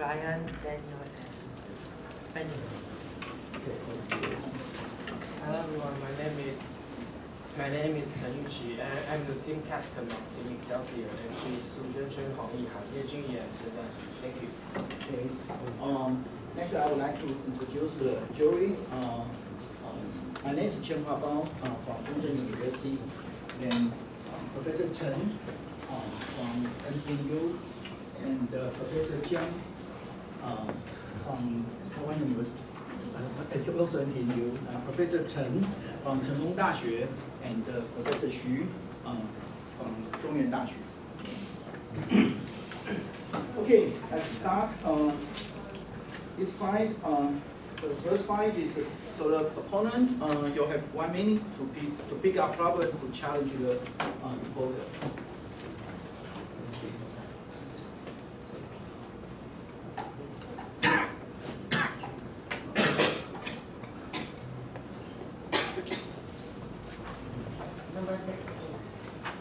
Brian, Daniel, and Benjamin. Hello everyone, my name is Chen Yuqi, and I'm the team captain of Team Excelsior, and she's Su Zhenzhen, Hong Yihai, Ye Jingyi, and Zhen Dan. Thank you. Okay. Next, I would like to introduce the jury. My name is Chen Huabao from Zhongzhen University, and Professor Chen from NTU, and Professor Jiang from Taiwan University. Also NTU, Professor Chen from Chengdong Daxue, and Professor Xu from Zhongyuan Daxue. Okay, let's start. This fight, the first fight is so the opponent you'll have 1 minute to pick up problem to challenge the opponent.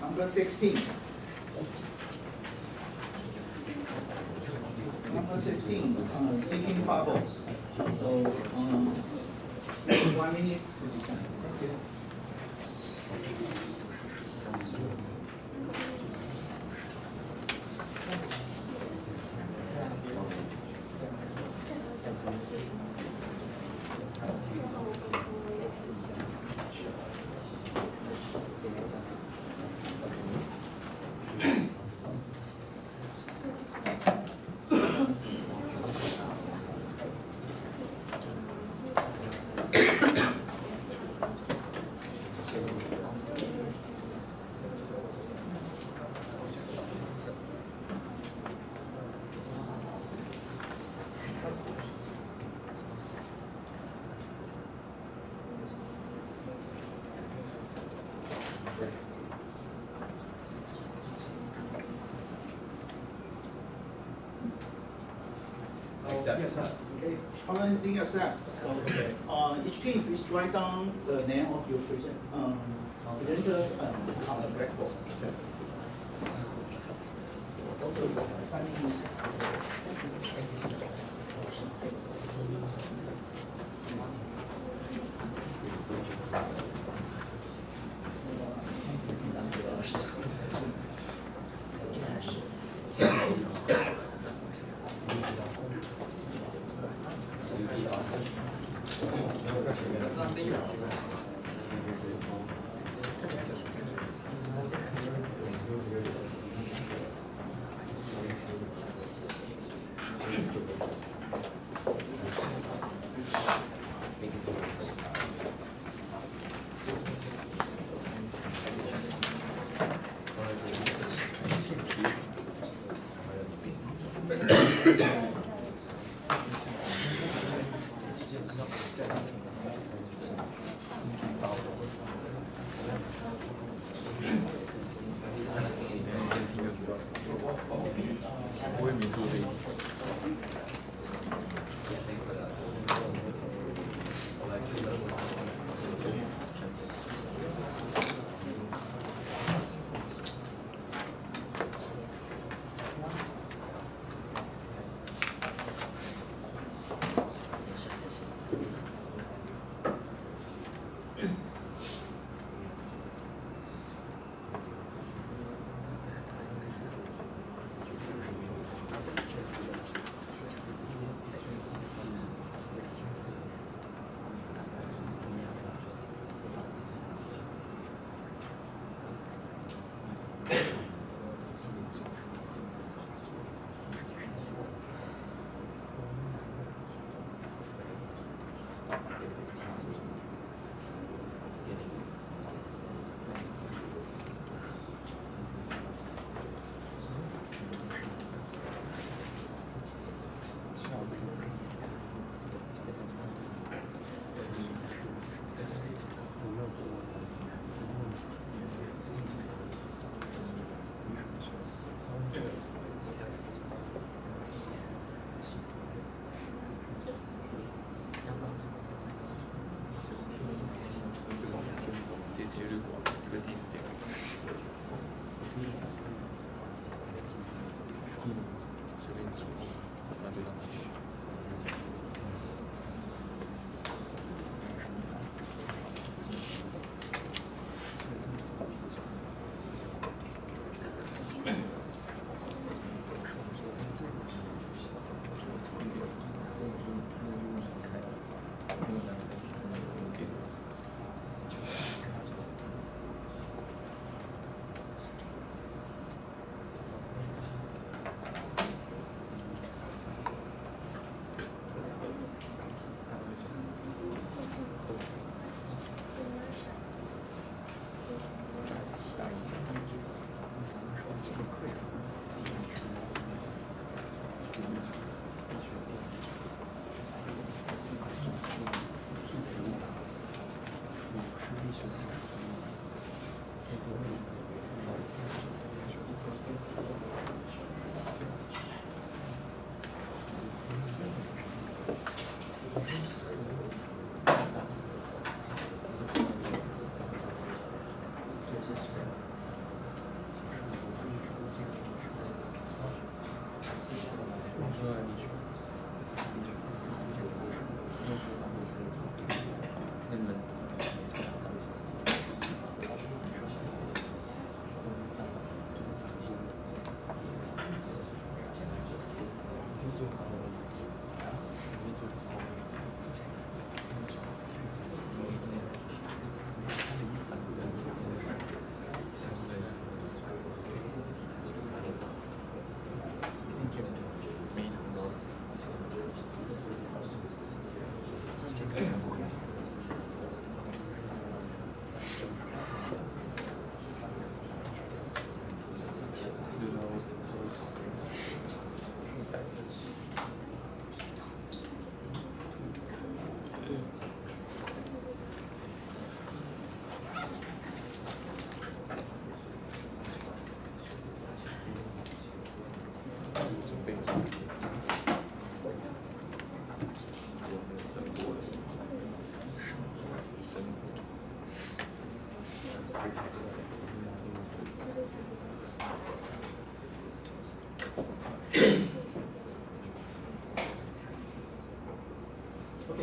Number 16. Number 16, thinking bubbles. So, 1 minute to decide. Thank you. Yes, sir. Okay, problem being accept. So, each team please write down the name of your presenters on the blackboard. Also, 5 minutes.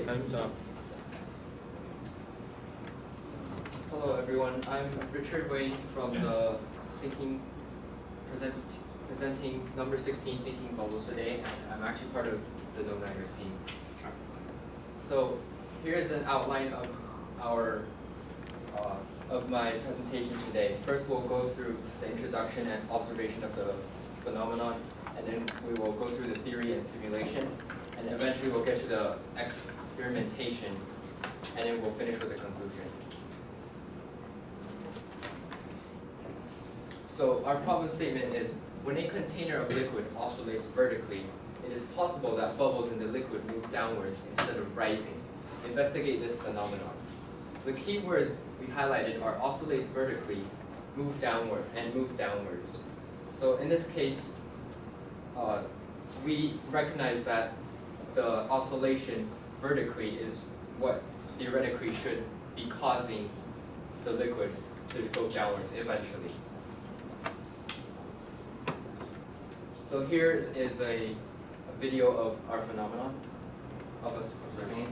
Time's up. Hello everyone, I'm Richard Wayne from the presenting number 16 sinking bubbles today. I'm actually part of the No-Niners team. So here's an outline of our of my presentation today. First we'll go through the introduction and observation of the phenomenon, and then we will go through the theory and simulation, and eventually we'll get to the experimentation, and then we'll finish with the conclusion. So our problem statement is, when a container of liquid oscillates vertically, it is possible that bubbles in the liquid move downwards instead of rising. Investigate this phenomenon. So the key words we highlighted are oscillates vertically, move downward, and move downwards. So in this case, we recognize that the oscillation vertically is what theoretically should be causing the liquid to go downwards eventually. So here is a video of our phenomenon, of us observing it.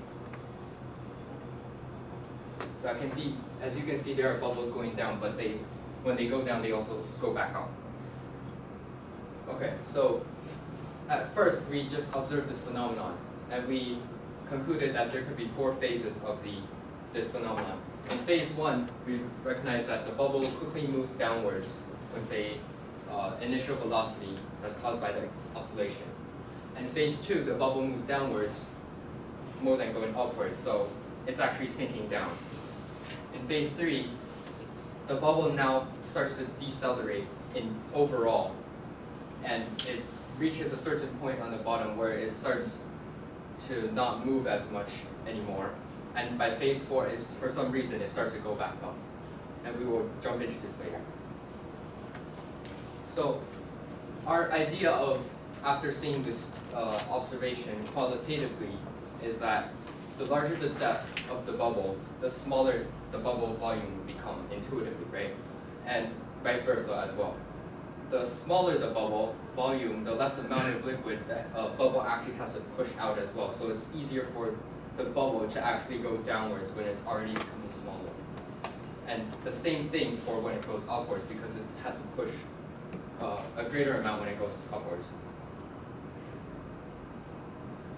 So I can see, as you can see, there are bubbles going down, but when they go down, they also go back up. Okay, so at first we just observed this phenomenon, and we concluded that there could be 4 phases of this phenomenon. In phase 1, we recognize that the bubble quickly moves downwards with a initial velocity that's caused by the oscillation. And phase 2, the bubble moves downwards more than going upwards, so it's actually sinking down. In phase 3, the bubble now starts to decelerate in overall, and it reaches a certain point on the bottom where it starts to not move as much anymore. And by phase 4, for some reason, it starts to go back up. And we will jump into this later. So our idea of, after seeing this observation qualitatively, is that the larger the depth of the bubble, the smaller the bubble volume will become intuitively, right? And vice versa as well. The smaller the bubble volume, the less amount of liquid that a bubble actually has to push out as well. So it's easier for the bubble to actually go downwards when it's already becoming smaller. And the same thing for when it goes upwards, because it has to push a greater amount when it goes upwards.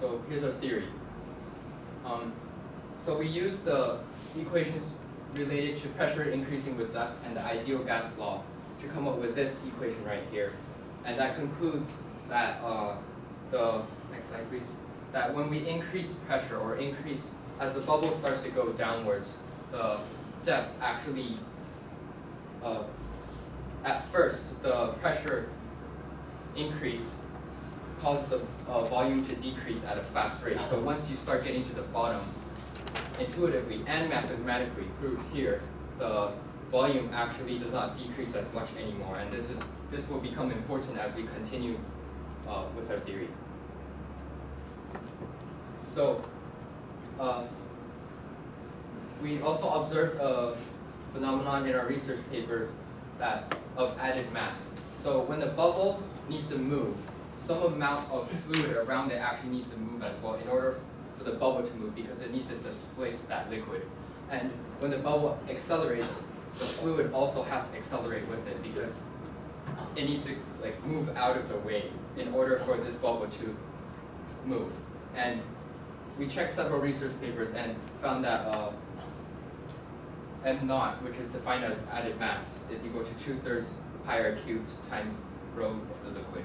So here's our theory. So we use the equations related to pressure increasing with depth and the ideal gas law to come up with this equation right here. And that concludes that, next slide please, that when we increase pressure or increase, as the bubble starts to go downwards, the depth actually, at first, the pressure increase causes the volume to decrease at a fast rate. But once you start getting to the bottom, intuitively and mathematically proved here, the volume actually does not decrease as much anymore. And this will become important as we continue with our theory. So we also observed a phenomenon in our research paper of added mass. So when the bubble needs to move, some amount of fluid around it actually needs to move as well in order for the bubble to move, because it needs to displace that liquid. And when the bubble accelerates, the fluid also has to accelerate with it, because it needs to like move out of the way in order for this bubble to move. And we checked several research papers and found that m naught, which is defined as added mass, is equal to 2/3 pi r cubed times rho of the liquid.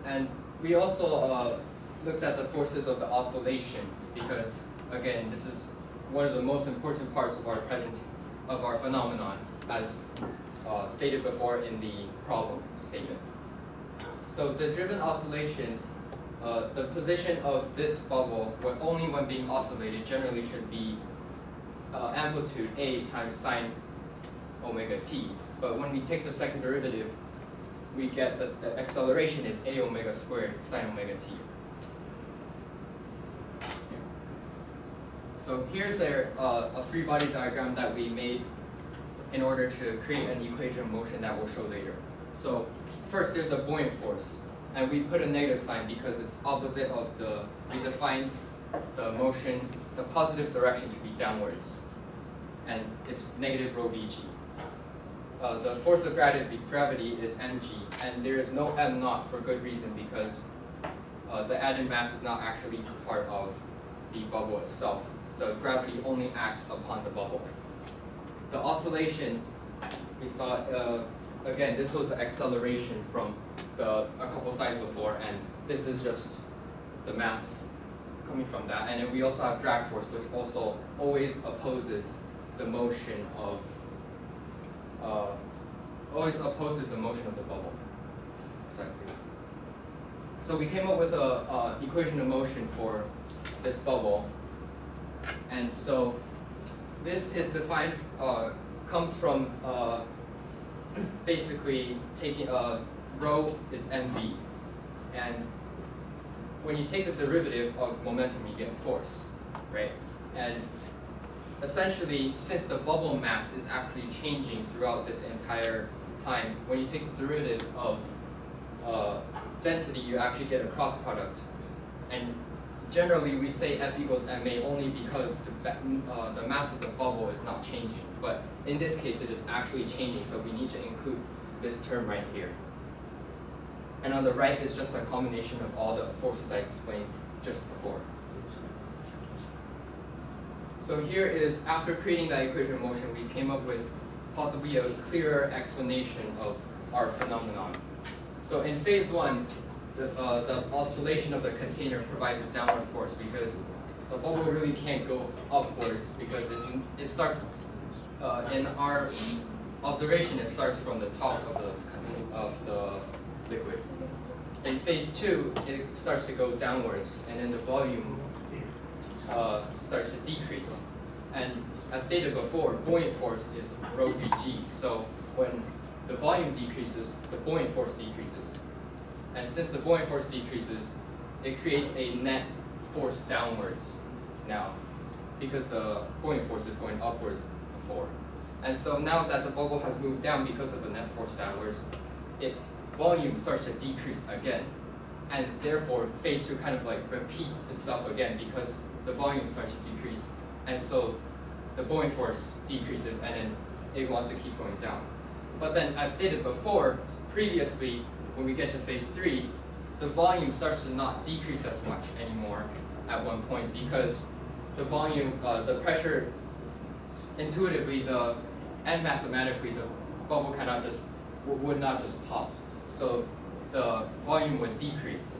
And we also looked at the forces of the oscillation, because again, this is one of the most important parts of our phenomenon, as stated before in the problem statement. So the driven oscillation, the position of this bubble, only when being oscillated, generally should be amplitude A times sine omega t. But when we take the second derivative, we get that the acceleration is A omega squared sine omega t. So here's a free body diagram that we made in order to create an equation of motion that we'll show later. So first there's a buoyant force, and we put a negative sign because it's opposite of we define the motion, the positive direction to be downwards, and it's negative rho vg. The force of gravity is mg, and there is no m naught for good reason, because the added mass is not actually part of the bubble itself. The gravity only acts upon the bubble. The oscillation, we saw, again, this was the acceleration from a couple slides before, and this is just the mass coming from that. And then we also have drag force, which also always opposes the motion of the bubble. Exactly. So we came up with a equation of motion for this bubble, and so this is defined, comes from basically taking rho is mv, and when you take the derivative of momentum, you get force, right? And essentially, since the bubble mass is actually changing throughout this entire time, when you take the derivative of density, you actually get a cross product. And generally, we say F equals ma only because the mass of the bubble is not changing. But in this case, it is actually changing, so we need to include this term right here. And on the right is just a combination of all the forces I explained just before. So here is, after creating that equation of motion, we came up with possibly a clearer explanation of our phenomenon. So in phase one, the oscillation of the container provides a downward force, because the bubble really can't go upwards, because it starts, in our observation, it starts from the top of the liquid. In phase two, it starts to go downwards, and then the volume starts to decrease. And as stated before, buoyant force is rho vg. So when the volume decreases, the buoyant force decreases. And since the buoyant force decreases, it creates a net force downwards now, because the buoyant force is going upwards before. And so now that the bubble has moved down because of the net force downwards, its volume starts to decrease again. And therefore, phase two kind of like repeats itself again, because the volume starts to decrease. And so the buoyant force decreases, and then it wants to keep going down. But then, as stated before, previously, when we get to phase three, the volume starts to not decrease as much anymore at one point, because the volume, the pressure, intuitively and mathematically, the bubble would not just pop. So the volume would decrease,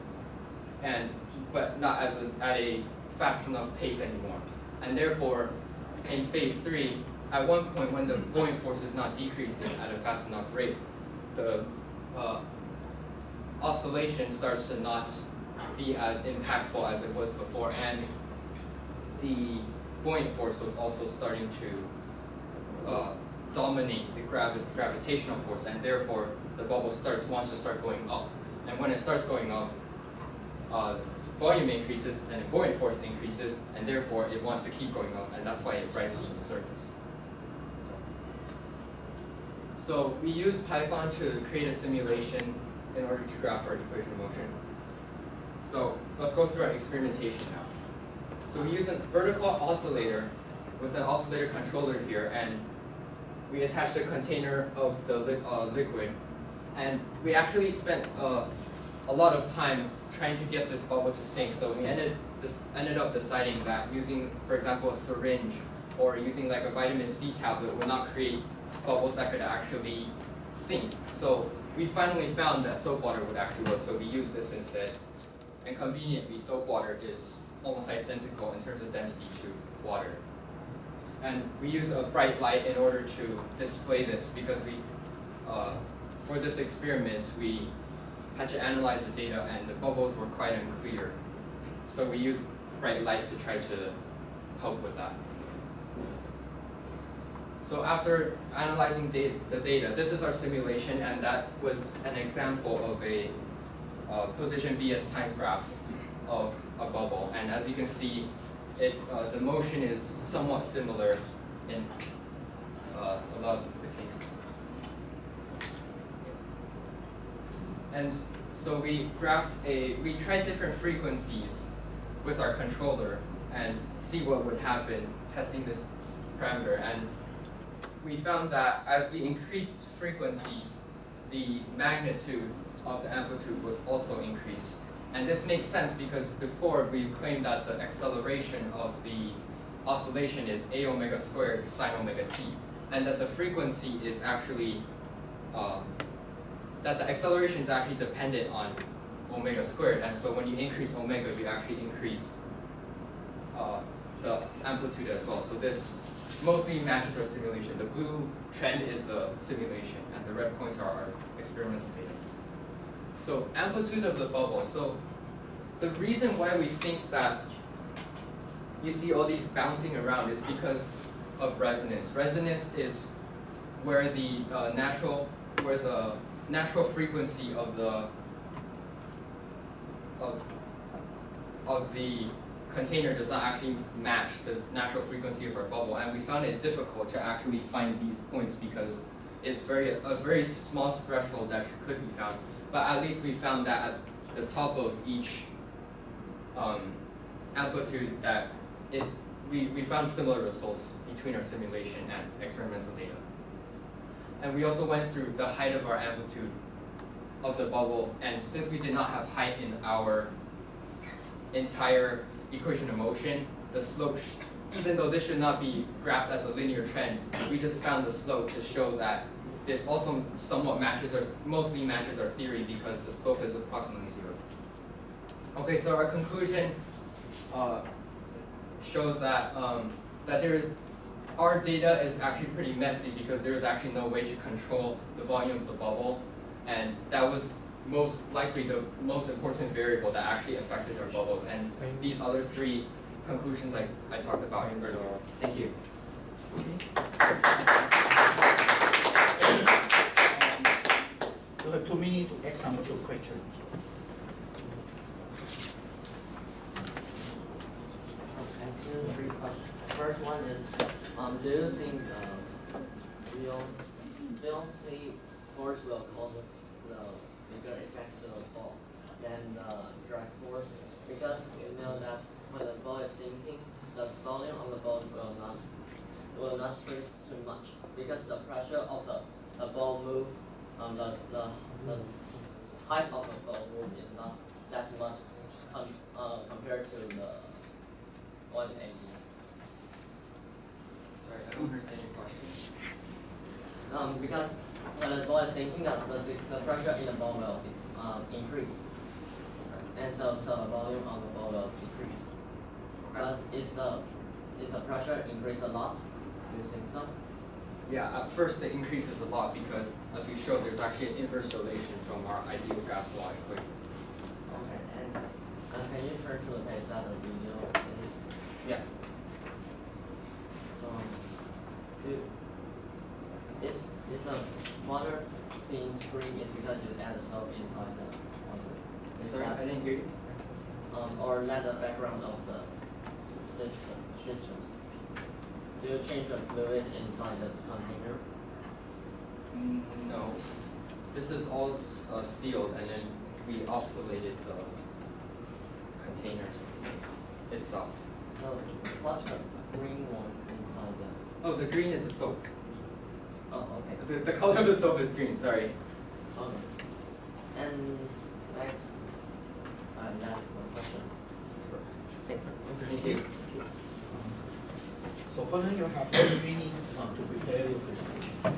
but not at a fast enough pace anymore. And therefore, in phase three, at one point when the buoyant force is not decreasing at a fast enough rate, the oscillation starts to not be as impactful as it was before, and the buoyant force was also starting to dominate the gravitational force, and therefore the bubble wants to start going up. And when it starts going up, volume increases and buoyant force increases, and therefore it wants to keep going up, and that's why it rises to the surface. So we use Python to create a simulation in order to graph our equation of motion. So let's go through our experimentation now. So we use a vertical oscillator with an oscillator controller here, and we attached a container of the liquid, and we actually spent a lot of time trying to get this bubble to sink. So we ended up deciding that using, for example, a syringe or using like a vitamin C tablet would not create bubbles that could actually sink. So we finally found that soap water would actually work, so we used this instead. And conveniently, soap water is almost identical in terms of density to water. And we use a bright light in order to display this because for this experiment, we had to analyze the data and the bubbles were quite unclear. So we used bright lights to try to help with that. So after analyzing the data, this is our simulation, and that was an example of a position vs time graph of a bubble. And as you can see, the motion is somewhat similar in a lot of the cases. And so we tried different frequencies with our controller and see what would happen testing this parameter. And we found that as we increased frequency, the magnitude of the amplitude was also increased. And this makes sense because before we claimed that the acceleration of the oscillation is a omega squared sine omega t, and that the frequency is actually, that the acceleration is actually dependent on omega squared. And so when you increase omega, you actually increase the amplitude as well. So this mostly matches our simulation. The blue trend is the simulation, and the red points are our experimental data. So amplitude of the bubble. So the reason why we think that you see all these bouncing around is because of resonance. Resonance is where the natural frequency of the container does not actually match the natural frequency of our bubble, and we found it difficult to actually find these points because it's a very small threshold that could be found. But at least we found that at the top of each amplitude that we found similar results between our simulation and experimental data. And we also went through the height of our amplitude of the bubble, and since we did not have height in our entire equation of motion, the slope, even though this should not be graphed as a linear trend, we just found the slope to show that this also somewhat mostly matches our theory because the slope is approximately 0. Okay, so our conclusion shows that our data is actually pretty messy because there is actually no way to control the volume of the bubble, and that was most likely the most important variable that actually affected our bubbles, and these other 3 conclusions I talked about earlier. Thank you. You have 2 minutes to ask some of your questions. Okay, 2, 3 questions. First one is, do you think buoyancy force will cause the bigger effects of the ball than the drag force? Because you know that when the ball is sinking, the volume of the ball will not shrink too much because the pressure of the ball move, the height of the ball move is not that much compared to the 180. Sorry, I don't understand your question. Because when the ball is sinking, the pressure in the ball will increase, and so the volume of the ball will decrease. But is the pressure increase a lot? Do you think so? Yeah, at first it increases a lot because, as we showed, there's actually an inverse relation from our ideal gas law equation. Okay, and can you turn to the page that the video is? Yeah. Is the water seeing spring is because you add the soap inside the water? Sorry, I didn't hear you. Or let the background of the system. Do you change the fluid inside the container? No. This is all sealed, and then we oscillated the container itself. So what's the green one inside there? Oh, the green is the soap. Oh, okay. The color of the soap is green, sorry. Okay. And next, that's one question. Thank you. So how long you have remaining to prepare this presentation?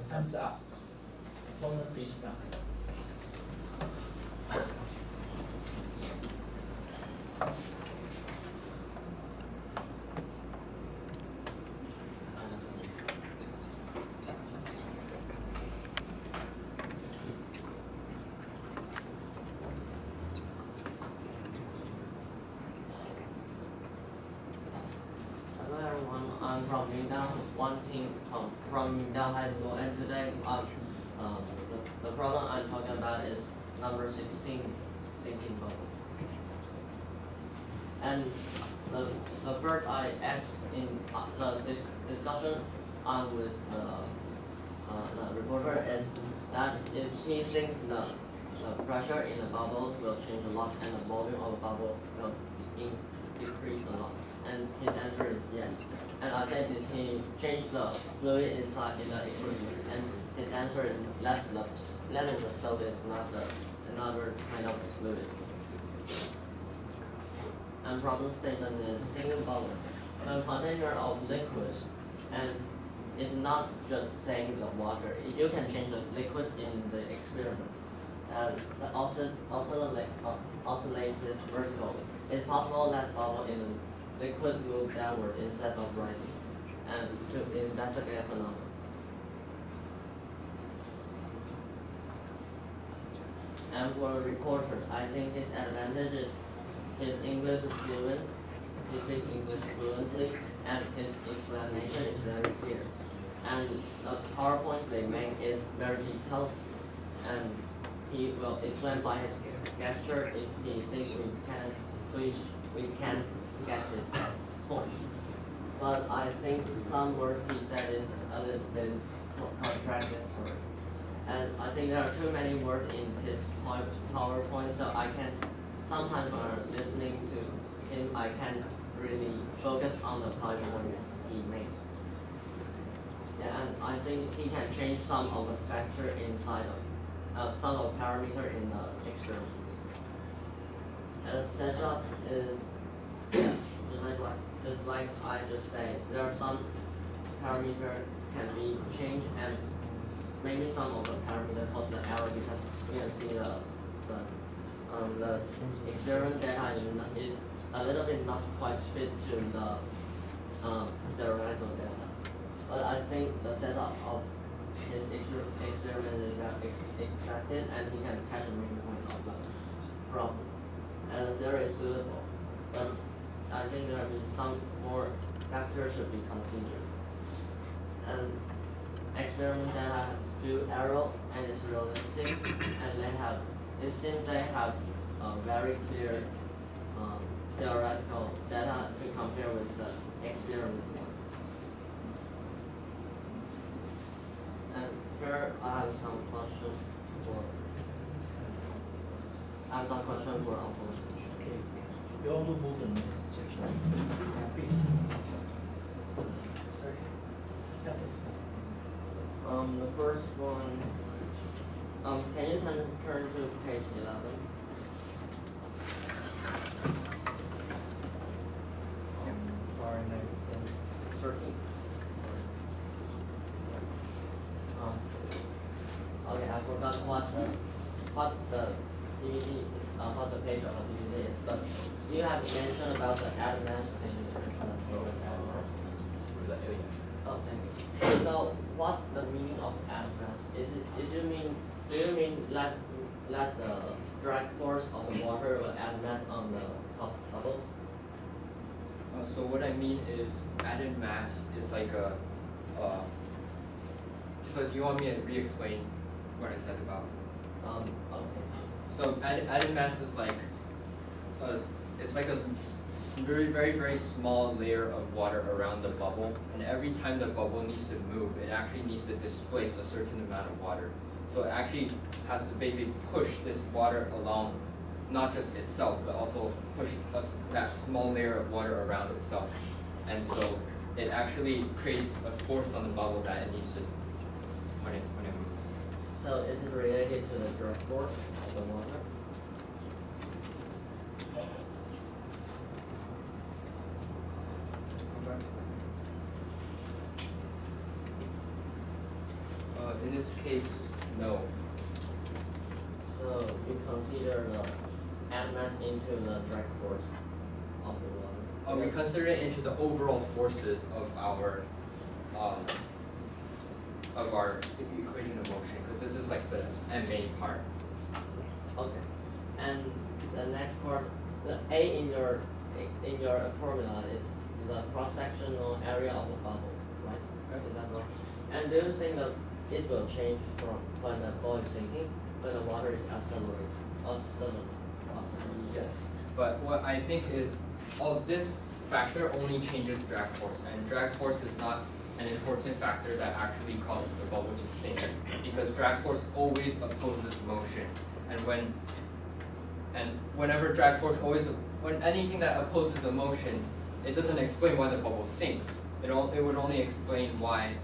Time's up. Moment, please start. Hello everyone, I'm from Mingdao, one team from Mingdao High School, and today the problem I'm talking about is number 16 bubbles. And the first I asked in the discussion with the reporter is that if he thinks the pressure in the bubbles will change a lot and the volume of the bubble will decrease a lot. And his answer is yes. And I said, did he change the fluid inside in the equipment? And his answer is less than the soap is not another kind of fluid. And problem statement is single bubble. A container of liquid, and it's not just saying the water. You can change the liquid in the experiment. Oscillate this vertical. It's possible that bubble in liquid move downward instead of rising, and to investigate a phenomenon. And for reporters, I think his advantage is his English is fluent, he speaks English fluently, and his explanation is very clear. And the PowerPoint they make is very detailed, and he will explain by his gesture if he thinks we can't get his points. But I think some words he said is a little bit contradictory. And I think there are too many words in his PowerPoint, so I can't, sometimes when I'm listening to him, I can't really focus on the PowerPoint he made. Yeah, and I think he can change some of the factor inside of, some of the parameter in the experiments. And the setup is, yeah, just like I just said, there are some parameter can be changed and maybe some of the parameter cause the error because you can see the experiment data is a little bit not quite fit to the theoretical data. But I think the setup of his experiment is expected and he can catch a main point of the problem. And the theory is suitable. But I think there will be some more factors should be considered. And experiment data has few error and it's realistic and it seems they have a very clear theoretical data to compare with the experiment one. And here I have some questions for opponents. Okay, you want to move the next section, please. Sorry. That was. The first one, can you turn to page 11? Sorry, no, 13. Okay, I forgot what the DVD, what the page of the DVD is, but you have mentioned about the add mass and add mass. Oh, thank you. So, what the meaning of add mass? Do you mean let the drag force of the water will add mass on the top bubbles? So what I mean is added mass is like a. So do you want me to re-explain what I said about? Okay. So added mass is like, it's like a very small layer of water around the bubble, and every time the bubble needs to move, it actually needs to displace a certain amount of water. So it actually has to basically push this water along, not just itself, but also push that small layer of water around itself. And so it actually creates a force on the bubble that it needs to when it moves. So is it related to the drag force of the water? In this case, no. So you consider the add mass into the drag force of the water? We consider it into the overall forces of our equation of motion, because this is like the main part. Okay. And the next part, the A in your formula is the cross-sectional area of the bubble, right? Is that right? And do you think that it will change from when the ball is sinking, when the water is accelerating? Yes. But what I think is all this factor only changes drag force, and drag force is not an important factor that actually causes the bubble to sink, because drag force always opposes motion, and whenever drag force when anything that opposes the motion, it doesn't explain why the bubble sinks. It would only explain why.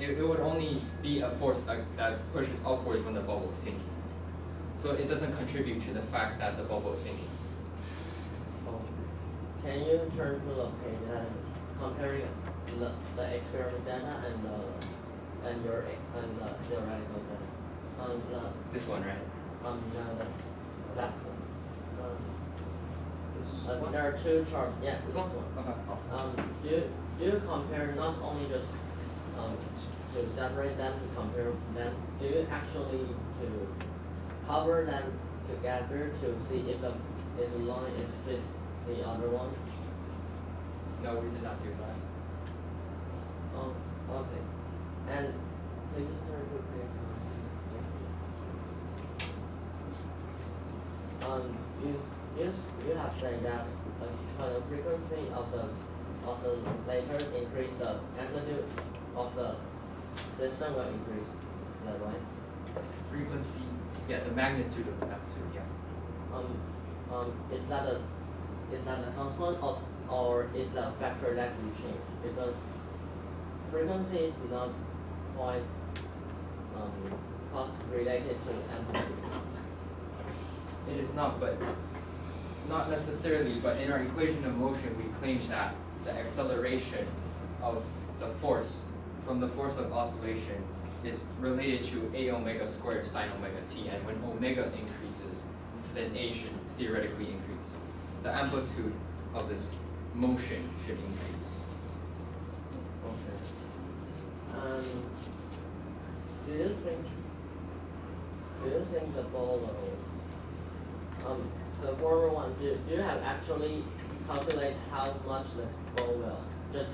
It would only be a force that pushes upwards when the bubble is sinking. So it doesn't contribute to the fact that the bubble is sinking. Can you turn to the page and comparing the experiment data and the theoretical data? This one, right? No, the last one. There are two charts. Yeah, this one. Okay. Do you compare not only just to separate them, to compare them? Do you actually cover them together to see if the line is fit the other one? No, we did not do that. Oh, okay. And please turn to page 9. You have said that the frequency of the oscillator increase, the amplitude of the system will increase. Is that right? Frequency, yeah, the magnitude of the amplitude, yeah. Is that a constant of, or is the factor that you change? Because frequency is not quite related to amplitude. It is not, but not necessarily, but in our equation of motion, we claim that the acceleration of the force from the force of oscillation is related to a omega squared sine omega t, and when omega increases, then a should theoretically increase. The amplitude of this motion should increase. Okay. Do you think the ball will, the former one, do you have actually calculate how much the ball will? Just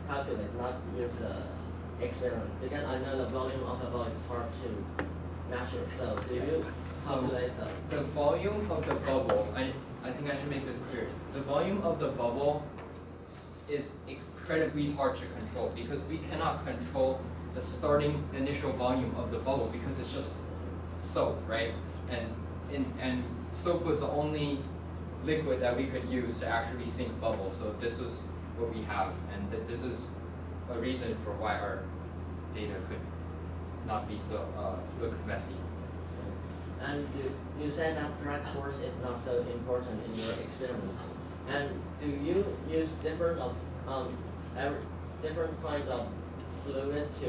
calculate, not use the experiment. Because I know the volume of the ball is hard to measure. So do you calculate the volume of the bubble? I think I should make this clear. The volume of the bubble is incredibly hard to control because we cannot control the starting initial volume of the bubble because it's just soap, right? And soap was the only liquid that we could use to actually sink bubbles. So this was what we have, and this is a reason for why our data could not be so look messy. And you said that drag force is not so important in your experiments. And do you use different kinds of fluid to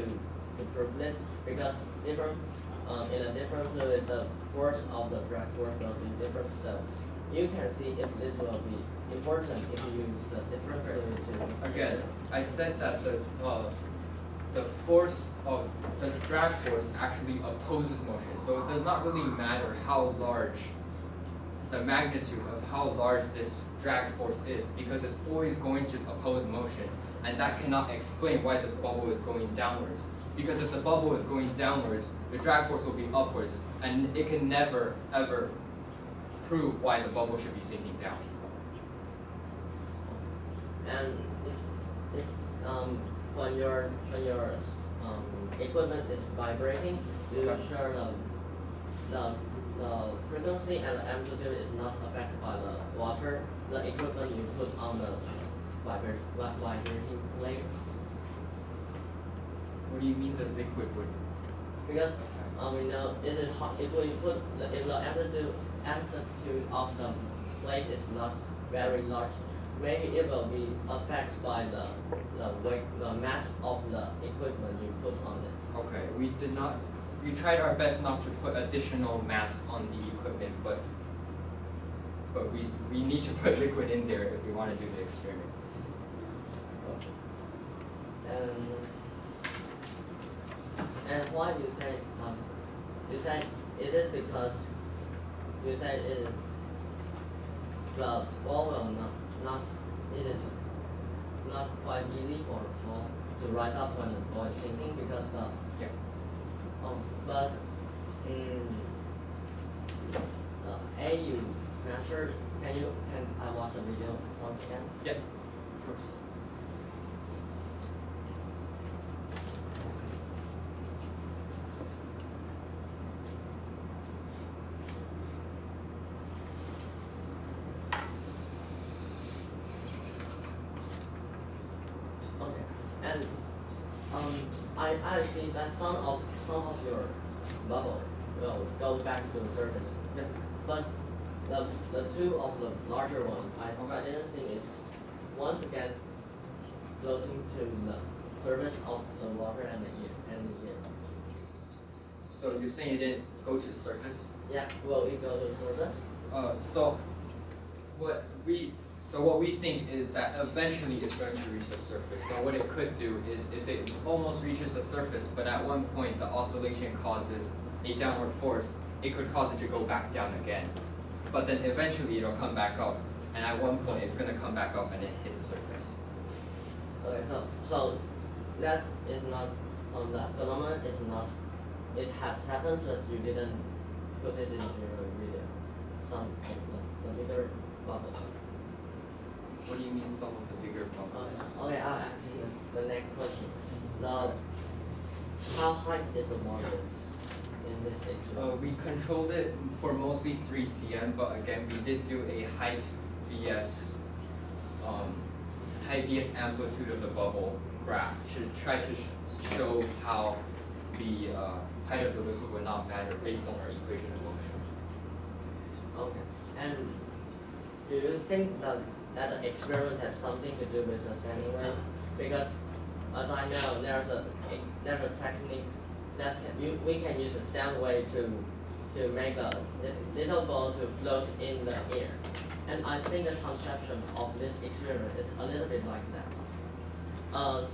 improve this? Because in a different fluid, the force of the drag force will be different. So you can see if this will be important if you use the different fluid to. Again, I said that the force of this drag force actually opposes motion. So it does not really matter how large the magnitude of how large this drag force is because it's always going to oppose motion, and that cannot explain why the bubble is going downwards. Because if the bubble is going downwards, the drag force will be upwards, and it can never ever prove why the bubble should be sinking down. And when your equipment is vibrating, do you ensure the frequency and the amplitude is not affected by the water, the equipment you put on the vibrating plates? What do you mean the liquid would? Because we know if the amplitude of the plate is not very large, maybe it will be affected by the weight, the mass of the equipment you put on it. Okay, we tried our best not to put additional mass on the equipment, but we need to put liquid in there if we want to do the experiment. And why you say is it because you said the ball will not it is not quite easy for the ball to rise up when the ball is sinking because Yeah. But in the A you measured, can I watch a video once again? Yeah. Of course. And I see that some of your bubble will go back to the surface. Yeah. But the two of the larger one, I didn't think is once again floating to the surface of the water and the air. So you're saying it didn't go to the surface? Yeah, will it go to the surface? So what we think is that eventually it's going to reach the surface. So what it could do is if it almost reaches the surface, but at one point the oscillation causes a downward force, it could cause it to go back down again. But then eventually it'll come back up, and at one point it's gonna come back up and then hit the surface. Okay, so that is not the phenomenon is not. It has happened, but you didn't put it into your video. Some of the bigger bubble. What do you mean some of the bigger bubbles? Okay, I'll ask you the next question. How high is the water in this experiment? We controlled it for mostly 3 cm, but again we did do a height vs amplitude of the bubble graph to try to show how the height of the liquid would not matter based on our equation of motion. Okay. And do you think that the experiment has something to do with the standing wave? Because as I know, there's a technique that we can use a sound wave to make a little ball to float in the air. And I think the conception of this experiment is a little bit like that. But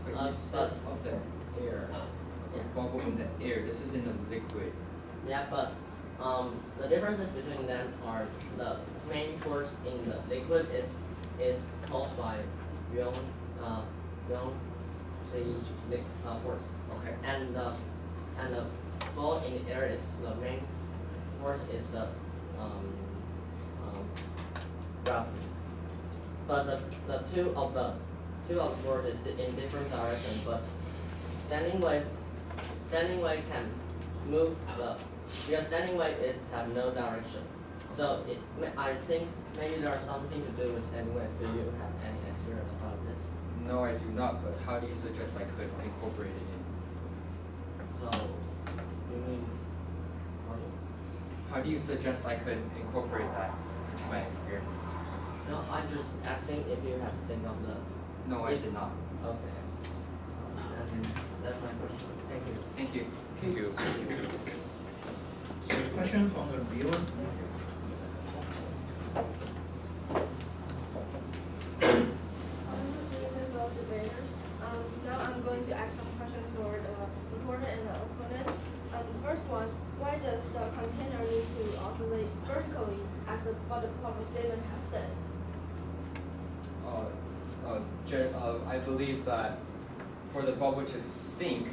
you said of the air, Yeah. a bubble in the air. This is in the liquid. Yeah, but the differences between them are the main force in the liquid is caused by ion C force, Okay. and the ball in the air is the main force is the gravity. But the two of the force is in different directions, but standing wave can move because standing wave is have no direction. So I think maybe there's something to do with standing wave. Do you have any experience about this? No, I do not. But how do you suggest I could incorporate it in? So you mean How do you suggest I could incorporate that into my experiment? no, I'm just asking if you have think of the No, I did not. okay. And that's my question. Thank you. Thank you. Thank you. So question from the viewer? Now I'm going to ask some questions for the reporter and the opponent. The first one, why does the container need to oscillate vertically as what the problem statement has said? I believe that for the bubble to sink,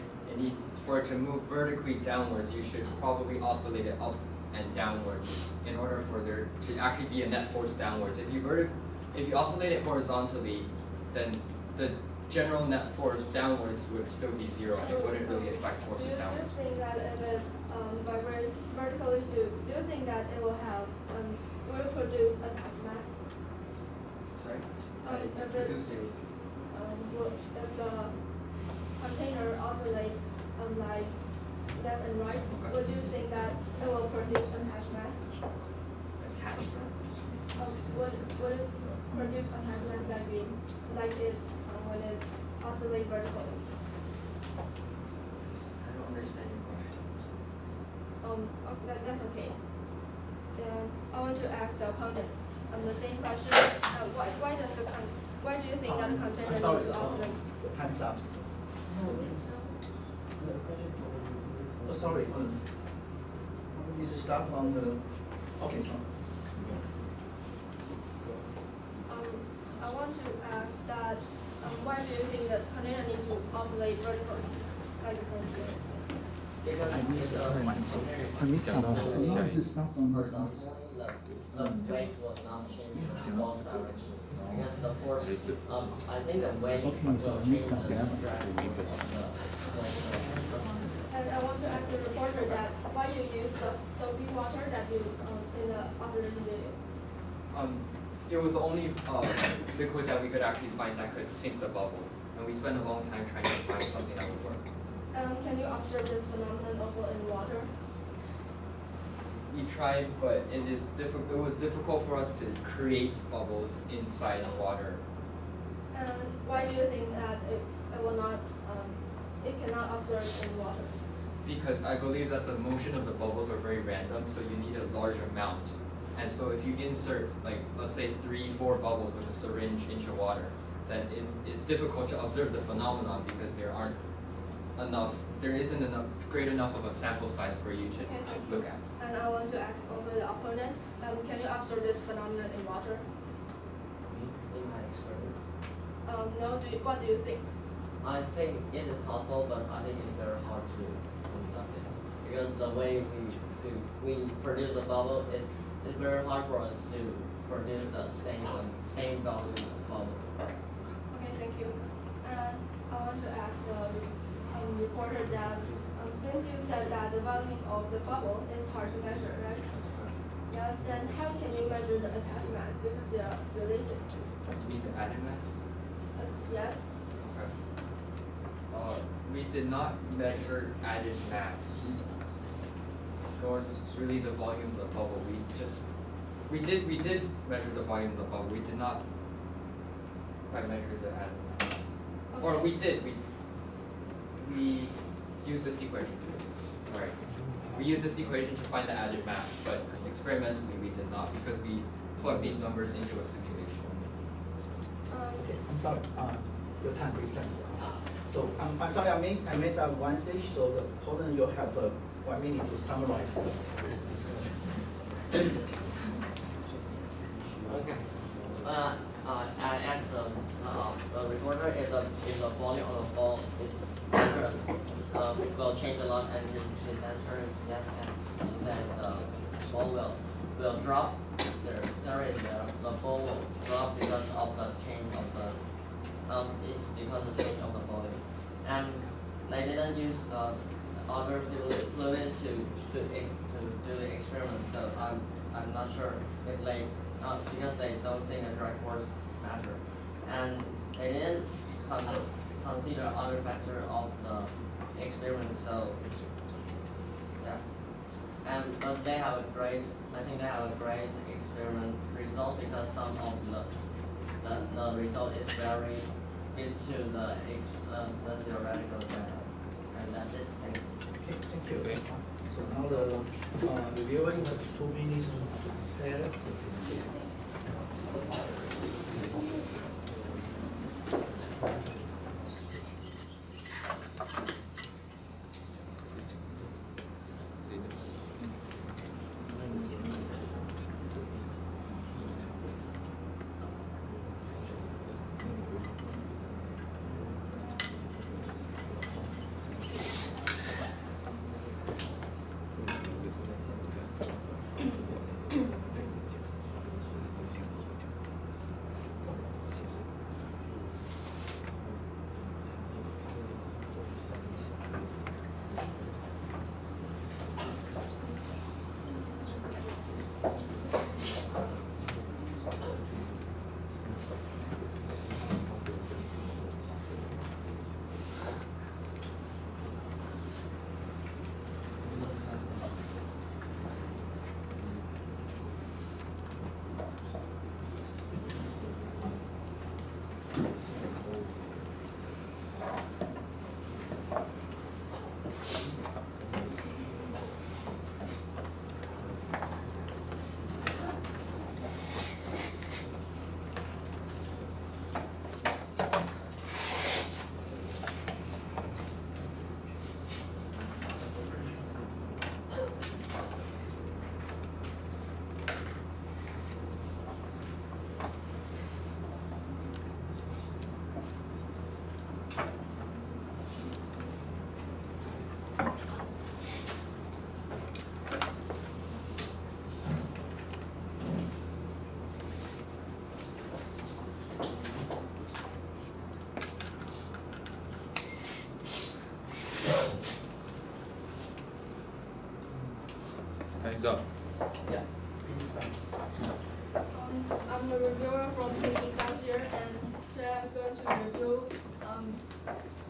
for it to move vertically downwards, you should probably oscillate it up and downwards in order for there to actually be a net force downwards. If you oscillate it horizontally, then the general net force downwards would still be zero and it wouldn't really affect forces Do you downwards. think that if it vibrates vertically, do you think that it will have will produce attach mass? Sorry? If It's it producing. if the container oscillate like left and right, Okay. would you think that it will produce attach mass? Attachment. Would it produce attach mass like it when it oscillates vertically? I don't understand your question. That's okay. Then I want to ask the opponent the same question. Why do you think that the container needs to oscillate? Time's up. Sorry, you start from the, okay, John. I want to ask that why do you think that container needs to oscillate vertically as opposed to horizontally? Because it's start from the the wave will not change the ball's direction. Because the force, I think the wave will change the direction of the And I want to ask the reporter that why you use the soapy water that you in the observation video. It was the only liquid that we could actually find that could sink the bubble, and we spent a long time trying to find something that would work. Can you observe this phenomenon also in water? We tried, but it was difficult for us to create bubbles inside water. And why do you think that it will not it cannot observe in water? Because I believe that the motion of the bubbles are very random, so you need a large amount. And so if you insert, like, let's say 3-4 bubbles with a syringe into water, then it is difficult to observe the phenomenon because there aren't enough. There isn't enough great enough of a sample size for you to look at. And I want to ask also the opponent, can you observe this phenomenon in water? In my experience, No, what do you think? I think it is possible, but I think it's very hard to conduct it because the way we produce the bubble is it's very hard for us to produce the same volume of bubble. Okay, thank you. And I want to ask the reporter that since you said that the volume of the bubble is hard to measure, right? Yes, then how can you measure the attack mass because they are related? You mean the added mass? Yes. Okay. We did not measure added mass, nor really the volume of the bubble. We did measure the volume of the bubble. We did not quite measure the added mass. Okay. Or we did. We used this equation to. Sorry. We used this equation to find the added mass, but experimentally we did not because we plugged these numbers into a simulation. Okay, I'm sorry, your time resets. So, I'm sorry, I missed out one stage, so the opponent, you'll have 1 minute to summarize. Okay. I asked the reporter if the volume of the ball is different, will change a lot, and his answer is yes, and he said the ball will drop. The ball will drop because of the change of the it's because of change of the volume, and they didn't use other fluids to do the experiment, so I'm not sure if they because they don't think a direct force matter, and they didn't consider other factor of the experiment, so yeah. And but they have a great, I think they have a great experiment result because some of the result is very fit to the theoretical data, and that's it. Thank you. Okay, thank you very much. So now the reviewer, you have 2 minutes to prepare. Time's up. Yeah, please start. I'm the reviewer from Taking South here, and today I'm going to review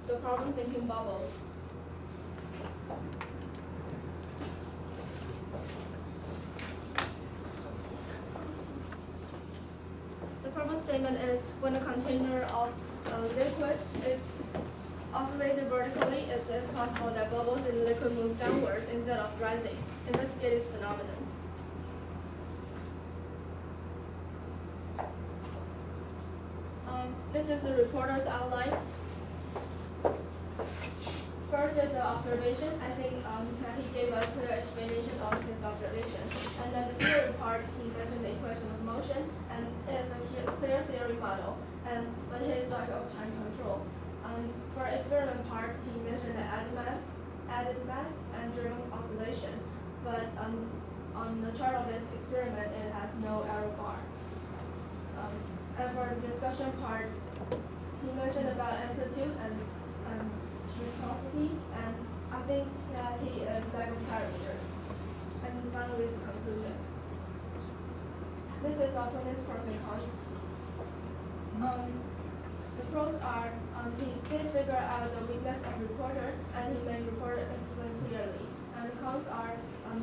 the problem thinking bubbles. The problem statement is when a container of liquid is oscillated vertically, it is possible that bubbles in the liquid move downwards instead of rising. Investigate this phenomenon. This is the reporter's outline. First is the observation. I think that he gave a clear explanation of his observation. And then the theory part, he mentioned the equation of motion, and it is a clear theory model, but his lack of time control. For experiment part, he mentioned the added mass, and during oscillation, but on the chart of his experiment, it has no arrow bar. And for the discussion part, he mentioned about amplitude and viscosity, and I think that he is lack of parameters. And finally, is the conclusion. This is opponent's pros and cons. The pros are he did figure out the weakness of reporter, and he made reporter explain clearly. And the cons are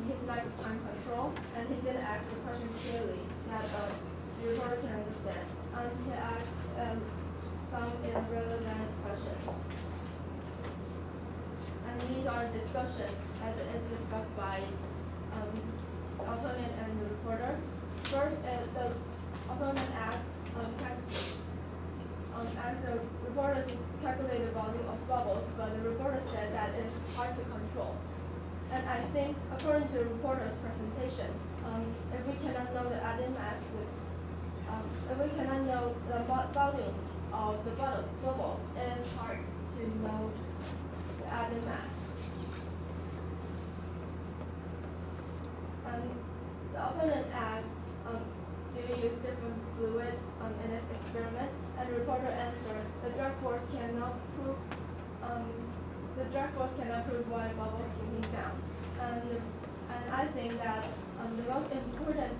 his lack of time control, and he didn't ask the question clearly that the reporter can understand. And he asked some irrelevant questions. And these are discussion that is discussed by the opponent and the reporter. First, the opponent asked the reporter to calculate the volume of bubbles, but the reporter said that it is hard to control. And I think, according to the reporter's presentation, if we cannot know the added mass, if we cannot know the volume of the bubbles, it is hard to know the added mass. And the opponent asked, do you use different fluid in this experiment? And the reporter answered, the drag force cannot prove why bubbles sinking down. And I think that the most important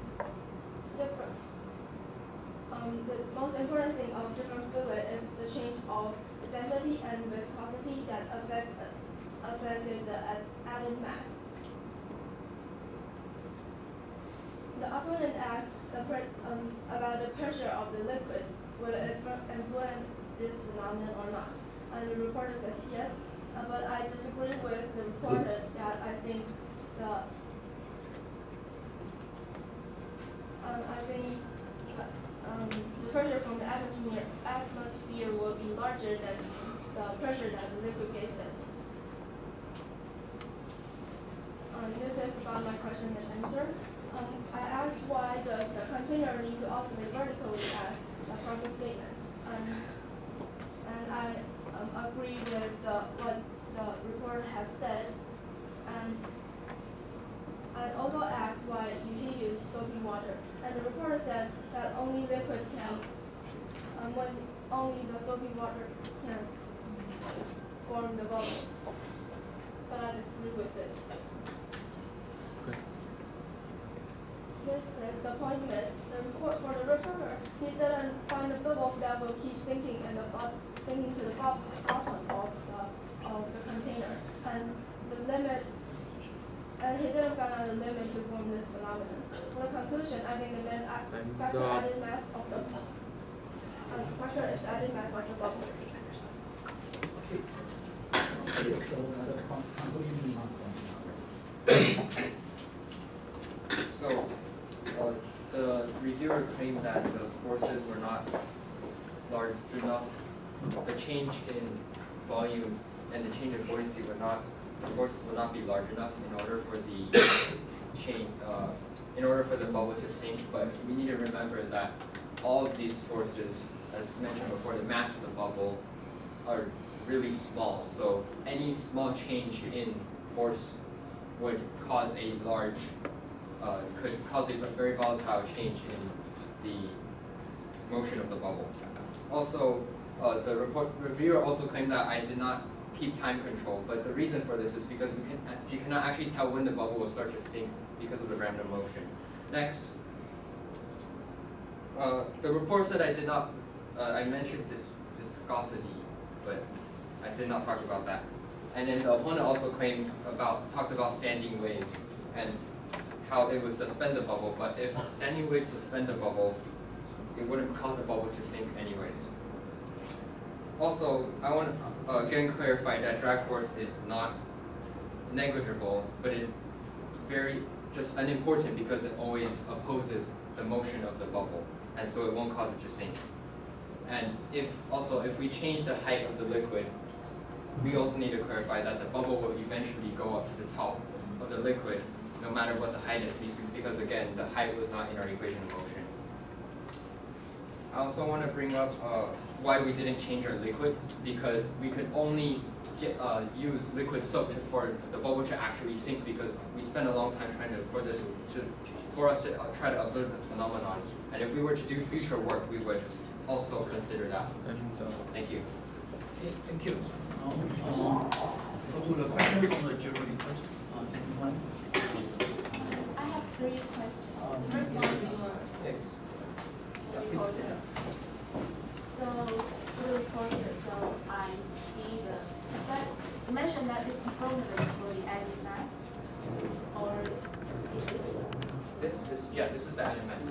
thing of different fluid is the change of density and viscosity that affected the added mass. The opponent asked about the pressure of the liquid, will it influence this phenomenon or not? And the reporter says yes, but I disagree with the reporter that I think the pressure from the atmosphere will be larger than the pressure that the liquid gave it. This is about my question and answer. I asked why does the container need to oscillate vertically as a proper statement. And I agree with what the reporter has said. And I also asked why he used soapy water. And the reporter said that only liquid can, only the soapy water can form the bubbles. But I disagree with it. This is the point missed. For the reporter, he didn't find the bubbles that will keep sinking to the bottom of the container, and the limit. And he didn't find out the limit to form this phenomenon. For the conclusion, I think the main factor added mass of the factor is added mass of the bubbles. Okay, so the conclusion. So, the reviewer claimed that the forces were not large enough. The change in volume and the change in buoyancy the forces would not be large enough in order for the bubble to sink. But we need to remember that all of these forces, as mentioned before, the mass of the bubble are really small. So any small change in force would cause could cause a very volatile change in the motion of the bubble. Also, the reviewer also claimed that I did not keep time control, but the reason for this is because you cannot actually tell when the bubble will start to sink because of the random motion. Next, the report said I did not, I mentioned this viscosity, but I did not talk about that. And then the opponent also talked about standing waves and how it would suspend the bubble, but if standing waves suspend the bubble, it wouldn't cause the bubble to sink anyways. Also, I want to again clarify that drag force is not negligible, but is very just unimportant because it always opposes the motion of the bubble, and so it won't cause it to sink. And if we change the height of the liquid, we also need to clarify that the bubble will eventually go up to the top of the liquid, no matter what the height is, because again, the height was not in our equation of motion. I also want to bring up why we didn't change our liquid, because we could only use liquid soap for the bubble to actually sink, because we spent a long time trying for us to try to observe the phenomenon. And if we were to do future work, we would also consider that. I think so. Thank you. Okay, thank you. Go to the question from the jury first. One. I have 3 questions. The first one is the reporter. So for the reporter, so I see you mentioned that this formula is for the added mass, or This is the added mass.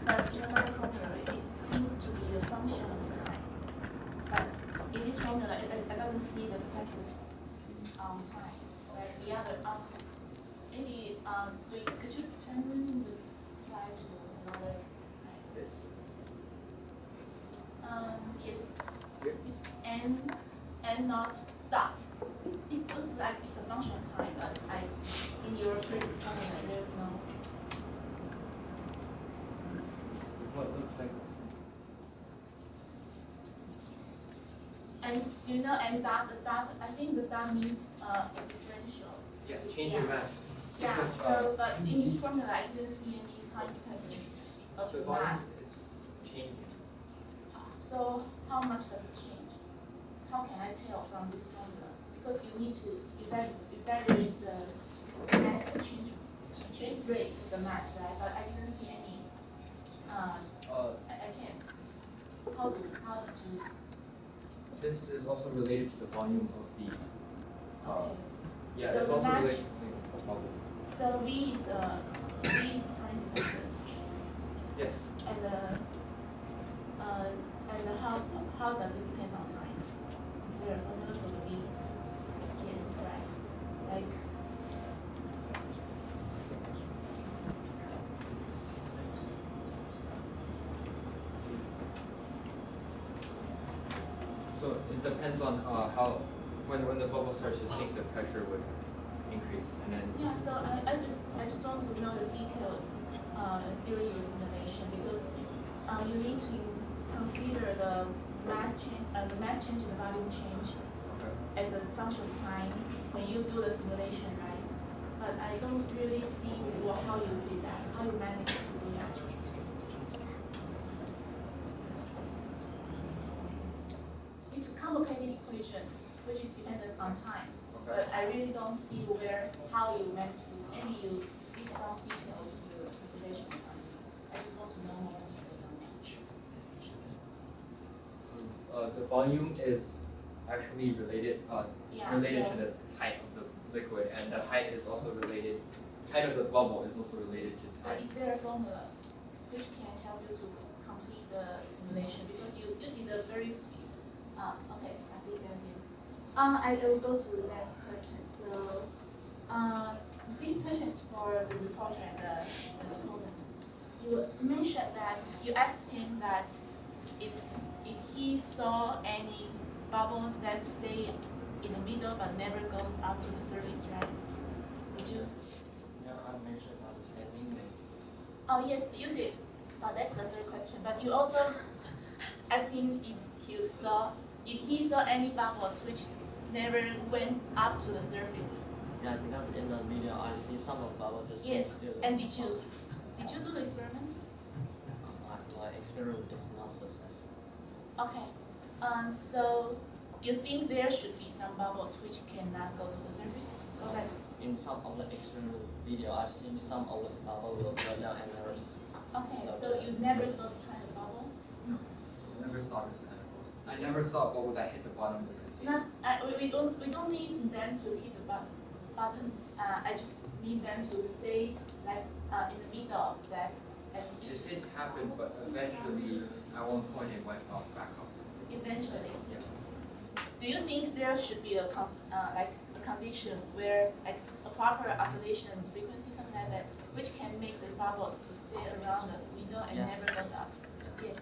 But in another formula, it seems to be a function of time. But in this formula, I doesn't see the package time. Whereas the other, maybe could you turn the slide to another? This. Yes. Here? It's n not dot. It looks like it's a function of time, but in your previous formula, there's no. What looks like? And do you know and dot? The dot, I think the dot means a differential. Yeah, change your mass. Yeah. Because, So, but in this formula, I didn't see any time dependence of the the volume mass. is changing. So how much does it change? How can I tell from this formula? Because you need to evaluate the mass change rate of the mass, right? But I didn't see any. I can't. How to? This is also related to the volume of the. Okay. Yeah, So it's the also mass- related to the bubble. So V is time dependent, Yes. and how does it depend on time? Is there a formula for the V? Yes, right. Like. So it depends on how when the bubble starts to sink, the pressure would increase, and then. Yeah, so I just want to know the details during your simulation, because you need to consider the mass change and the volume change Okay. as a function of time when you do the simulation, right? But I don't really see how you did that, how you managed to do that. It's a complicated equation which is dependent on time. Okay. But I really don't see how you managed to, maybe you speak some details in your presentation or something. I just want to know more details on that. The volume is actually related Yeah, related so- to the height of the liquid, and the height is also related. Height of the bubble is also related to But time. is there a formula which can help you to complete the simulation? Because you did a very, okay, I think that you. I will go to the next question. So, this question is for the reporter and the opponent. You mentioned that you asked him that if he saw any bubbles that stay in the middle but never goes up to the surface, right? Did you? Yeah, I mentioned about the same thing. Oh yes, you did. That's the third question. But you also asked him if he saw any bubbles which never went up to the surface. Yeah, because in the video I see some of bubble just. Yes. still- And did you do the experiment? My experiment is not success. Okay. So you think there should be some bubbles which cannot go to the surface? Go back. In some of the experiment video, I see some of the bubble will go down and there is. Okay. So you never saw this kind of bubble? I never saw this kind of bubble. I never saw a bubble that hit the bottom of the container. We don't need them to hit the button. I just need them to stay like in the middle of that. This did happen, but eventually, at one point, it went back up. Eventually. Yeah. Do you think there should be a condition where like a proper oscillation frequency, something like that, which can make the bubbles to stay around the middle and Yeah. never go up? Yes.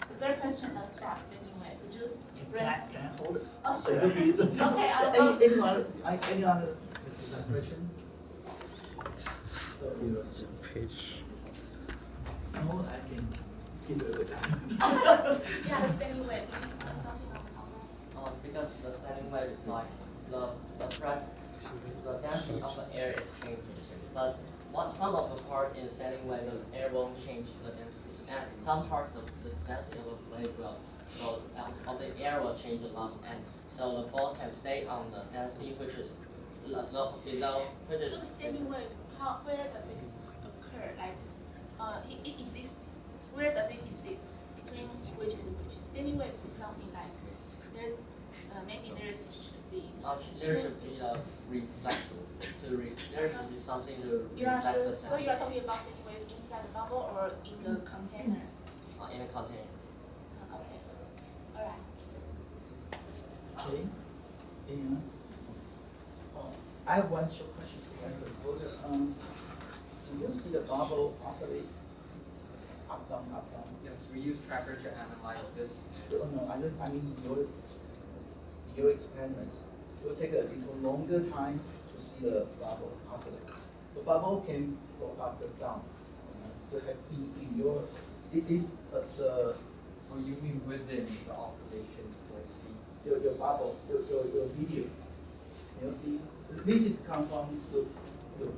The third question is about standing wave. Did you express? Can I hold it? Oh, sure. Little bit. Okay, I'll go. Any other question? So you page. no, I can give it a Yeah, the standing wave. Did you say something about Because the standing wave is like the density of the air is changing. But some of the part in the standing wave, the air won't change the density, and some parts of the density of the wave will, so of the air will change a lot, and so the ball can stay on the density which is below, which is. So the standing wave, where does it occur? Like, it exists. Where does it exist? Between which and which? Standing waves is something like there's maybe there should be. There should be a reflex. There should be something to You are reflect the so sound. you are talking about standing wave inside the bubble or in the container? In a container. Okay. All right. Okay. Anything else? I have one short question to answer. Do you see the bubble oscillate up, down, up, down? Yes, we use tracker to analyze this. No, I mean your experiments will take a little longer time to see the bubble oscillate. The bubble can go up and down. So in yours, it is the Oh, you mean within the oscillation like speed? your bubble, your video. You see, this is come from your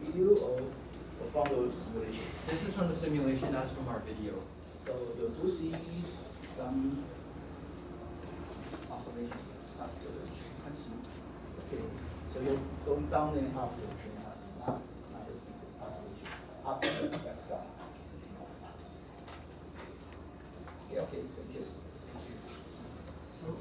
video or from the simulation. This is from the simulation, that's from our video. So you do see some Oscillation. oscillation. I see. Okay, so you're going down and up, you can have some oscillation. Up and back down. Yeah, okay, thank you. So,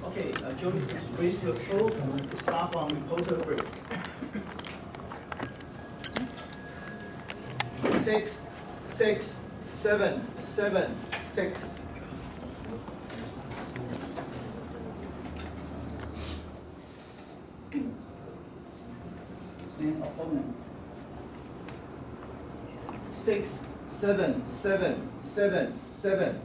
okay, Joey, please raise your stroke. Start from reporter first. 6, 6, 7, 7, 6. And opponent. 6, 6, 7, 7, 7, 7.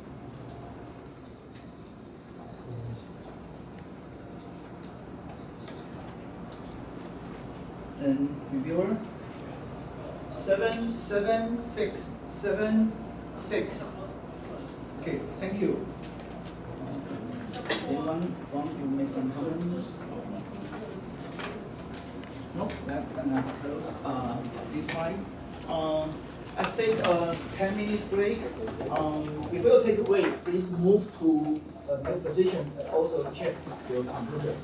And reviewer, 7, 7, 6, 7, 6. Okay, thank you. Anyone want to make some comments? No, that's close. This slide. I take a 10 minutes break. If you take a break, please move to a new position and also check your computer.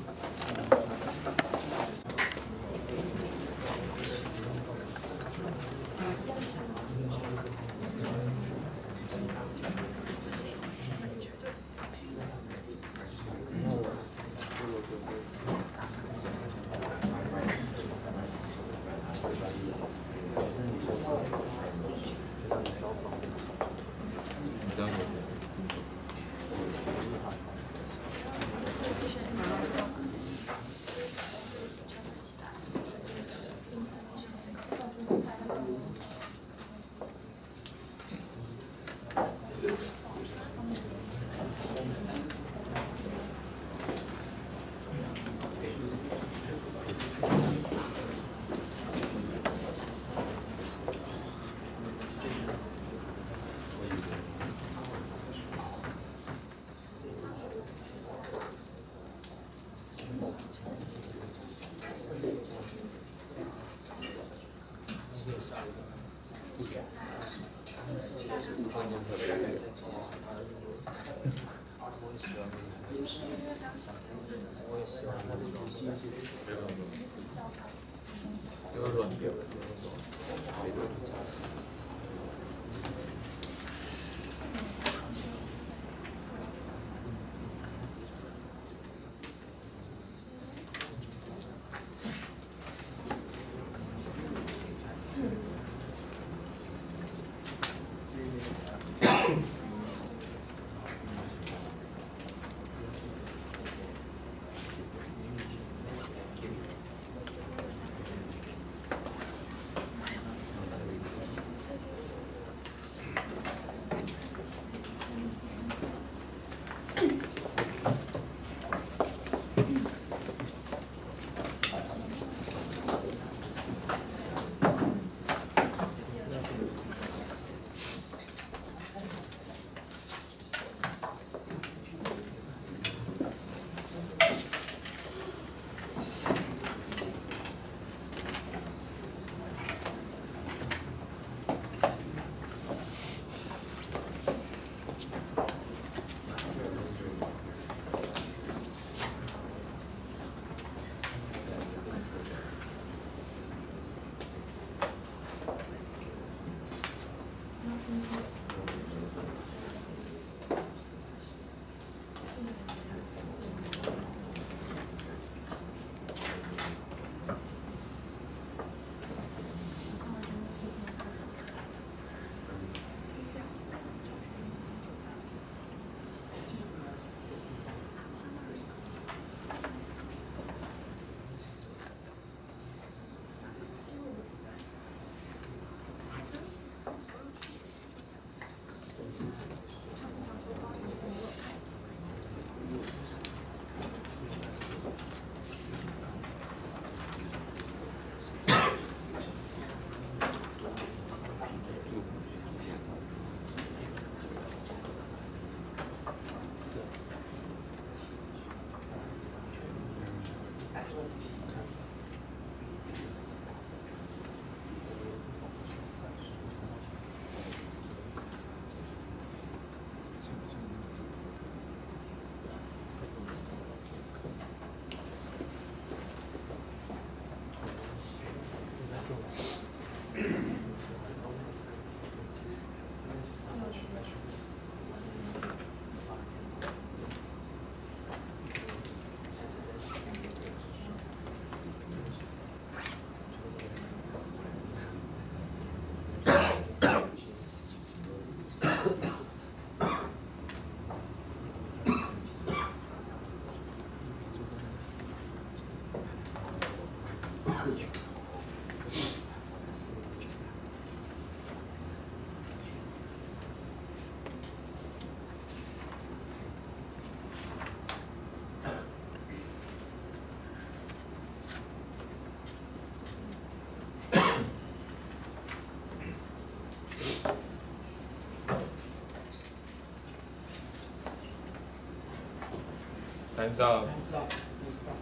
Time's up. Time's up. Please stop.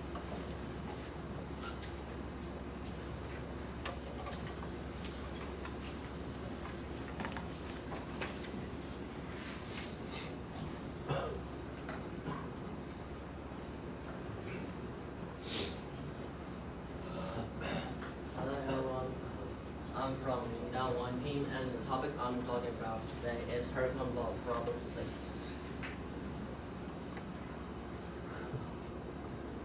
Hello everyone, I'm from down one team and the topic I'm talking about today is hurricane ball problem states.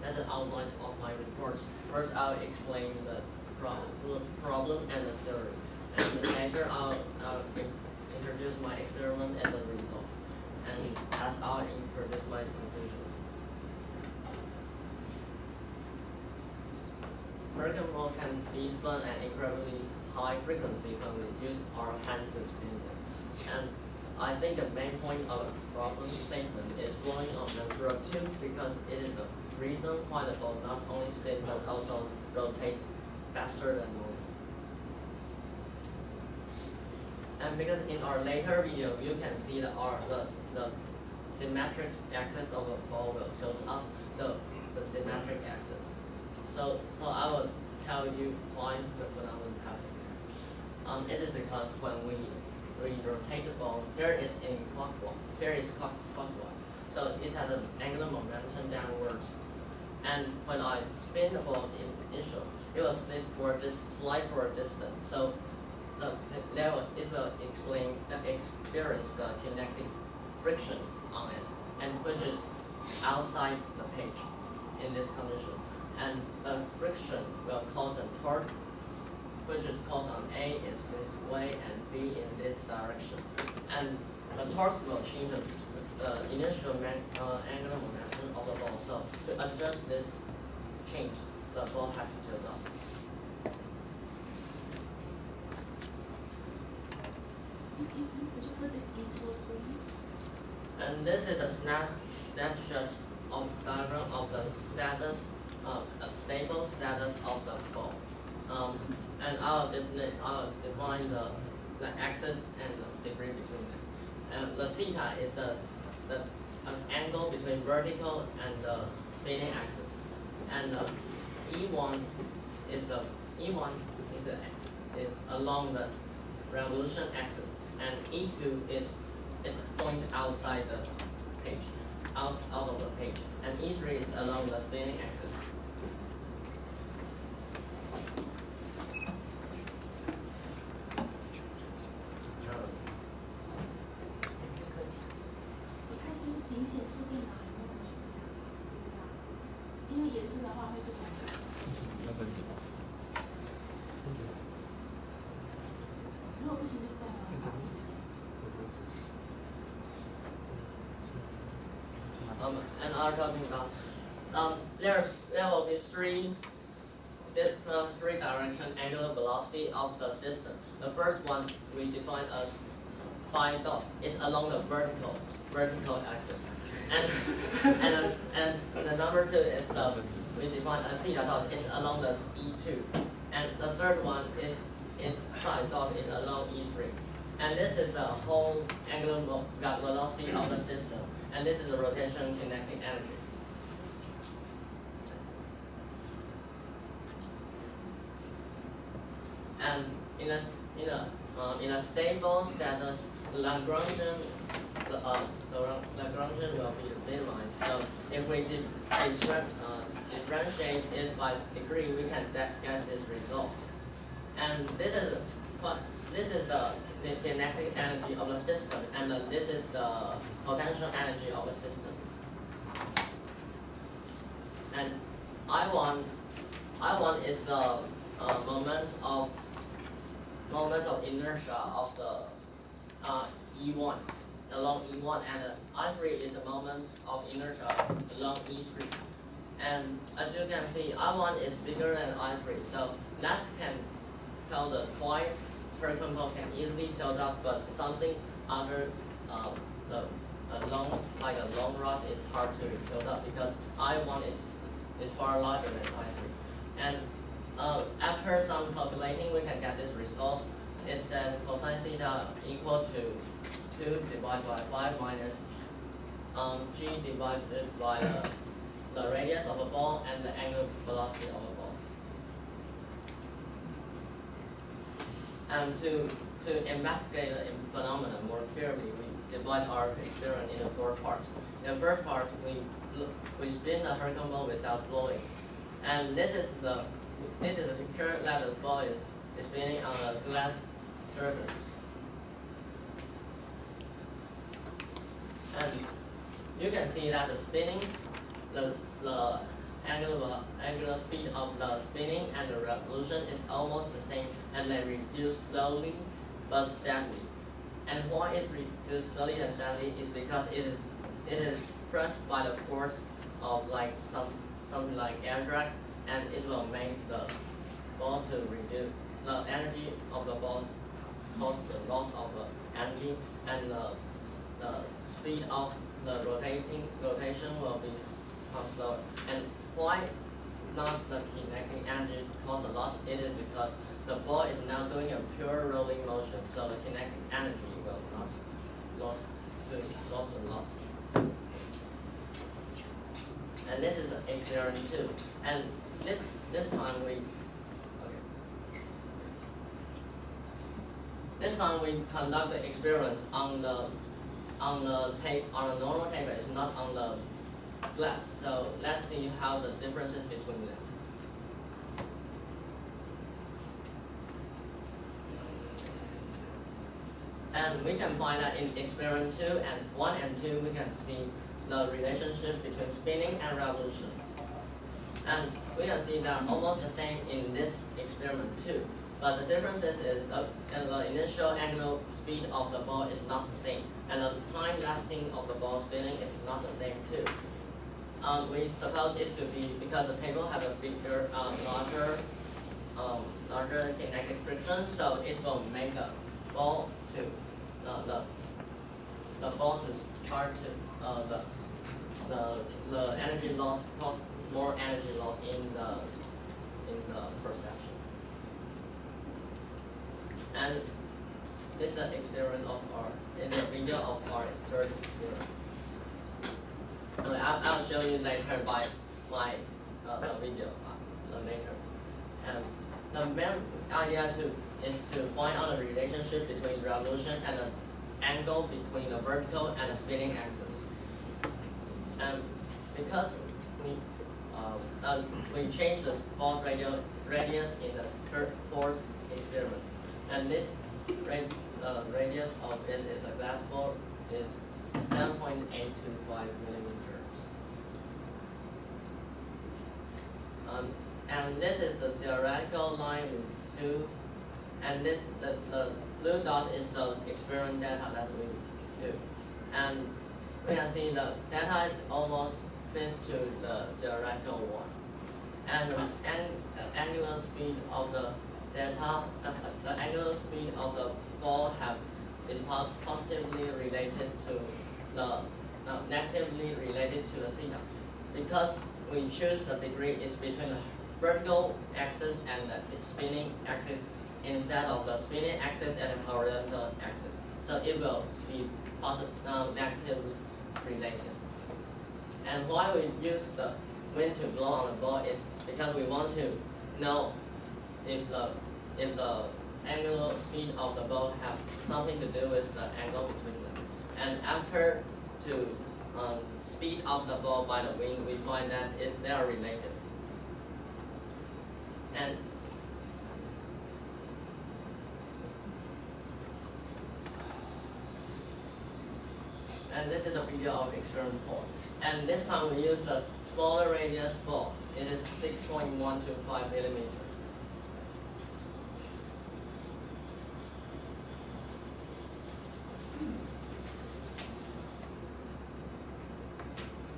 That's an outline of my reports. First I'll explain the problem and the theory. And later I'll introduce my experiment and the results. And as I'll introduce my conclusion. Hurricane ball can be spun at incredibly high frequency when we use our hand to spin them. And I think the main point of the problem statement is blowing on natural tube because it is the reason why the ball not only spins but also rotates faster than normal. And because in our later video you can see the symmetric axis of the ball will tilt up, so the symmetric axis. So I will tell you why the phenomenon happens. It is because when we rotate the ball, here is clockwise. So it has an angular momentum downwards. And when I spin the ball initially, it will slide for a distance. So it will experience the kinetic friction on it, and which is outside the page in this condition. And the friction will cause a torque, which is caused on A is this way and B in this direction. And the torque will change the initial angular momentum of the ball. So to adjust this change, the ball has to tilt up. Excuse me, could you put this into a screen? And this is a snapshot of diagram of the stable status of the ball. And I'll define the axis and the degree between them. And the theta is the angle between vertical and the spinning axis. And E1 is along the revolution axis, and E2 is a point outside the page, out of the page, and E3 is along the spinning axis. And are talking about there will be three direction angular velocity of the system. The first one we define as phi dot is along the vertical axis, and the number two is we define as theta dot is along the E2, and the third one is psi dot is along E3, and this is the whole angular velocity of the system. And this is the rotation kinetic energy. And in a stable status, the Lagrangian will be minimized. So if we differentiate it by degree, we can get this result. And this is the kinetic energy of the system, and this is the potential energy of the system. And I1 is the moment of inertia of the E1 along E1, and I3 is the moment of inertia along E3. And as you can see, I1 is bigger than I3, so that can tell the why hurricane ball can easily tilt up, but something other a long rod is hard to tilt up because I1 is far larger than I3. And after some calculating, we can get this result. It says cosine theta equal to 2 divided by 5 minus g divided by the radius of a ball and the angular velocity of a ball. And to investigate the phenomenon more clearly, we divide our experiment into 4 parts. In the first part, we spin the hurricane ball without blowing, and this is the picture that the ball is spinning on a glass surface. And you can see that the spinning, the angular speed of the spinning and the revolution is almost the same, and they reduce slowly but steadily. And why it reduces slowly and steadily is because it is pressed by the force of something like air drag, and it will make the ball to reduce the energy of the ball, cause the loss of the energy, and the speed of the rotation will become slower. And why not the kinetic energy costs a lot? It is because the ball is now doing a pure rolling motion, so the kinetic energy will not lost a lot. And this is experiment 2. And this time we conduct the experiment on the normal table. It's not on the glass. So let's see how the differences between them. And we can find that in experiment 2 and 1 and 2, we can see the relationship between spinning and revolution. And we can see that almost the same in this experiment too. But the difference is the initial angular speed of the ball is not the same, and the time lasting of the ball spinning is not the same too. We suppose it to be because the table have a bigger, larger kinetic friction, so it will make the ball to the ball to start to the energy loss cause more energy loss in the perception. And this is the experiment of in the video of our third experiment. I'll show you later by my video later. And the main idea is to find out the relationship between revolution and the angle between the vertical and the spinning axis. And because we change the ball radius in the fourth experiment, and this radius of it is a glass ball is 7.825 millimeters. And this is the theoretical line we do, and the blue dot is the experiment data that we do. And we can see the data is almost fits to the theoretical one. And the angular speed of the data, the angular speed of the ball is positively related to negatively related to the theta, because we choose the degree is between the vertical axis and the spinning axis instead of the spinning axis and the horizontal axis. So it will be negatively related. And why we use the wind to blow on the ball is because we want to know if the angular speed of the ball have something to do with the angle between them. And after to speed of the ball by the wind, we find that they are related. And this is a video of experiment 4. And this time we use the smaller radius ball. It is 6.125 millimeters.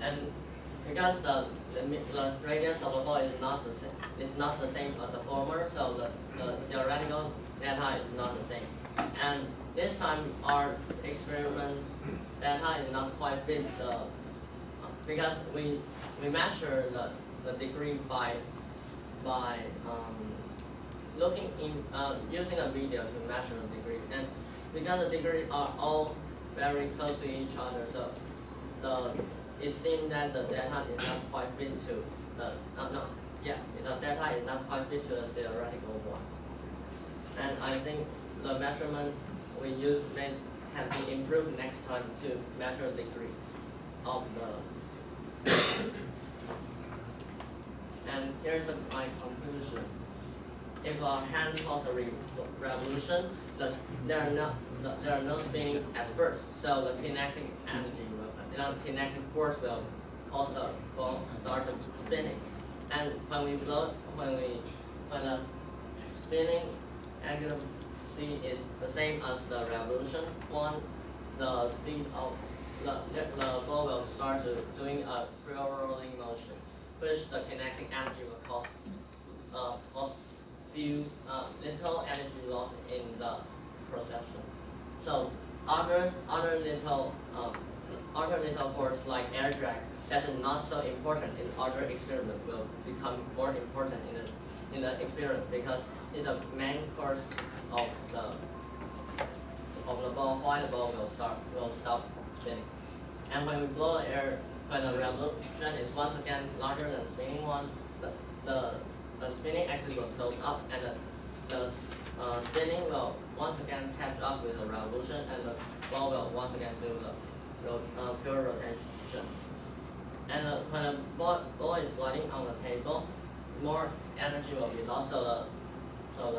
And because the radius of the ball is not the same as the former, so the theoretical data is not the same. And this time our experiments data is not quite fit because we measure the degree by looking in using a video to measure the degree, and because the degrees are all very close to each other, so it seems that the data is not quite fit to the the data is not quite fit to the theoretical one. And I think the measurement we use can be improved next time to measure the degree of the. And here's my conclusion. If a hand causes a revolution, there are no spinning at first, so the kinetic energy will, kinetic force will cause the ball start spinning. And when the spinning angular speed is the same as the revolution one, the speed of the ball will start doing a rolling motion, which the kinetic energy will cause little energy loss in the procession. So other little force like air drag that is not so important in other experiment will become more important in the experiment because it's the main force of the ball while the ball will stop spinning. And when we blow the air, when the revolution is once again larger than the spinning one, the spinning axis will tilt up and the spinning will once again catch up with the revolution and the ball will once again do the pure rotation. And when the ball is sliding on the table, more energy will be lost, so the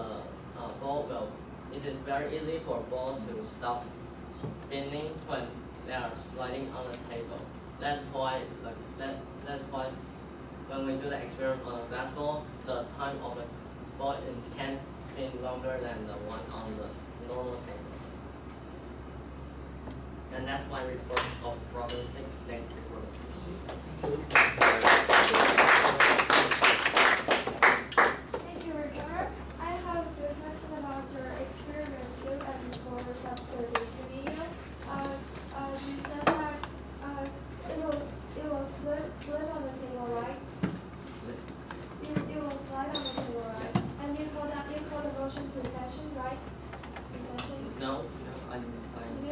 ball will. It is very easy for ball to stop spinning when they are sliding on the table. That's why when we do the experiment on a glass ball, the time of the ball can be longer than the one on the normal table. And that's my report of problem 6. Thank you for listening. Thank you, Ricardo. I have a good question about your experiment too, and for observation video. You said that it was slid on the table, right? It was slide on the table, right? And you call the motion precession, right? Precession. No, I You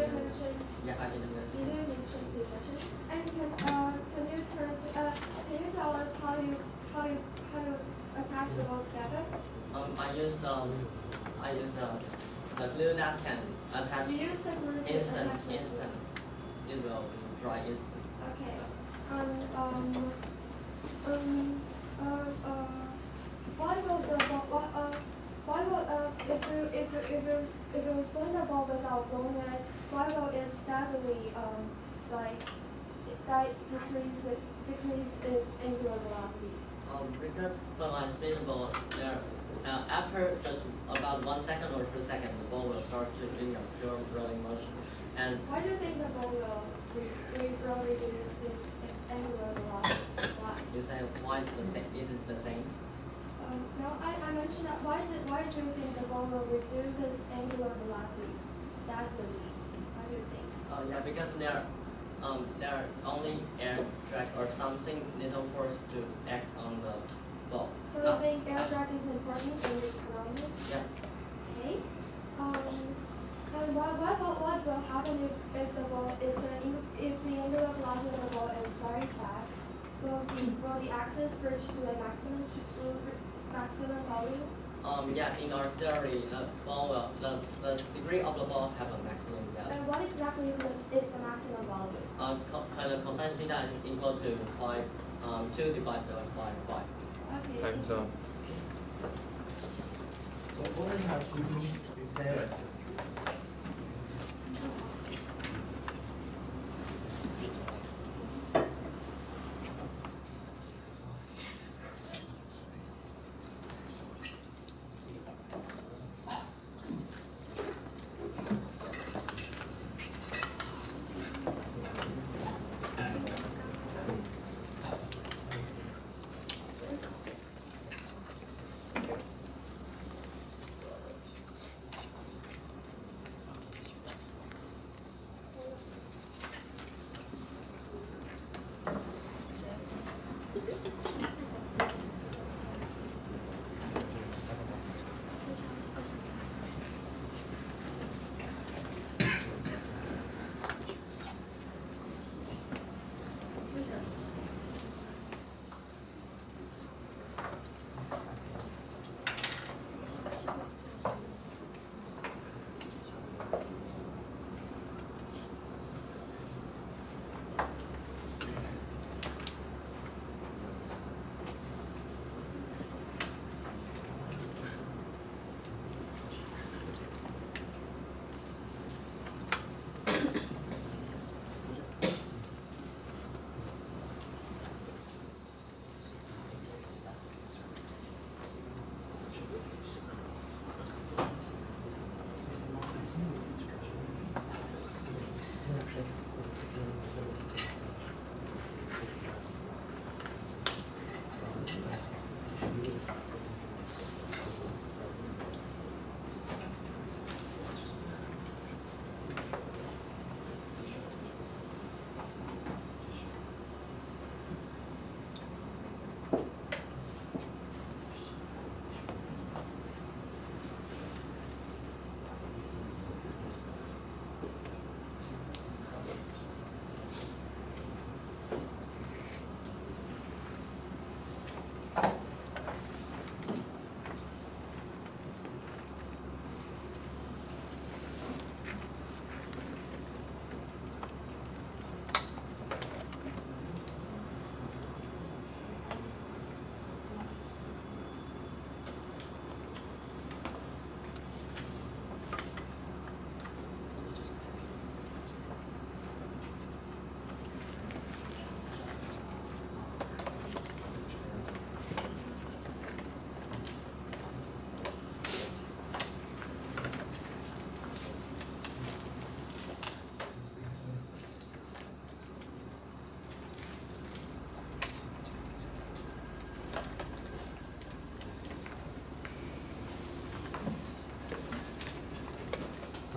didn't mention. Yeah, I didn't mention. You didn't mention precession. And can you tell us how you attach the ball together? I use the glue that can attach You use the glue to instant. attach the glue. It will dry instant. Okay. If you spin the ball without blowing it, why will it steadily decrease its angular velocity? Because when I spin the ball, after just about 1 second or 2 seconds, the ball will start to do a pure rolling motion. And Why do you think the ball will reduce its angular velocity? Why? you say why the same? Is it the same? No, I mentioned that. Why do you think the ball will reduce its angular velocity steadily? Why do you think? Yeah, because there are only air drag or something little force to act on the ball. So you think air drag is important in this phenomenon? Yeah. Okay. And what will happen if the angular velocity of the ball is very fast? Will the axis reach to a maximum volume? Yeah, in our theory, the degree of the ball have a maximum value. And what exactly is the maximum volume? The cosine theta is equal to 2 divided by 5. Okay. Time's up. So already have to prepare.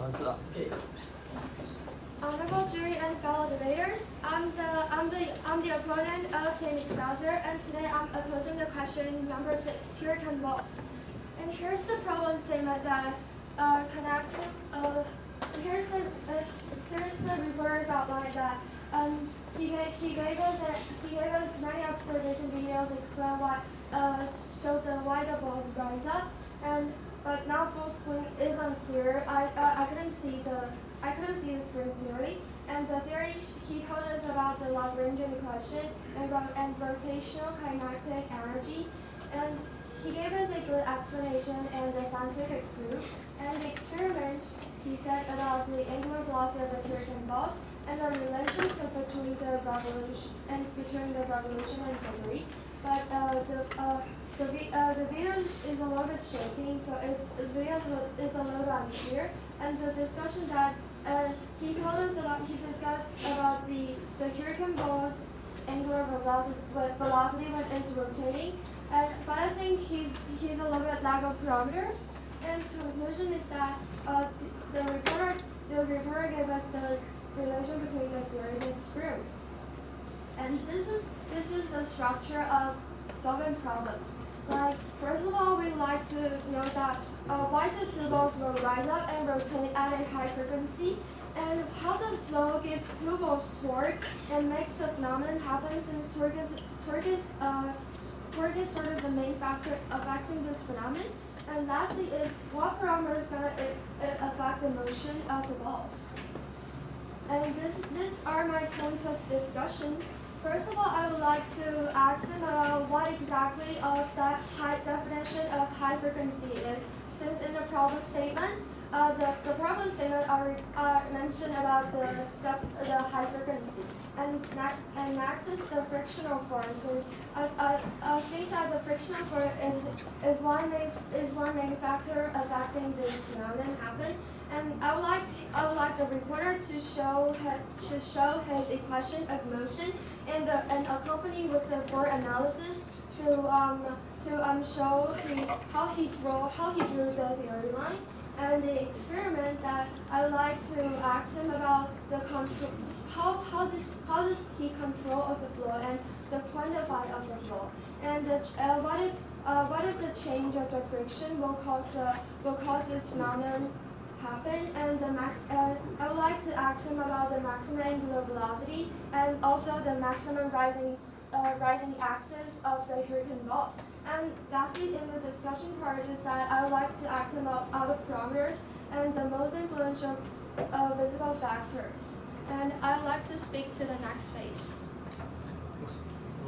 Okay. Honorable jury and fellow debaters, I'm the opponent of Team Excelsior, and today I'm opposing the question number 6, Hurricane balls. And here's the problem statement that here's the reporter's outline that he gave us many observation videos explain what showed why the balls rise up, but now full screen is unclear. I couldn't see the screen clearly, and the theory he told us about the Lagrangian equation and rotational kinetic energy, and he gave us a good explanation and a scientific proof. And the experiment he said about the angular velocity of the hurricane balls and the relationship between the revolution and theory. But the video is a little bit shaking, so the video is a little bit unclear. And the discussion that he discussed about the hurricane ball's angular velocity when it's rotating. But I think he's a little bit lack of parameters. And conclusion is that the reporter gave us the relation between the theory and experiments. And this is the structure of solving problems. Like, first of all, we like to know that why the two balls will rise up and rotate at a high frequency, and how the flow gives two balls torque and makes the phenomenon happen, since torque is sort of the main factor affecting this phenomenon. And lastly is what parameters gonna affect the motion of the balls. And these are my points of discussions. First of all, I would like to ask him about what exactly of that high definition of high frequency is, since in the problem statement, the problem statement are mentioned about the high frequency, and next is the frictional force. Since I think that the frictional force is one main factor affecting this phenomenon happen. And I would like the reporter to show his equation of motion and accompany with the for analysis to show how he drew the theory line. And the experiment that I would like to ask him about the control, how does he control of the flow and the quantify of the flow, and what if the change of the friction will cause this phenomenon happen, and I would like to ask him about the maximum angular velocity and also the maximum rising axis of the hurricane balls. And lastly, in the discussion part is that I would like to ask him about other parameters and the most influential physical factors. And I'd like to speak to the next phase.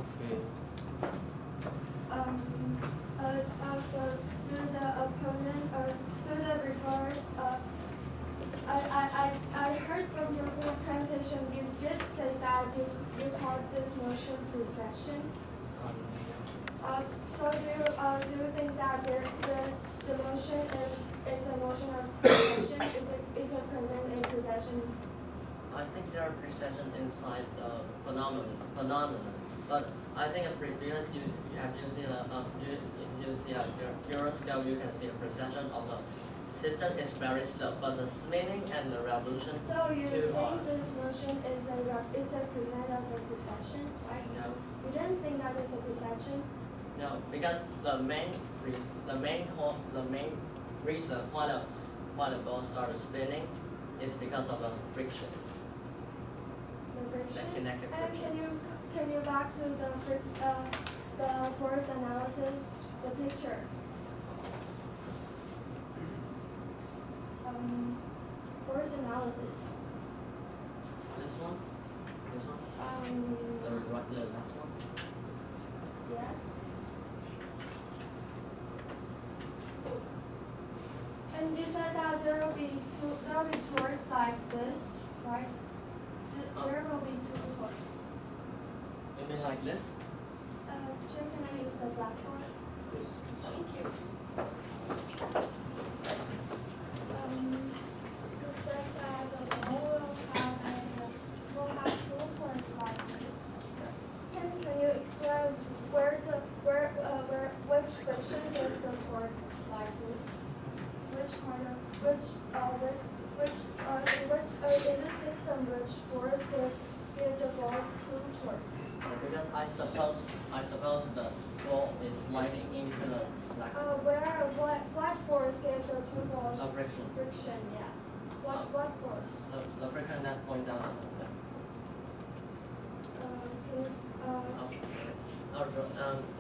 Okay. Also, through the opponent or through the reporters, I heard from your presentation you did say that you called this motion precession. So do you think that the motion is a motion of precession? Is it present in precession? I think there are precession inside the phenomenon, but I think because you see a gyroscope, you can see a precession of the system is very slow, but the spinning and the revolution. So you think this motion is a present of a precession, right? No. You didn't think that it's a precession? No, because the main reason why the ball started spinning is because of the friction. The friction. The kinetic And friction. can you back to the force analysis, the picture? Force analysis. This one? This one? The left one? Yes. And you said that there will be torques like this, right? There will be two torques. You mean like this? Jim, can I use the blackboard? Yes. Thank you. You said that the ball will have two torques like this. Can you explain which friction gives the torque like this? Which part of in this system which force give the balls two torques? Because I suppose the ball is sliding into the black. What force gives the two balls? Friction. Friction, yeah. What force? The friction that point down on the black.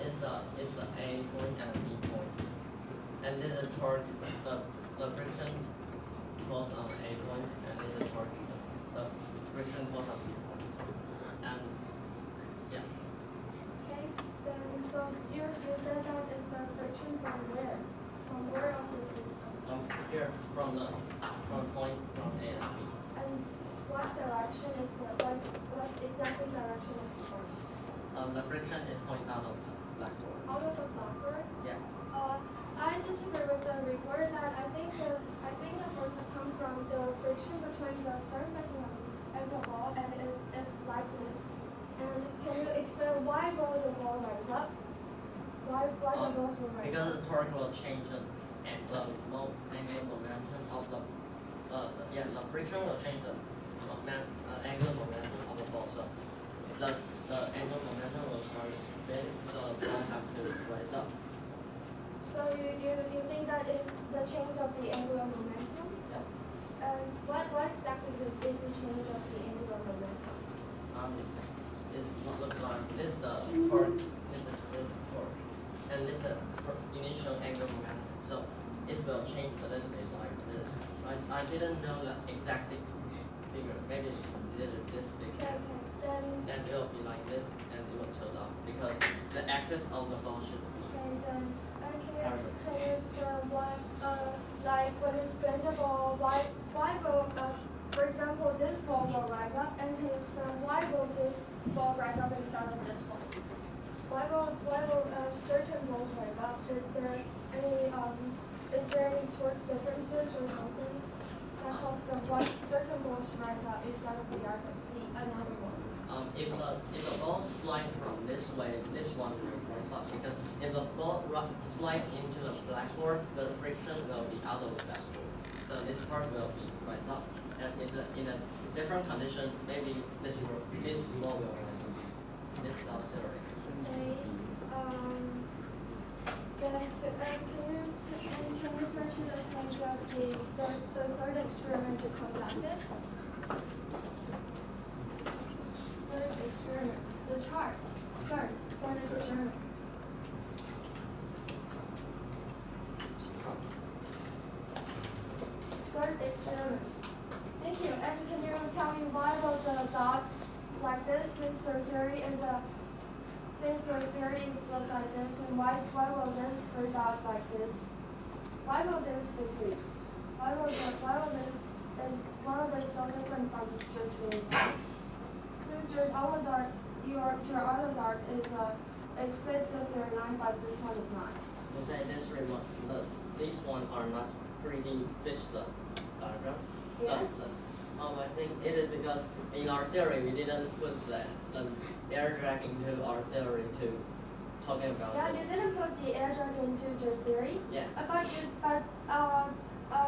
Is the A point and B point, and this is torque. The friction pulls on A point, and this is torque. The friction pulls on B point, and yeah. Okay, then so you said that it's a friction from where? From where of the system? Here from point from A and B. And what direction is what exactly direction of the force? The friction is point out of the blackboard. Out of the blackboard? Yeah. I disagree with the reporter that I think the forces come from the friction between the surface and the ball, and is like this. And can you explain why will the ball rise up? Why the balls will rise Because up? the torque will change the angular momentum of the the friction will change the angular momentum of the ball. So the angular momentum will start big, so the ball have to rise up. So you think that is the change of the angular momentum? Yeah. And what exactly is the change of the angular momentum? It look like this the torque, this the torque, and this the initial angular momentum. So it will change a little bit like this. I didn't know the exact figure. Maybe this is this big. Okay, then Then it will be like this, and it will tilt up because the axis of the ball should be. can you explain why like when you spin the ball, why will for example this ball will rise up, and can you explain why will this ball rise up instead of this ball? Why will certain balls rise up? Is there any torque differences or something that cause why certain balls rise up instead of another one? If the ball slide from this way, this one will rise up because if the ball slide into the blackboard, the friction will be out of the blackboard. So this part will be rise up, and in a different condition, maybe this ball will rise up. This is our theory. Okay. Can you turn to the page of the third experiment you conducted? Third experiment. The chart. Third experiment. Third experiment. Thank you. And can you tell me why will the dots like this? Since your theory is look like this, and why will this three dots like this? Why will this decrease? Why will this so different from just the since your other dart is fit the theory line, but this one is not. You say these one are not pretty fit the diagram. Yes. I think it is because in our theory we didn't put the air drag into our theory to talking about. Yeah, you didn't put the air drag into your theory. Yeah.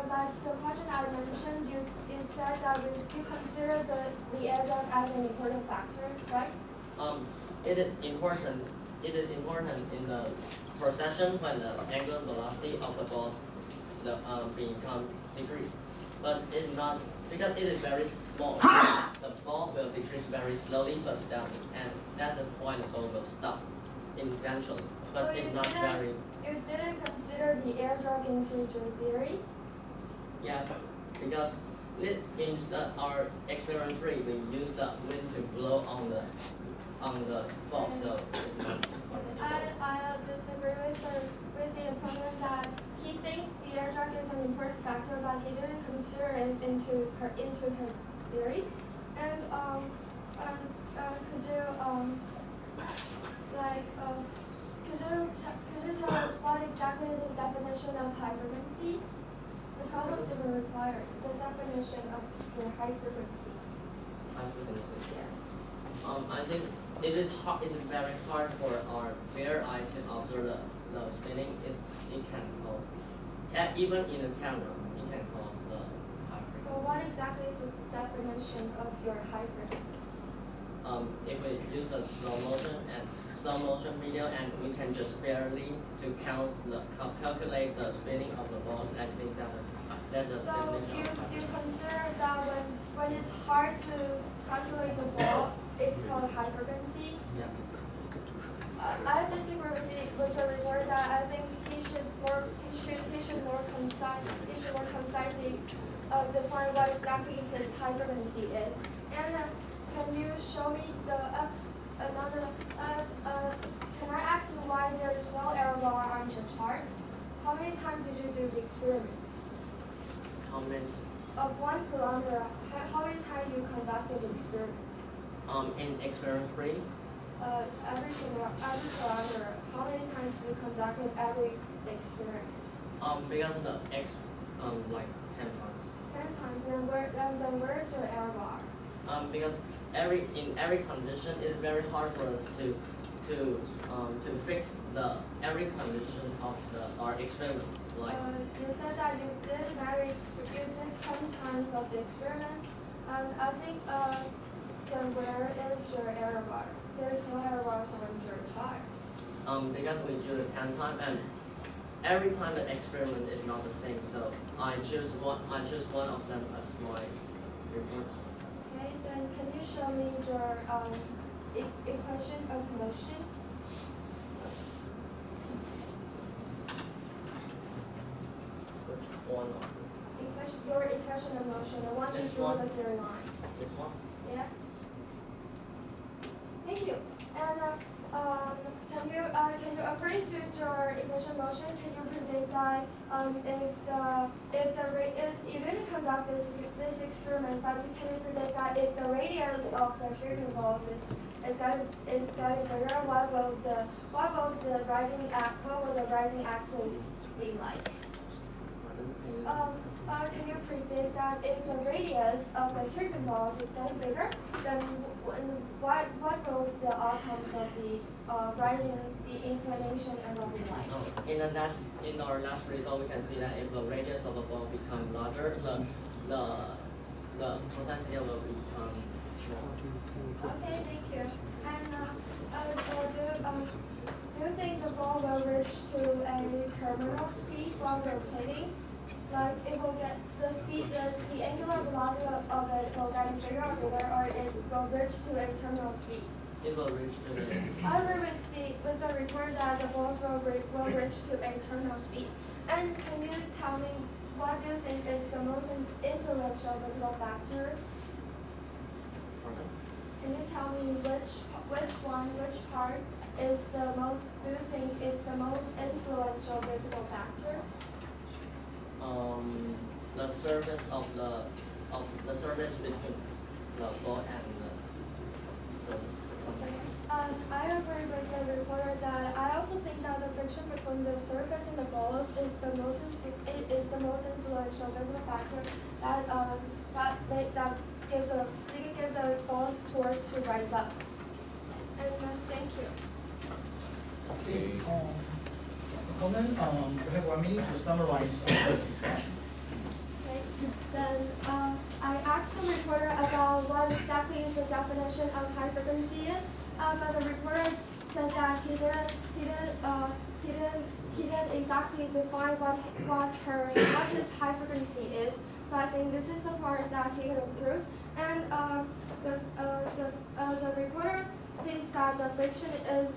Like the question I mentioned, you said that you consider the air drag as an important factor, right? It is important. It is important in the procession when the angular velocity of the ball become decreased. But it's not because it is very small. The ball will decrease very slowly but steadily, and that's the point the ball will stop eventually. But So it's not very. You didn't consider the air drag into your theory? Yeah, because in our experiment 3 we use the wind to blow on the ball, so it's not. I disagree with the opponent that he thinks the air drag is an important factor, but he didn't consider it into his theory. And could you tell us what exactly is the definition of high frequency? The problems even require the definition of the high frequency. Yes. I think it is hard. It is very hard for our bare eye to observe the spinning. It can cause, even in the camera, it can cause the high frequency. So what exactly is the definition of your high frequency? If we use the slow motion video, and we can just barely to calculate the spinning of the ball, I think that's the So definition of you consider that when it's hard to calculate the ball, it's called high frequency? Yeah. I disagree with the reporter that I think he should more concisely define what exactly his high frequency is. And can you show me the can I ask you why there is no error bar on your chart? How many times did you do the experiment? How many? Of one parameter, how many times you conducted the experiment? In experiment 3, Every parameter, how many times you conducted every experiment? because of the like 10 times. 10 times. Then where is your error bar? Because in every condition, it's very hard for us to fix every condition of our experiments. Like You said that you did 10 times of the experiment, and I think then where is your error bar? There's no error bars on your chart. because we do it 10 times, and every time the experiment is not the same, so I choose one of them as my reports. Okay, then can you show me your equation of motion? One of Your equation of motion, the one you This drew one? with your line. this one. Yeah. Thank you. And can you according to your equation motion, can you predict that if you didn't conduct this experiment, but can you predict that if the radius of the Newton balls is getting bigger, what will the rising axis be like? Can you predict that if the radius of the Newton balls is getting bigger, then what will the outcomes of the inclination angle be like? In our last result, we can see that if the radius of the ball becomes larger, the potential will become smaller. Okay, thank you. And do you think the ball will reach to a terminal speed while rotating? Like it will get the speed, the angular velocity of it will get bigger or bigger, or it will reach to a terminal speed? It will reach to the. I agree with the report that the balls will reach to a terminal speed. And can you tell me what do you think is the most influential physical factor? Can you tell me which part is the most? Do you think is the most influential physical factor? The surface of the surface between the ball and the surface. I agree with the reporter that I also think that the friction between the surface and the balls is the most influential physical factor that give the balls torque to rise up. And thank you. Okay, Coleman, we have 1 minute to summarize the discussion. Okay. Then I asked the reporter about what exactly is the definition of high frequency is, but the reporter said that he didn't exactly define what his high frequency is. So I think this is the part that he could improve. And the reporter thinks that the friction is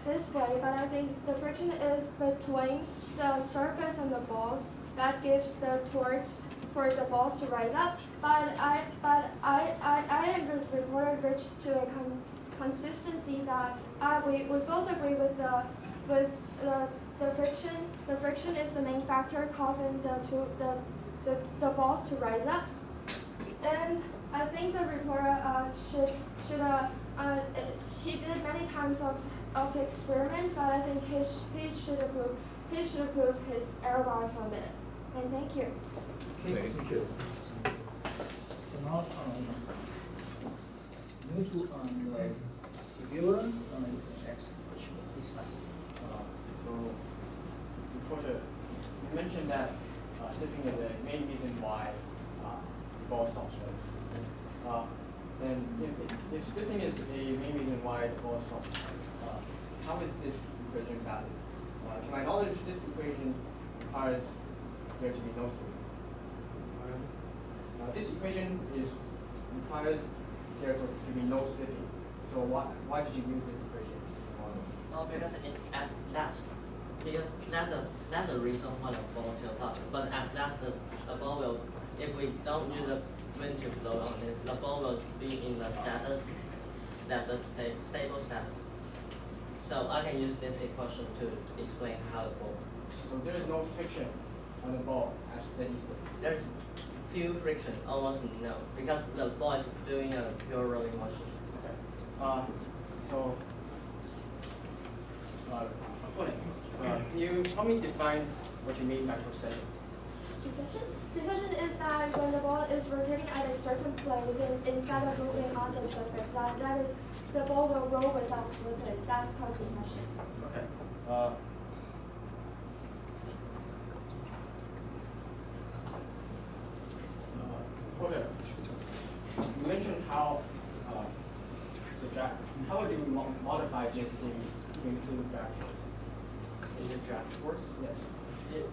this way, but I think the friction is between the surface and the balls that gives the torques for the balls to rise up. But I and the reporter reached to a consistency that we both agree with the friction. The friction is the main factor causing the balls to rise up. And I think the reporter he did many times of experiment, but I think he should approve his error bars on it. And thank you. Okay, thank you. So now, move to the reviewer, next question, this slide. So, reporter, you mentioned that shipping is the main reason why ball stops, right? And if slipping is the main reason why the ball stops, how is this equation valid? To my knowledge, this equation requires there to be no slipping. This equation requires there to be no slipping. So why did you use this equation? Oh, because at last, because that's the reason why the ball tilts up. But at last, the ball will, if we don't use the wind to blow on this, the ball will be in the stable status. So I can use this equation to explain how the ball works. So there is no friction on the ball at steady state. There's few friction, almost no, because the ball is doing a pure rolling motion. Okay. Can you help me define what you mean by precession? Precession? Precession is that when the ball is rotating at a certain place and instead of moving on the surface, that is, the ball will roll without slipping. That's called precession. Okay. Okay. You mentioned how the drag. How would you modify this to include drag force? Is it draft force? Yes.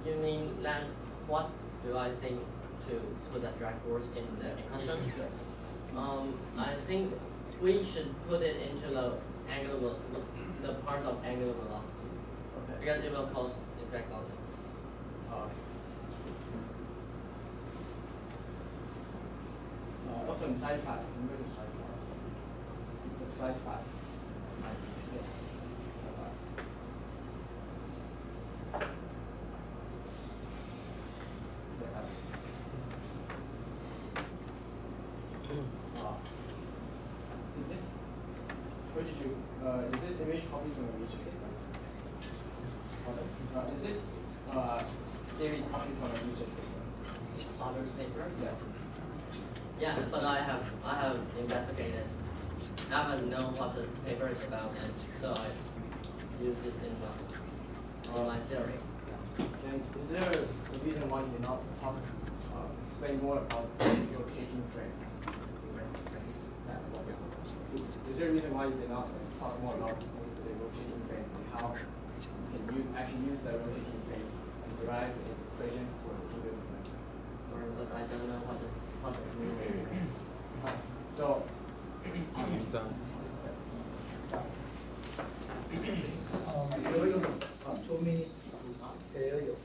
You mean that what do I think to put that drag force in the equation? Yes. I think we should put it into the angular, the part of angular velocity, Okay. because it will cause effect on it. Also in side 5, remember the side 5. The side 5. Yes. Is this image copied from a research paper? Is this theory copied from a research paper? Others paper? Yeah. Yeah, but I have investigated. I haven't known what the paper is about, and so I use it in my theory. And is there a reason why you did not explain more about rotating frames? Is there a reason why you did not talk more about the rotating frames and how can you actually use the rotating frames and derive an equation for the integral momentum? But I don't know what the So, 2 minutes to tell you.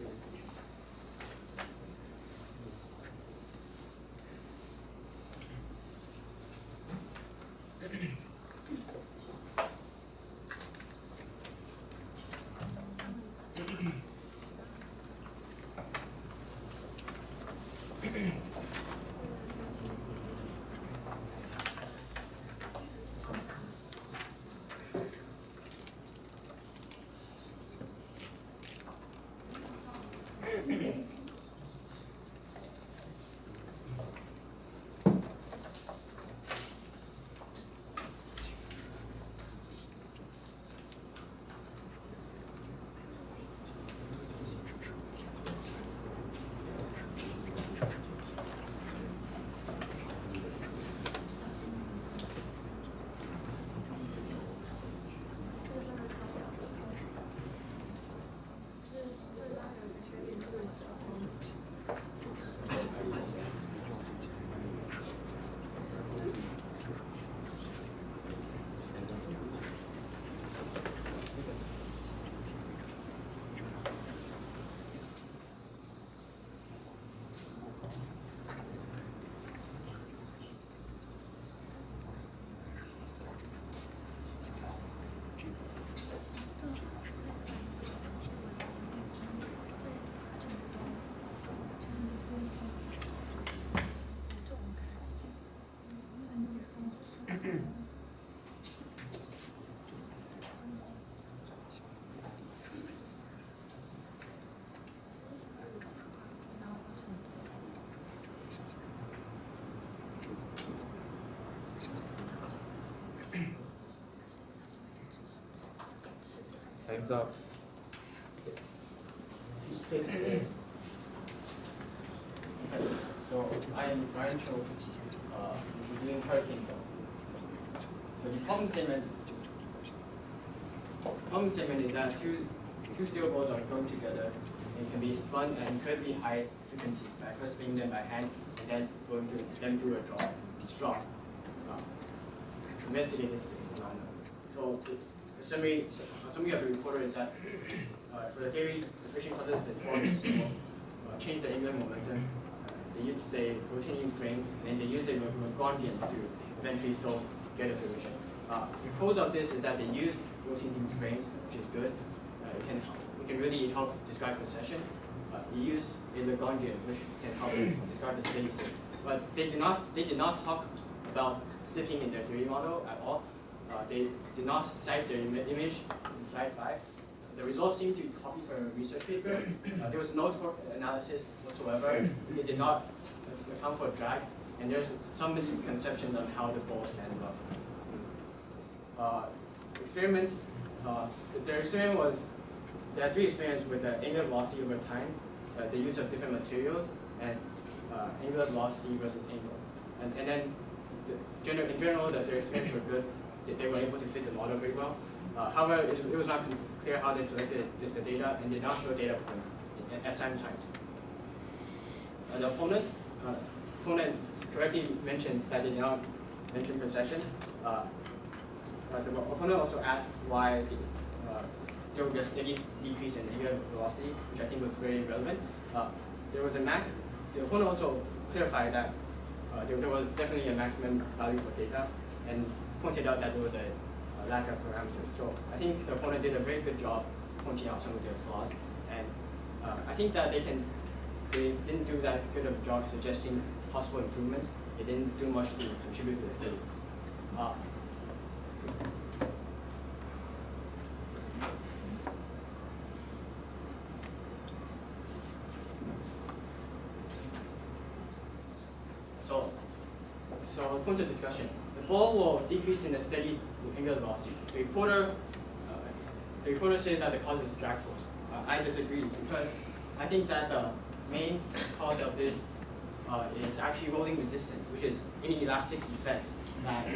Time's up. Please take the So I am trying to doing hurricane flow. So the problem statement is that two steel balls are thrown together and can be spun at incredibly high frequencies by first spinning them by hand and then going them through a straw. Investigate this phenomenon. So the summary of the reporter is that for the theory, the friction causes the torque to change the angular momentum. They use the rotating frame and they use the Lagrangian to eventually get a solution. The pros of this is that they use rotating frames, which is good. It can really help describe precession. They use a Lagrangian, which can help us describe the steady state. But they did not talk about slipping in their theory model at all. They did not cite their image in slide 5. The results seem to be copied from a research paper. There was no torque analysis whatsoever. They did not account for drag, and there's some misconceptions on how the ball stands up. Experiment. Their experiment was there are 3 experiments with the angular velocity over time, the use of different materials, and angular velocity versus angle. And then in general, their experiments were good. They were able to fit the model very well. However, it was not clear how they collected the data and did not show data points at some times. The opponent correctly mentions that they did not mention precessions. The opponent also asked why there would be a steady decrease in angular velocity, which I think was very relevant. The opponent also clarified that there was definitely a maximum value for theta, and pointed out that there was a lack of parameters. So I think the opponent did a very good job pointing out some of their flaws, and I think that they didn't do that good of a job suggesting possible improvements. They didn't do much to contribute to the theory. So points of discussion. The ball will decrease in a steady angular velocity. The reporter said that the cause is drag force. I disagree because I think that the main cause of this is actually rolling resistance, which is inelastic effects that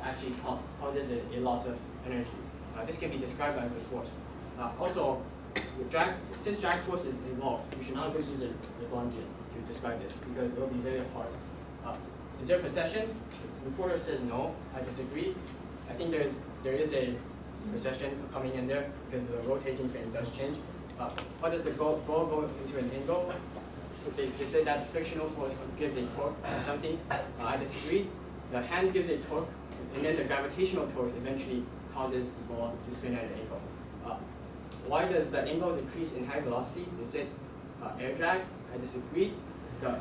actually causes a loss of energy. This can be described as a force. Also, since drag force is involved, we should not use a Lagrangian to describe this because it will be very hard. Is there precession? The reporter says no. I disagree. I think there is a precession coming in there because the rotating frame does change. What does the ball go into an angle? So they say that the frictional force gives a torque or something. I disagree. The hand gives a torque, and then the gravitational torque eventually causes the ball to spin at an angle. Why does the angle decrease in high velocity? They said air drag. I disagree. The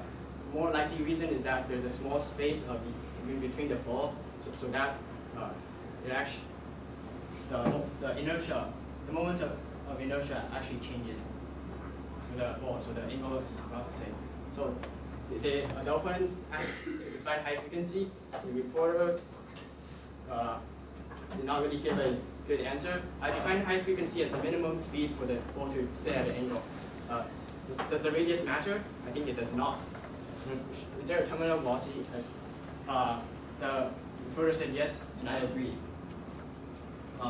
more likely reason is that there's a small space between the ball, so that the inertia, the moment of inertia actually changes for the ball, so the angle is not the same. So the opponent asked to define high frequency. The reporter did not really give a good answer. I define high frequency as the minimum speed for the ball to stay at an angle. Does the radius matter? I think it does not. Is there a terminal velocity? The reporter said yes, and I agree.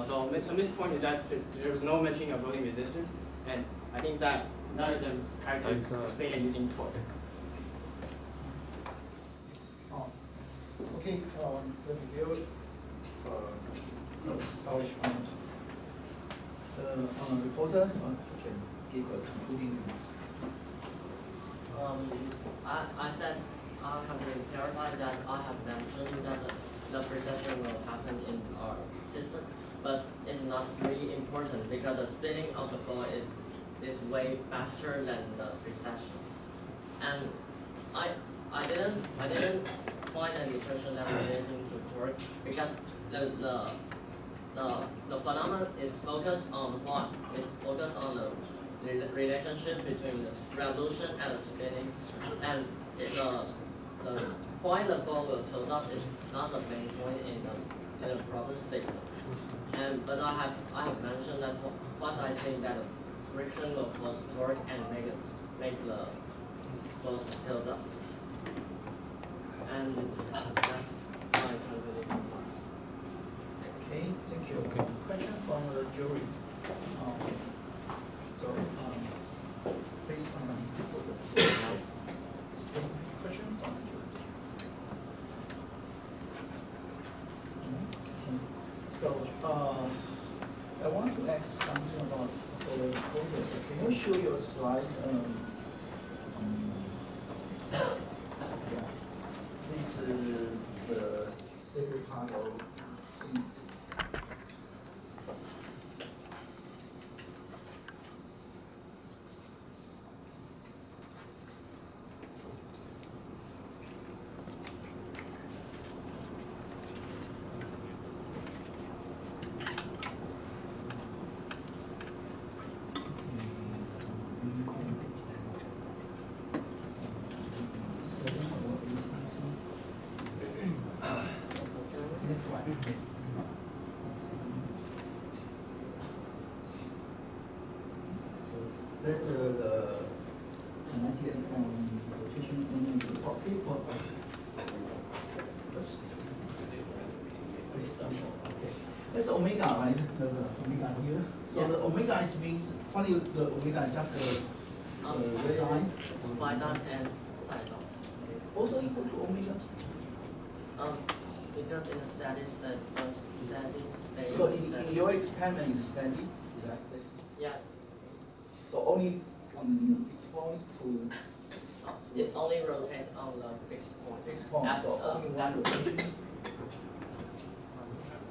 So this point is that there was no mention of rolling resistance, and I think that none of them tried to explain it using torque. Okay, the review, sorry, the reporter can give a concluding. I said I have to clarify that I have mentioned that the precession will happen in our system, but it's not really important because the spinning of the ball is way faster than the precession. And I didn't find any question that relating to torque because the phenomenon is focused on what? It's focused on the relationship between the revolution and the spinning, and the point the ball will tilt up is not the main point in the problem statement. But I have mentioned that what I think that the friction will cause torque and make the ball tilt up. and that's my concluding remarks. Okay, thank you. Okay. Question from the jury. So, please, question from the jury. So, I want to ask something about the recorder. Can you show your slide? Yeah. This is the second part of. Next one. So that's the connected rotation and the copy for. Okay. That's omega, right? The omega here. So the omega is means what is the omega is just a red line. Phi dot and psi dot. Also equal to omega. Because in a steady state, So in your experiment is steady, is that steady? yeah, So only on fixed point to it only rotates on the fixed point. fixed point, That's, so only one that's- rotation.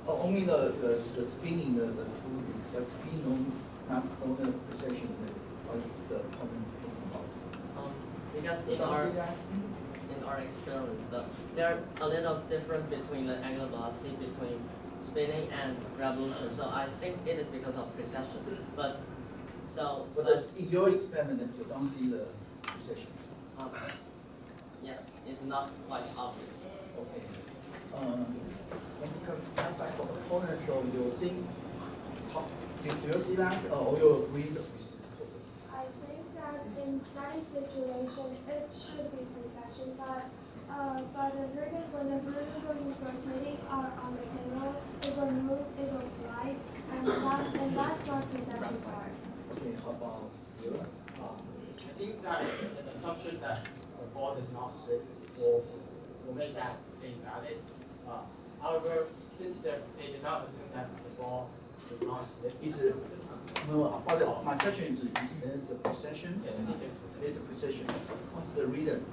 Oh, only the spinning, the tool is just spin on, not on the precession, the common. Because You in don't our see that? experiment, there are a little difference between the angular velocity between spinning and revolution. So I think it is because of precession. But In your experiment, you don't see the precession. yes, it's not quite obvious. Okay. That's for components, so you think, do you see that, or you agree with this? I think that in static situation, it should be precession, but the triggers when the vertical is rotating on the table, it will move, it will slide, and that's not precession part. Okay, how about you? I think that an assumption that the ball does not slip will make that thing valid. However, since they did not assume that the ball does not slip, No, my question is there a precession? yes, I think there's specific. It's a precession. What's the reason?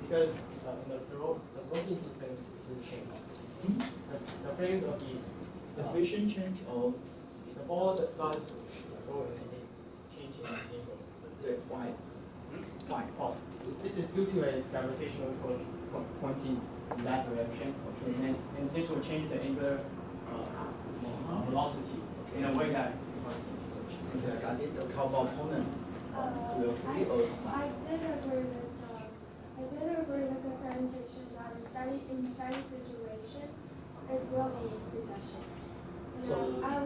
Because the rotating frames will change. The frames of The friction change or the ball that does go in a change in angle. why? Why? Oh, this is due to a gravitational force pointing in that direction, and this will change the angular velocity in a way that is constant. Is it a component? Do you agree or? I did agree with the presentation that in steady situation, it will be precession. So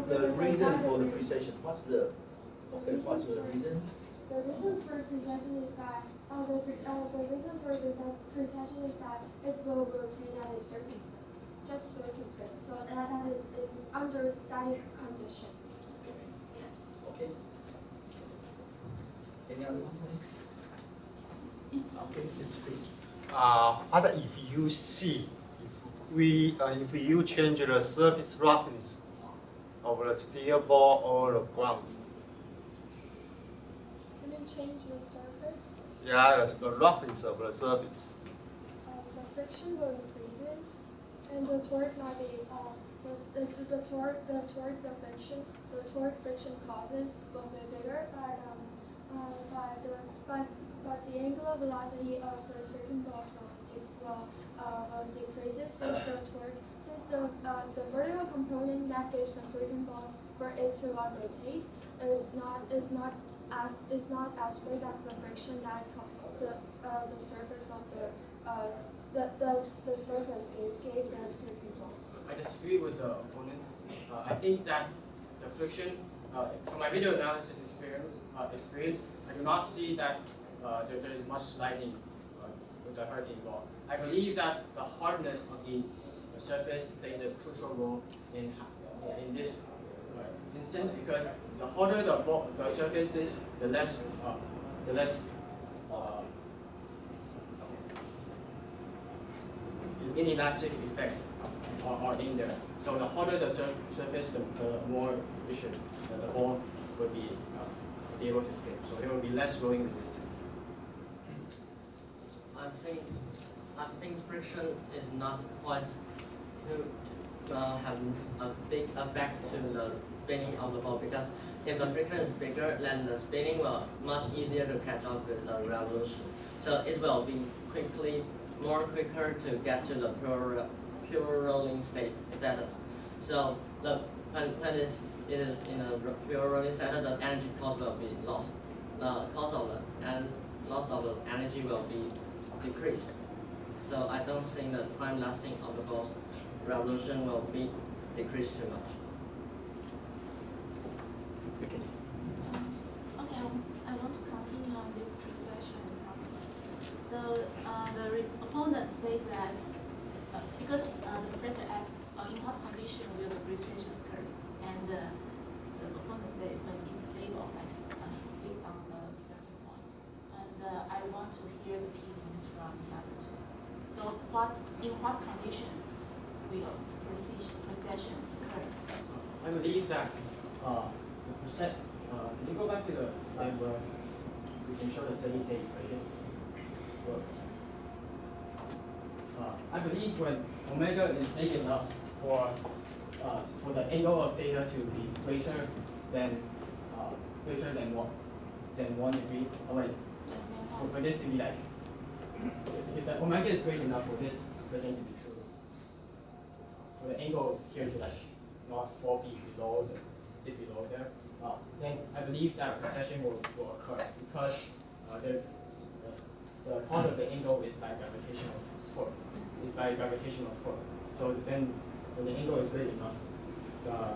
the reason for the precession, what's the reason? The reason for precession is that the reason for precession is that it will rotate at a certain place, just certain place. So that is under static condition. Yes. Okay. Any other one, please? Okay, it's please. What if you see, if you change the surface roughness of the steel ball or the ground? You mean change the surface? Yeah, the roughness of the surface. The friction will increases, and the torque might be the torque friction causes will be bigger, but the angular velocity of the freaking balls will decreases since the vertical component that gives the freaking balls for it to rotate is not as big as the friction that the surface of the surface gave them freaking balls. I disagree with the opponent. I think that the friction, from my video analysis experience, I do not see that there is much sliding directly involved. I believe that the hardness of the surface plays a crucial role in this instance, because the harder the surface is, the less inelastic effects are in there. So the harder the surface, the more efficient the ball will be able to escape. So there will be less rolling resistance. I think friction is not quite to have a big effect to the spinning of the ball, because if the friction is bigger, then the spinning will much easier to catch up with the revolution. So it will be more quicker to get to the pure rolling status. So when it is in a pure rolling status, the energy cost will be lost. The cost of loss of the energy will be decreased. So I don't think the time lasting of the ball's revolution will be decreased too much. Okay, I want to continue on this precession problem. So the opponent says that because the professor asked in what condition will the precession occur, and the opponent said when it's stable, like based on the certain point. And I want to hear the opinions from the other two. So in what condition will precession occur? I believe that the percent. Can you go back to the slide where we can show the steady state equation? I believe when omega is big enough for the angle of theta to be greater than 1 degree. Oh wait, for this to be like, if the omega is great enough for this equation to be true, for the angle here to like not 4 be below there, then I believe that precession will occur, because the part of the angle is by gravitational torque. So then when the angle is great enough, the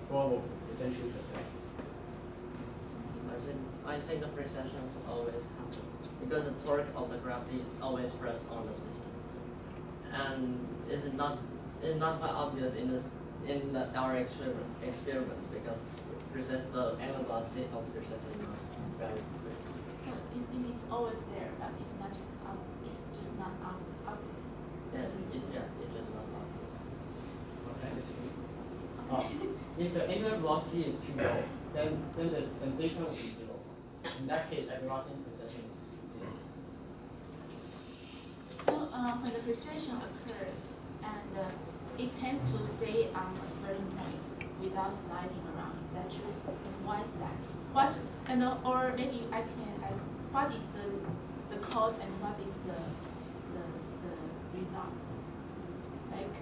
ball will essentially precess. I think the precessions always happen because the torque of the gravity is always pressed on the system, and it's not quite obvious in our experiment because the angular velocity of precession is very quick. So it's always there, but it's just not obvious. It's just not obvious. Okay. If the angular velocity is too low, then theta will be 0. In that case, everything precession exists. So when the precession occurs and it tends to stay on a certain point without sliding around, is that true? And why is that? Or maybe I can ask, what is the cause and what is the result? Like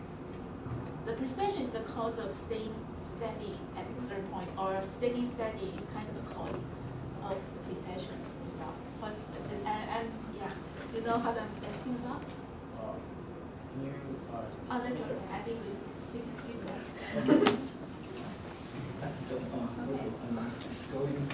the precession is the cause of staying steady at a certain point, or staying steady is kind of the cause of precession result. You know what I'm asking about? Can you? Oh, that's okay. I think we can skip that. That's the going.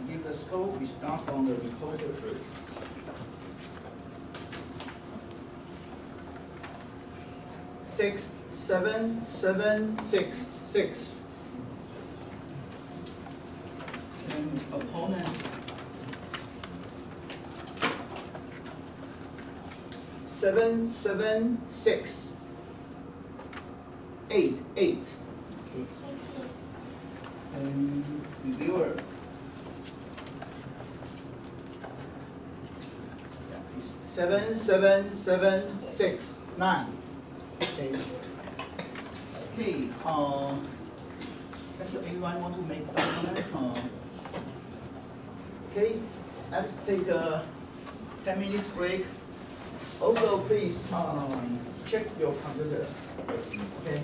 give the score. We start from the reporter first. Six, seven, 6, 6. And opponent. 7, 6, 8, 8. Okay. And reviewer. 7, 6, 9. Okay. Okay. Thank you. Anyone want to make some comment? Okay. Let's take a 10 minutes break. Also, please check your computer. Okay.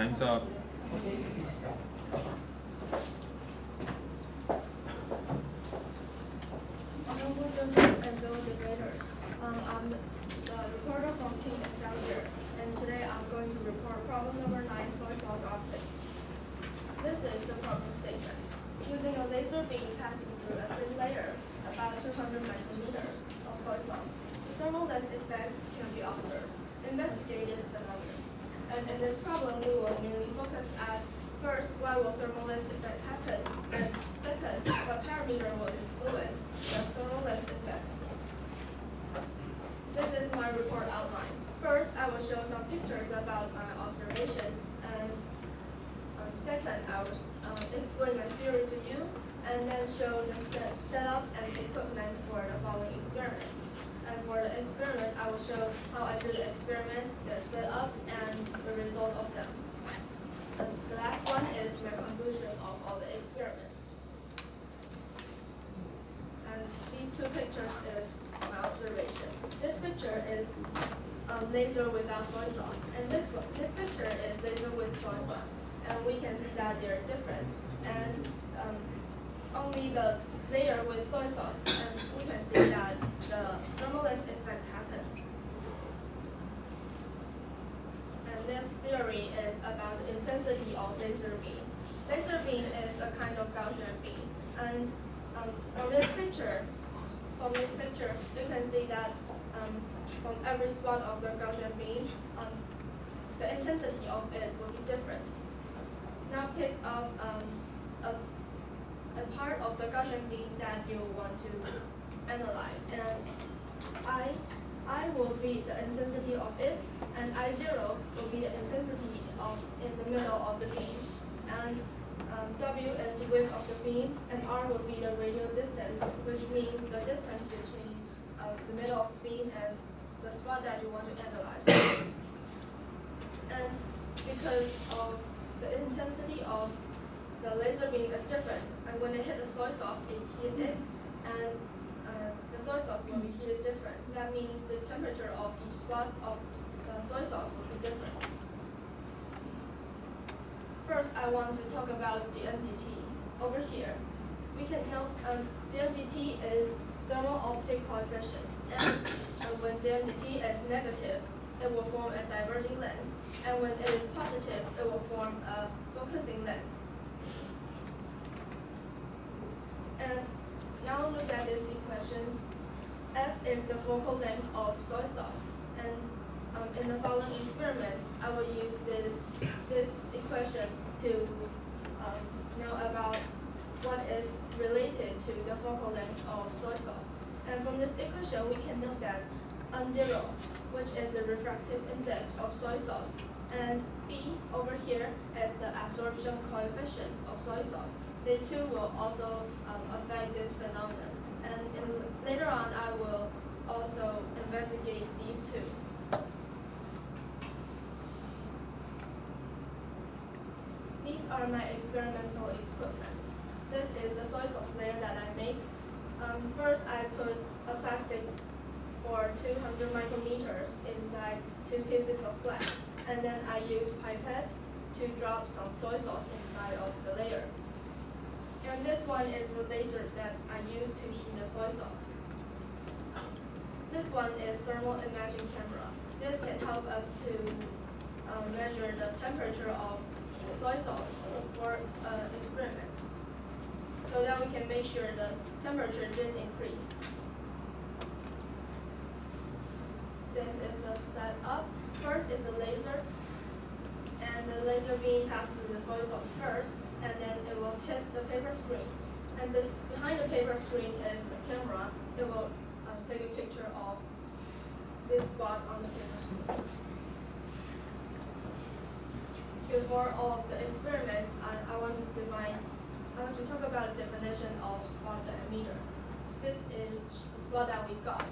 Time's up. Okay, please stop. Honorable judges and fellow debaters, I'm the reporter from Team Excel here, and today I'm going to report problem number 9, soy sauce optics. This is the problem statement. Using a laser beam passing through a thin layer, about 200 micrometers of soy sauce, the thermal lens effect can be observed. Investigate this phenomenon. And in this problem, we will mainly focus at first, why will thermal lens effect happen? And second, what parameter will influence the thermal lens effect? This is my report outline. First, I will show some pictures about my observation, and second, I will explain my theory to you, and then show the setup and equipment for the following experiments. And for the experiment, I will show how I do the experiment, the setup, and the result of them. And the last one is my conclusion of all the experiments. And these two pictures is my observation. This picture is laser without soy sauce, and this picture is laser with soy sauce. And we can see that they're different. And only the layer with soy sauce, and we can see that the thermal lens effect happens. And this theory is about the intensity of laser beam. Laser beam is a kind of Gaussian beam. And from this picture, you can see that from every spot of the Gaussian beam, the intensity of it will be different. Now pick up a part of the Gaussian beam that you want to analyze, and I will be the intensity of it, and I0 will be the intensity in the middle of the beam, and W is the width of the beam, and R will be the radial distance, which means the distance between the middle of the beam and the spot that you want to analyze. And because of the intensity of the laser beam is different, and when it hit the soy sauce, it heated it, and the soy sauce will be heated different. That means the temperature of each spot of the soy sauce will be different. First, I want to talk about DNDT. Over here, we can note DNDT is thermal optic coefficient, and when DNDT is negative, it will form a diverging lens, and when it is positive, it will form a focusing lens. And now look at this equation. F is the focal length of soy sauce, and in the following experiments, I will use this equation to know about what is related to the focal length of soy sauce. And from this equation, we can note that N0, which is the refractive index of soy sauce, and B over here is the absorption coefficient of soy sauce. They too will also affect this phenomenon. And later on, I will also investigate these two. These are my experimental equipments. This is the soy sauce layer that I make. First, I put a plastic for 200 micrometers inside 2 pieces of glass, and then I use pipette to drop some soy sauce inside of the layer. And this one is the laser that I use to heat the soy sauce. This one is thermal imaging camera. This can help us to measure the temperature of soy sauce for experiments, so that we can make sure the temperature didn't increase. This is the setup. First is a laser, and the laser beam passes through the soy sauce first, and then it will hit the paper screen. And behind the paper screen is the camera. It will take a picture of this spot on the paper screen. Before all of the experiments, I want to talk about the definition of spot diameter. This is the spot that we got.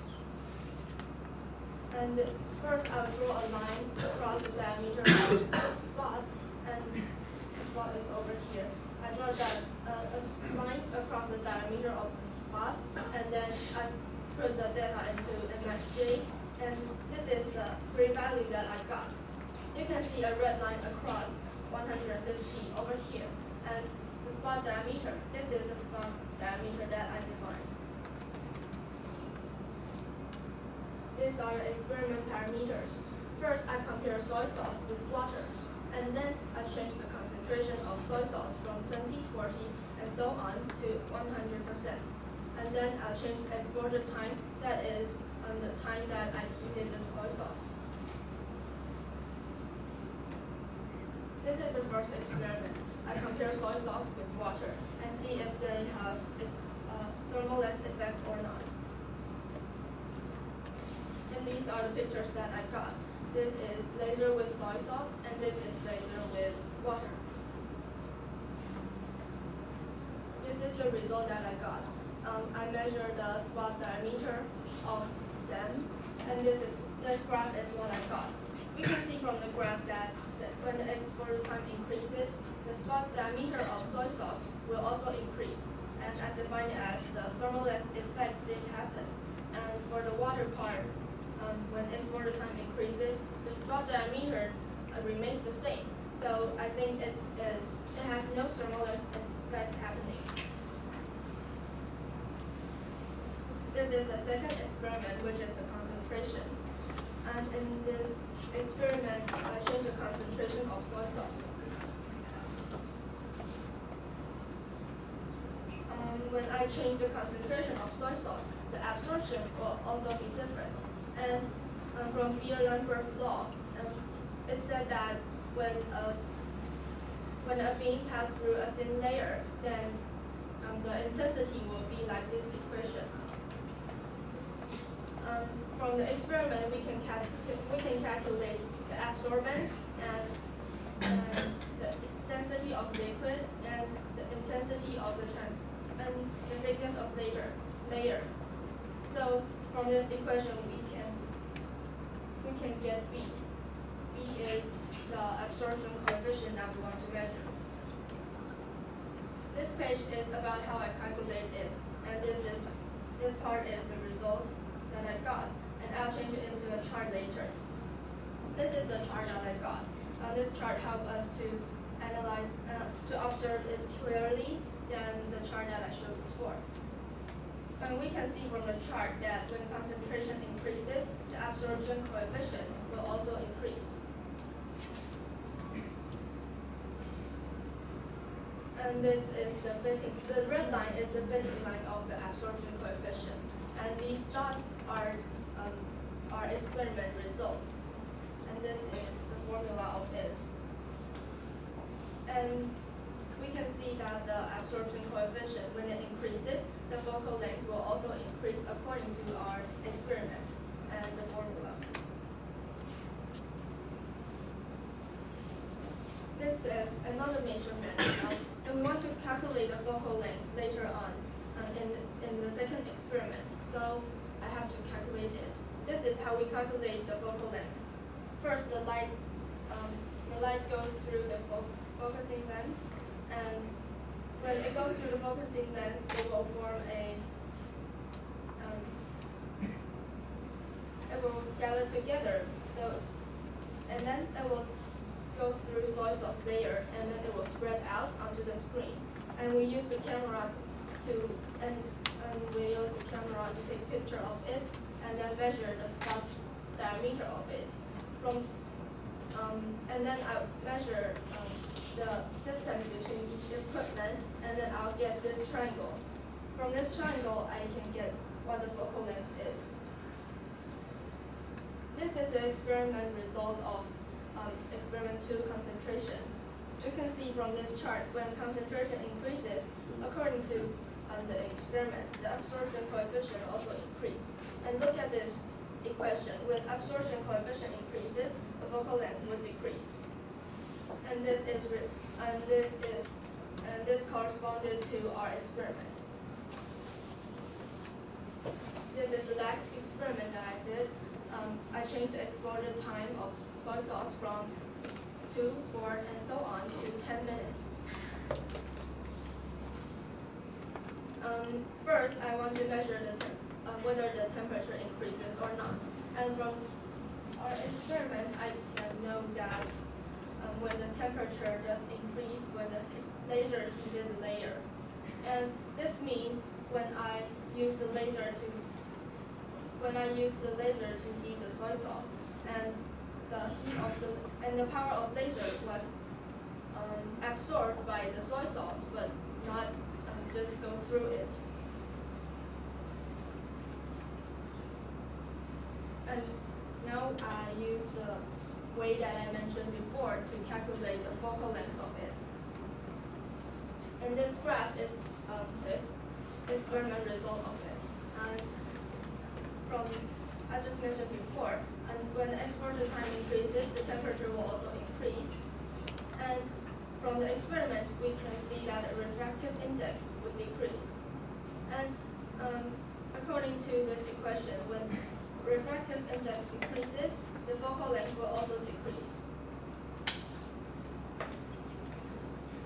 And first, I will draw a line across the diameter of the spot, and the spot is over here. I draw a line across the diameter of the spot, and then I put the data into MFJ, and this is the green value that I got. You can see a red line across 150 over here. And the spot diameter, this is the spot diameter that I defined. These are the experiment parameters. First, I compare soy sauce with water, and then I change the concentration of soy sauce from 20, 40, and so on to 100%. And then I'll change the exposure time, that is the time that I heated the soy sauce. This is the first experiment. I compare soy sauce with water and see if they have a thermal lens effect or not. And these are the pictures that I got. This is laser with soy sauce, and this is laser with water. This is the result that I got. I measured the spot diameter of them, and this graph is what I got. We can see from the graph that when the exposure time increases, the spot diameter of soy sauce will also increase, and I define it as the thermal lens effect did happen. And for the water part, when exposure time increases, the spot diameter remains the same. So I think it has no thermal lens effect happening. This is the second experiment, which is the concentration. And in this experiment, I change the concentration of soy sauce. When I change the concentration of soy sauce, the absorption will also be different. And from Beer-Lambert law, it said that when a beam passes through a thin layer, then the intensity will be like this equation. From the experiment, we can calculate the absorbance and the density of liquid and the intensity of and the thickness of layer. So from this equation, we can get B. B is the absorption coefficient that we want to measure. This page is about how I calculate it, and this part is the result that I got, and I'll change it into a chart later. This is the chart that I got. This chart helps us to analyze, to observe it clearly than the chart that I showed before. And we can see from the chart that when concentration increases, the absorption coefficient will also increase. And this is the fitting. The red line is the fitting line of the absorption coefficient, and these dots are experiment results. And this is the formula of it. And we can see that the absorption coefficient, when it increases, the focal length will also increase according to our experiment and the formula. This is another measurement, and we want to calculate the focal length later on in the second experiment. So I have to calculate it. This is how we calculate the focal length. First, the light goes through the focusing lens, and when it goes through the focusing lens, it will form it will gather together. So, and then it will go through soy sauce layer, and then it will spread out onto the screen. And we use the camera to take a picture of it, and then measure the spot's diameter of it. And then I measure the distance between each equipment, and then I'll get this triangle. From this triangle, I can get what the focal length is. This is the experiment result of experiment 2 concentration. You can see from this chart, when concentration increases, according to the experiment, the absorption coefficient also increases. And look at this equation. When absorption coefficient increases, the focal length will decrease. And this corresponded to our experiment. This is the last experiment that I did. I changed the exposure time of soy sauce from 2, 4, and so on to 10 minutes. First, I want to measure whether the temperature increases or not. And from our experiment, I know that when the temperature just increase when the laser heated the layer. And this means when I use the laser to heat the soy sauce, and the power of laser was absorbed by the soy sauce, but not just go through it. And now I use the way that I mentioned before to calculate the focal length of it. And this graph is the experiment result of it. And from I just mentioned before, and when the exposure time increases, the temperature will also increase. And from the experiment, we can see that the refractive index would decrease. And according to this equation, when refractive index decreases, the focal length will also decrease.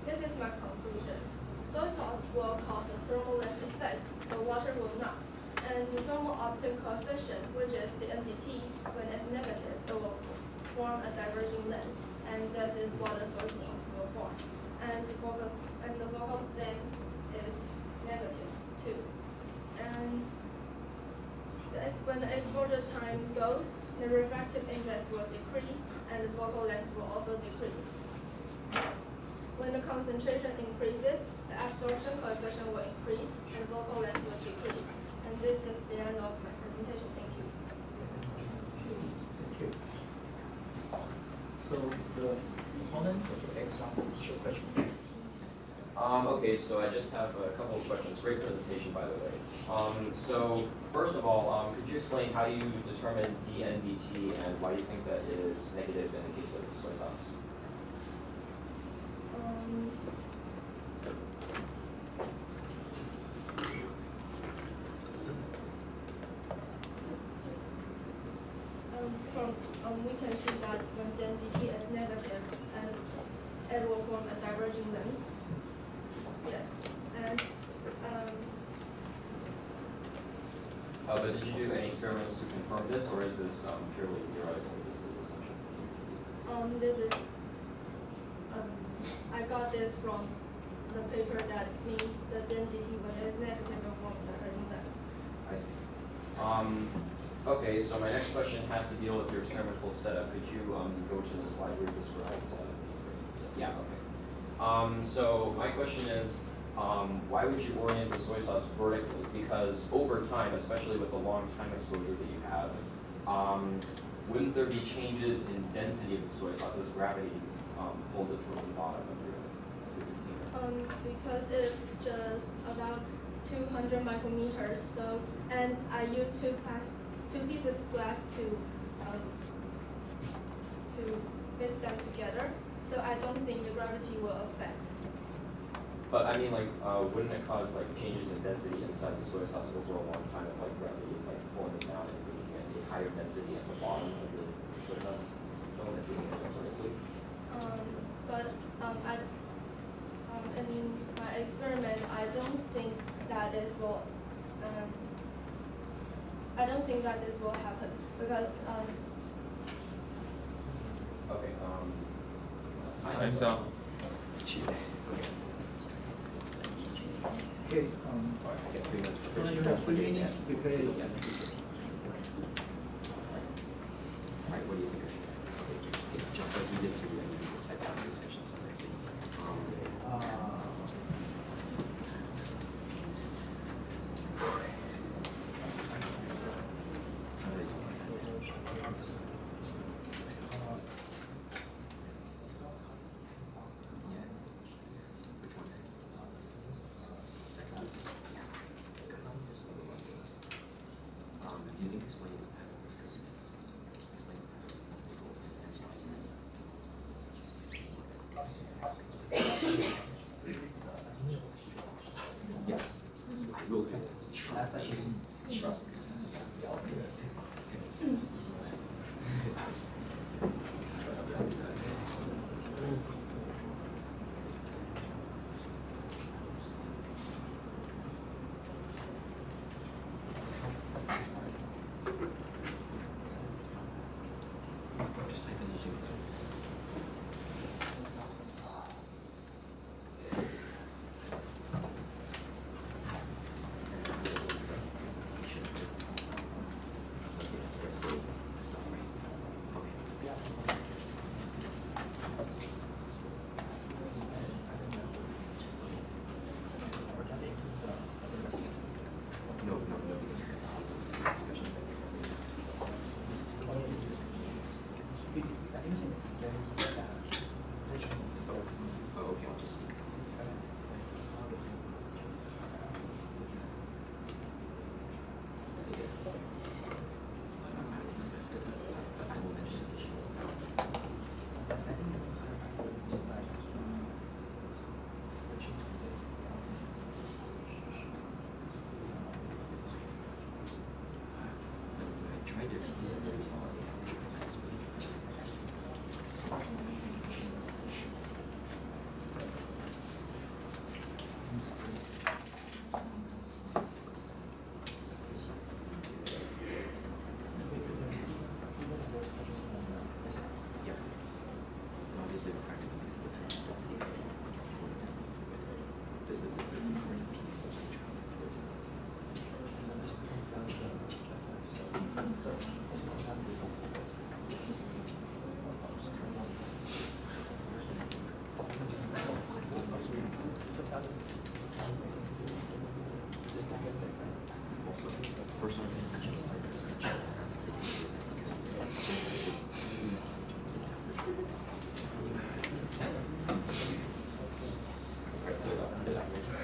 This is my conclusion. Soy sauce will cause a thermal lens effect, but water will not. And the thermal optic coefficient, which is the NDT, when it's negative, it will form a diverging lens, and this is what the soy sauce will form. And the focal length is negative too. And when the exposure time goes, the refractive index will decrease, and the focal length will also decrease. When the concentration increases, the absorption coefficient will increase, and focal length will decrease. And this is the end of my presentation. Thank you. Thank you. So the opponent of the example, short question. Okay, so I just have a couple of questions. Great presentation, by the way. So first of all, could you explain how you determine DNVT and why you think that is negative in the case of soy sauce? We can see that when DNVT is negative, and it will form a diverging lens. Yes, and But did you do any experiments to confirm this, or is this purely theoretical? This assumption? This is I got this from the paper that means the DNVT when it is negative will form a diverging lens. I see. Okay, so my next question has to deal with your experimental setup. Could you go to the slide where you described the experiment? Yeah, okay. So my question is, why would you orient the soy sauce vertically? Because over time, especially with the long time exposure that you have, wouldn't there be changes in density of the soy sauce as gravity pulls it towards the bottom of your container? Because it's just about 200 micrometers. So, and I used two pieces of glass to fix them together. So I don't think the gravity will affect. But I mean, like, wouldn't it cause like changes in density inside the soy sauce over a long time if like gravity is like pulling it down and making it a higher density at the bottom of the soy sauce? Don't it doing it vertically? In my experiment, I don't think that this will. I don't think that this will happen because. Okay. Time's up. Okay, I get 3 minutes for you have 3 minutes to prepare it. Right, what do you think I should do? Just like we did for the type of discussion separately. Which one? Second. Do you think explaining the pattern is good? Explain the pattern. Yes, I will do. Trust me. Trust me. Trust me, I'll do that. Just type in the two things.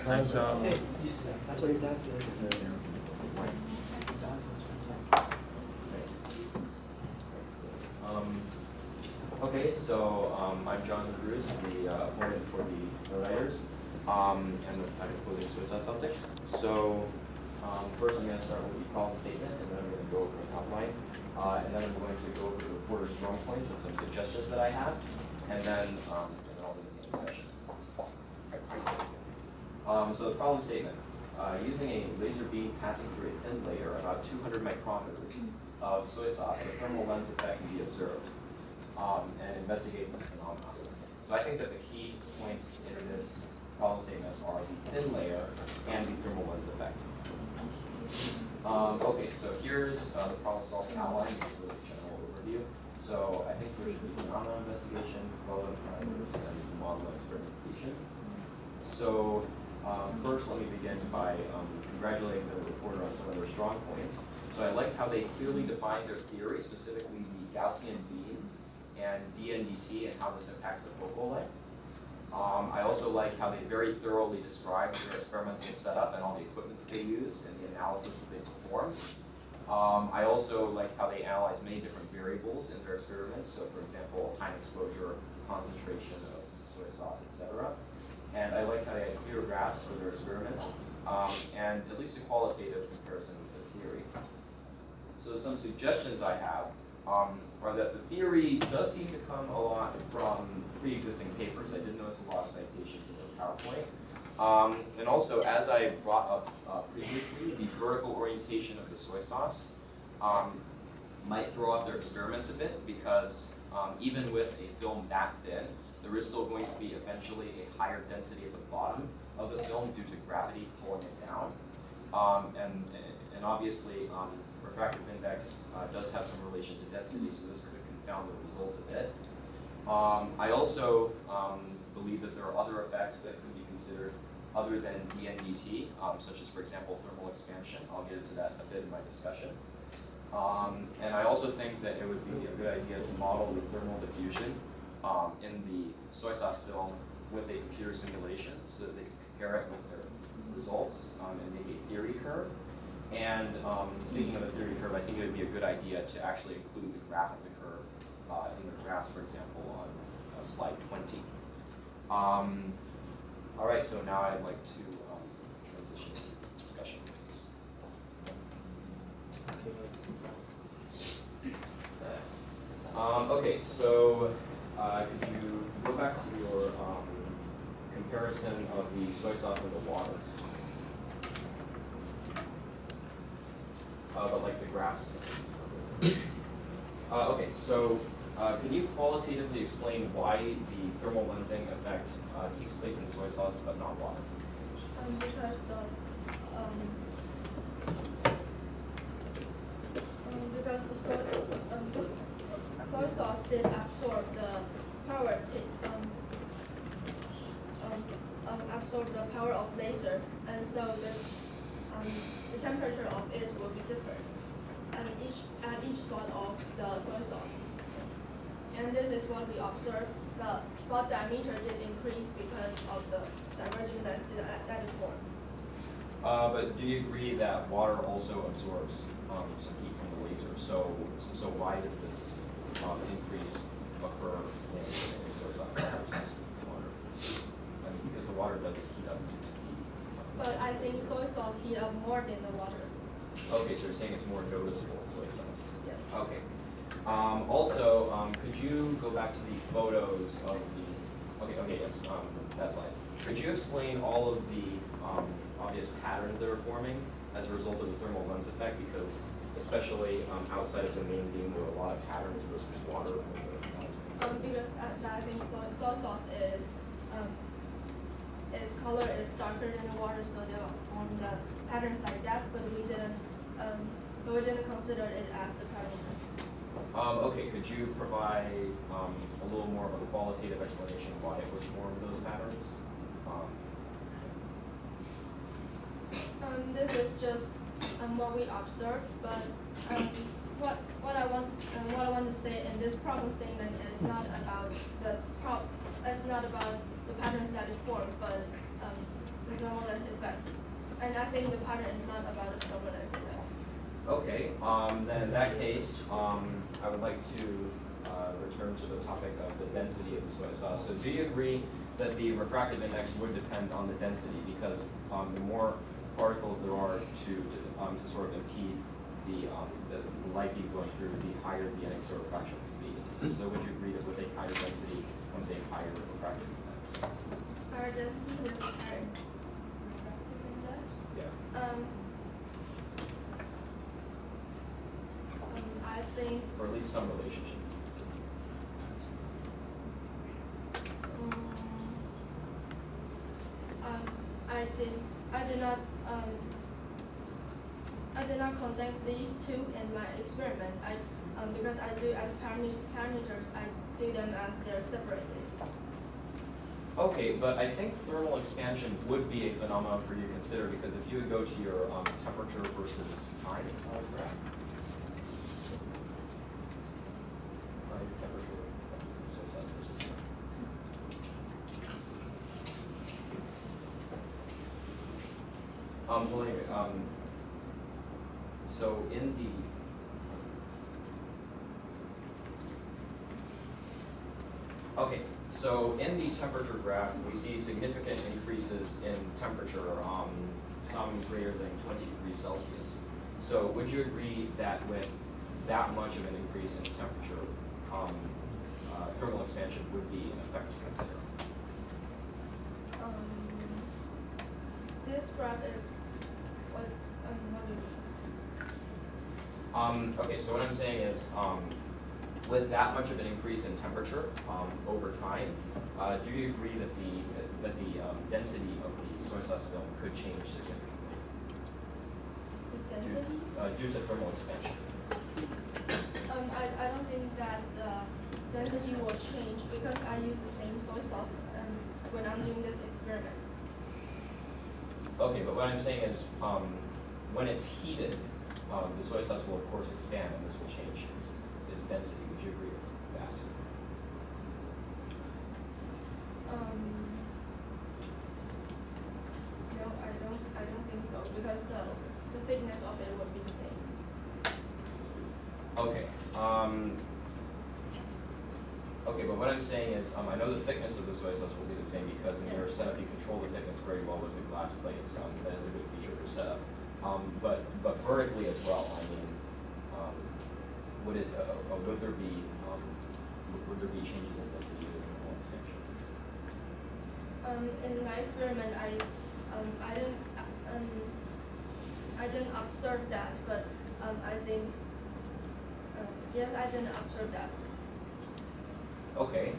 Time's up. That's what your dad says. Okay, so I'm John Cruz, the opponent for the writers, and I'm opposing suicide subjects. So first I'm going to start with the problem statement, and then I'm going to go over an outline, and then I'm going to go over the reporter's strong points and some suggestions that I have, and then I'll do the discussion. So the problem statement. Using a laser beam passing through a thin layer, about 200 micrometers of soy sauce, a thermal lens effect can be observed, and investigate this phenomenon. So I think that the key points in this problem statement are the thin layer and the thermal lens effect. Okay, so here's the problem solving outline, just a really general overview. So I think there should be phenomenon investigation, relevant parameters, and model experimentation. So first, let me begin by congratulating the reporter on some of their strong points. So I liked how they clearly defined their theory, specifically the Gaussian beam and dNdt and how this impacts the focal length. I also like how they very thoroughly described their experimental setup and all the equipment that they used and the analysis that they performed. I also like how they analyzed many different variables in their experiments. So for example, time exposure, concentration of soy sauce, etc. And I liked how they had clear graphs for their experiments, and at least a qualitative comparison with the theory. So some suggestions I have are that the theory does seem to come a lot from pre-existing papers. I did notice a lot of citations in the PowerPoint. And also, as I brought up previously, the vertical orientation of the soy sauce might throw off their experiments a bit because even with a film that thin, there is still going to be eventually a higher density at the bottom of the film due to gravity pulling it down. And obviously, refractive index does have some relation to density, so this could confound the results a bit. I also believe that there are other effects that could be considered other than dNdt, such as, for example, thermal expansion. I'll get into that a bit in my discussion. And I also think that it would be a good idea to model the thermal diffusion in the soy sauce film with a computer simulation so that they could compare it with their results and maybe a theory curve. And speaking of a theory curve, I think it would be a good idea to actually include the graph of the curve in the graphs, for example, on slide 20. All right, so now I'd like to transition to discussion, please. Okay, so could you go back to your comparison of the soy sauce and the water? But like the graphs. Okay, so can you qualitatively explain why the thermal lensing effect takes place in soy sauce but not water? Because the soy sauce did absorb the power absorb the power of laser, and so the temperature of it will be different at each spot of the soy sauce. And this is what we observed. The spot diameter did increase because of the diverging lens that it formed. But do you agree that water also absorbs some heat from the laser? So why does this increase occur in soy sauce versus water? I mean, because the water does heat up due to heat. But I think soy sauce heat up more than the water. Okay, so you're saying it's more noticeable in soy sauce. Yes. Okay. Also, could you go back to the photos of the, okay, yes, that slide. Could you explain all of the obvious patterns that are forming as a result of the thermal lens effect? Because especially outside of the main beam, there are a lot of patterns versus water. Because I think soy sauce is its color is darker than the water, so they'll form the patterns like that. But we didn't consider it as the pattern. Okay, could you provide a little more of a qualitative explanation of why it would form those patterns? This is just what we observed, but what I want to say in this problem statement is not about it's not about the patterns that it formed, but the thermal lens effect. And I think the pattern is not about the thermal lens effect. Okay, then in that case, I would like to return to the topic of the density of the soy sauce. So do you agree that the refractive index would depend on the density, because the more particles there are to sort of impede the light beam going through, the higher the NXO refraction would be. So would you agree that with a higher density comes a higher refractive index? Higher density with a higher refractive index. Yeah. I think. Or at least some relationship. I did not conduct these two in my experiment. Because I do as parameters, I do them as they're separated. Okay, but I think thermal expansion would be a phenomenon for you to consider, because if you would go to your temperature versus time graph. Temperature, soy sauce versus time. Well, anyway, so in the okay, so in the temperature graph, we see significant increases in temperature, some greater than 20 degrees Celsius. So would you agree that with that much of an increase in temperature, thermal expansion would be an effect to consider? This graph is what do you mean? Okay, so what I'm saying is, with that much of an increase in temperature over time, do you agree that the density of the soy sauce film could change significantly? The density? Due to thermal expansion. I don't think that the density will change because I use the same soy sauce when I'm doing this experiment. Okay, but what I'm saying is, when it's heated, the soy sauce will of course expand, and this will change its density. Would you agree with that? No, I don't think so because the thickness of it would be the same. Okay. Okay, but what I'm saying is, I know the thickness of the soy sauce will be the same because in your setup you control the thickness very well with the glass plates. That is a good feature of your setup. But vertically as well. I mean, would there be changes in density with thermal expansion? In my experiment, I didn't observe that, but I think yes, I didn't observe that. Okay.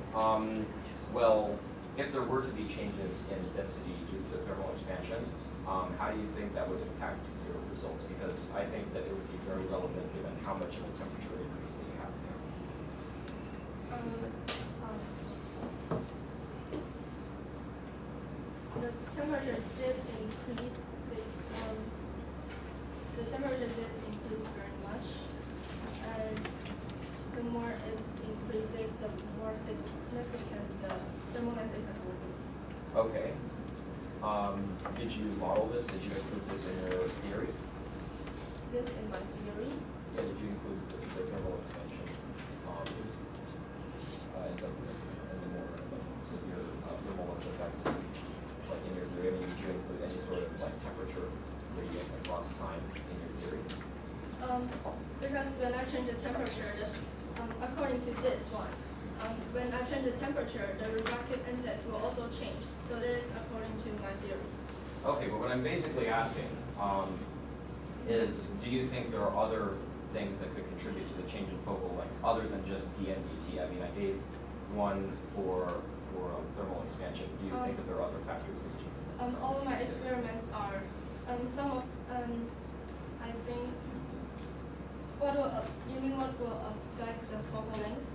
Well, if there were to be changes in density due to thermal expansion, how do you think that would impact your results? Because I think that it would be very relevant given how much of a temperature increase that you have there. The temperature did increase. The temperature did increase very much, and the more it increases, the more significant the thermal lens effect will be. Okay. Did you model this? Did you include this in your theory? This in my theory. Yeah, did you include the thermal expansion and the more severe thermal lens effect, like in your theory? I mean, did you include any sort of like temperature gradient across time in your theory? theory? Because when I change the temperature, according to this one, when I change the temperature, the refractive index will also change. So it is according to my theory. Okay, but what I'm basically asking is, do you think there are other things that could contribute to the change in focal length other than just DNDT? I mean, I gave one for thermal expansion. Do you think that there are other factors that change? All of my experiments are some of I think you mean what will affect the focal length?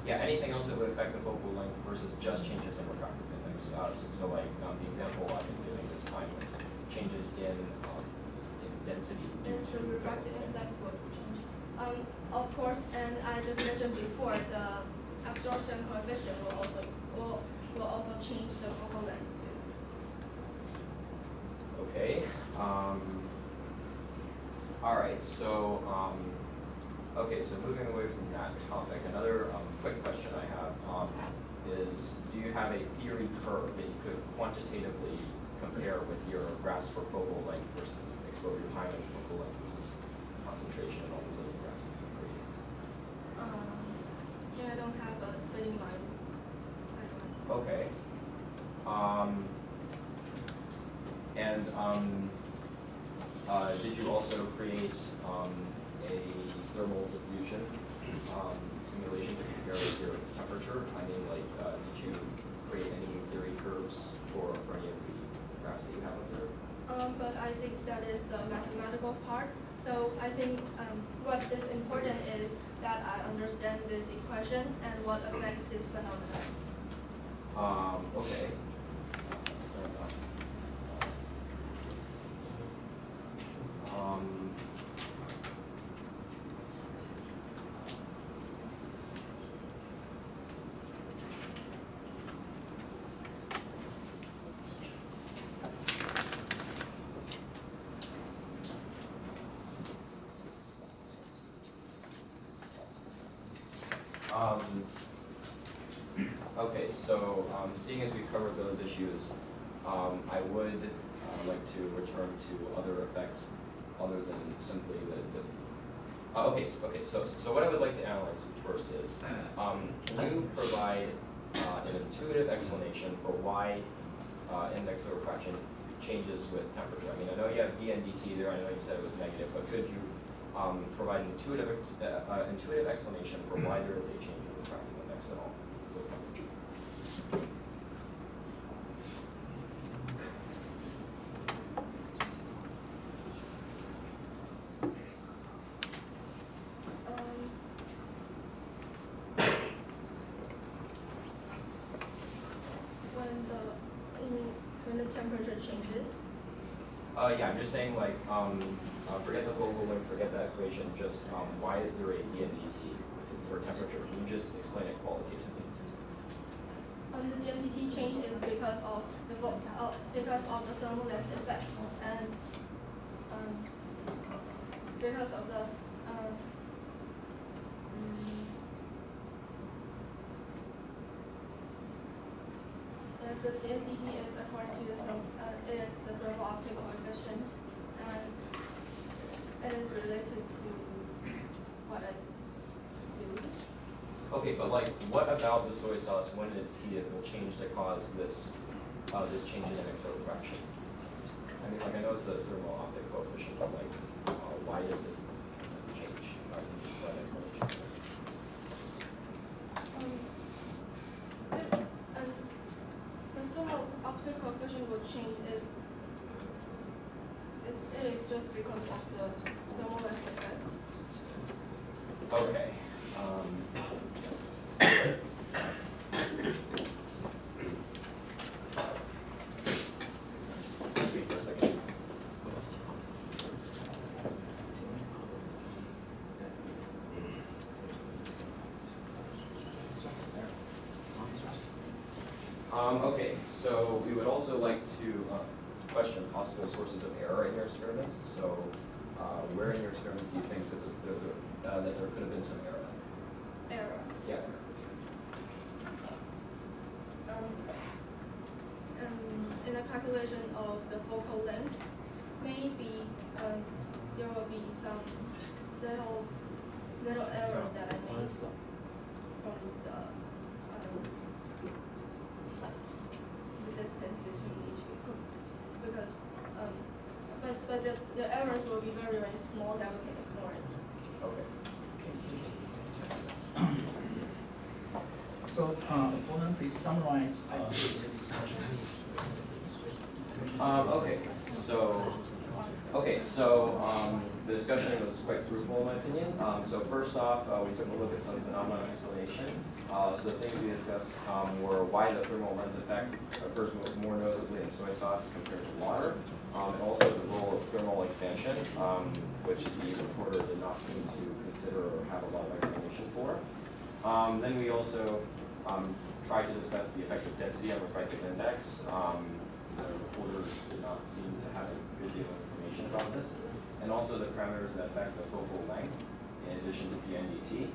Yeah, anything else that would affect the focal length versus just changes in refractive index. So like the example I've been doing this time was changes in density. Is the refractive index will change? Of course, and I just mentioned before, the absorption coefficient will also change the focal length too. Okay. All right. So so moving away from that topic, another quick question I have is: do you have a theory curve that you could quantitatively compare with your graphs for focal length versus exposure time and focal length versus concentration and all those other graphs? Yeah, I don't have a fitting line. Okay. Did you also create a thermal diffusion simulation to compare with your temperature? I mean, like, did you create any theory curves for any of the graphs that you have up there? But I think that is the mathematical parts. So I think what is important is that I understand this equation and what affects this phenomenon. Okay. Fair enough. Okay, so seeing as we covered those issues, I would like to return to other effects other than simply so what I would like to analyze first is, can you provide an intuitive explanation for why index of refraction changes with temperature? I mean, I know you have DNDT there, I know you said it was negative, but could you provide an intuitive explanation for why there is a change in refractive index at all with temperature? When the temperature changes. Yeah, I'm just saying, like, forget the focal length, forget that equation, just why is there a DNDT for temperature? Can you just explain it qualitatively? The density change is because of the thermal lens effect, and because of the the density is according to it's the thermal optic coefficient, and it is related to what I do. Okay, but like, what about the soy sauce when it's heated will change to cause this change in index of refraction? I mean, like, I know it's the thermal optic coefficient, but like, why does it change? The thermal optic coefficient will change is just because of the thermal lens effect. Okay. Excuse me for a second. Okay, so we would also like to question possible sources of error in your experiments. So, where in your experiments do you think that there could have been some error? Error. Yeah. In the calculation of the focal length, maybe there will be some little errors that I made from the distance between each equipment because but the errors will be very small that we can ignore it. Okay. So, opponent, please summarize the discussion. The discussion was quite fruitful in my opinion. So first off, we took a look at some phenomenon explanation. So the things we discussed were why the thermal lens effect occurs more noticeably in soy sauce compared to water, and also the role of thermal expansion, which the reporter did not seem to consider or have a lot of explanation for. Then we also tried to discuss the effective density of refractive index. The reporter did not seem to have a good deal of information about this, and also the parameters that affect the focal length in addition to PNDT.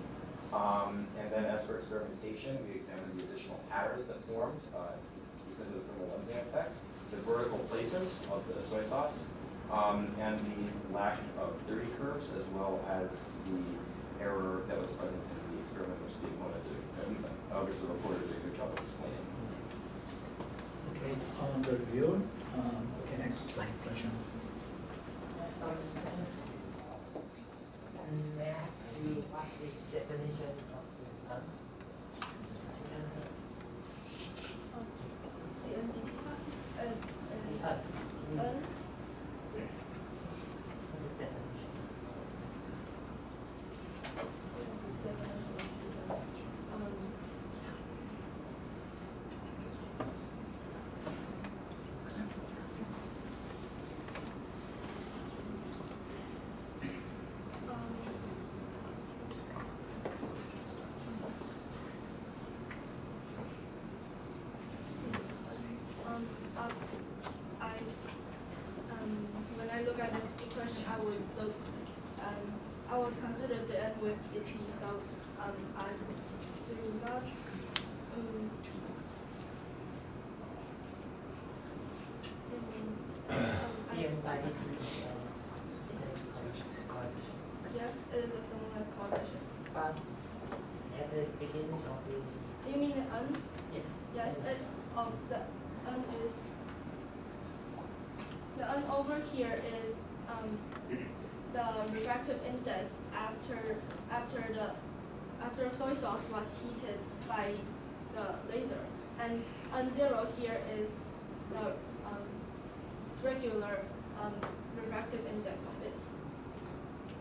And then as for experimentation, we examined the additional patterns that formed because of the thermal lensing effect, the vertical placement of the soy sauce, and the lack of 30 curves, as well as the error that was present in the experiment, which the opponent did, which the reporter did a good job of explaining. Okay, the review. Okay, next question. May I ask you what's the definition of the un? The NDT part? When I look at this equation, I would consider the n with the t. So I do not. Yes, it is a similar coefficient. But at the beginning of this, You mean the n? yes. Yes, the n is the n over here is the refractive index after soy sauce was heated by the laser, and n0 here is the regular refractive index of it.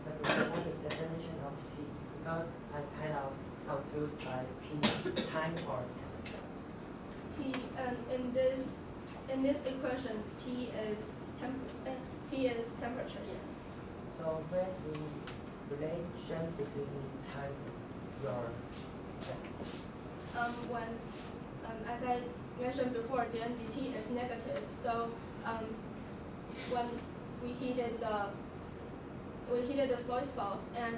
But what's the definition of T? Because I'm kind of confused by T, time or temperature. T and in this equation, T is temperature. Yeah. So where's the relation between time and your When as I mentioned before, the NDT is negative. So when we heated the soy sauce, and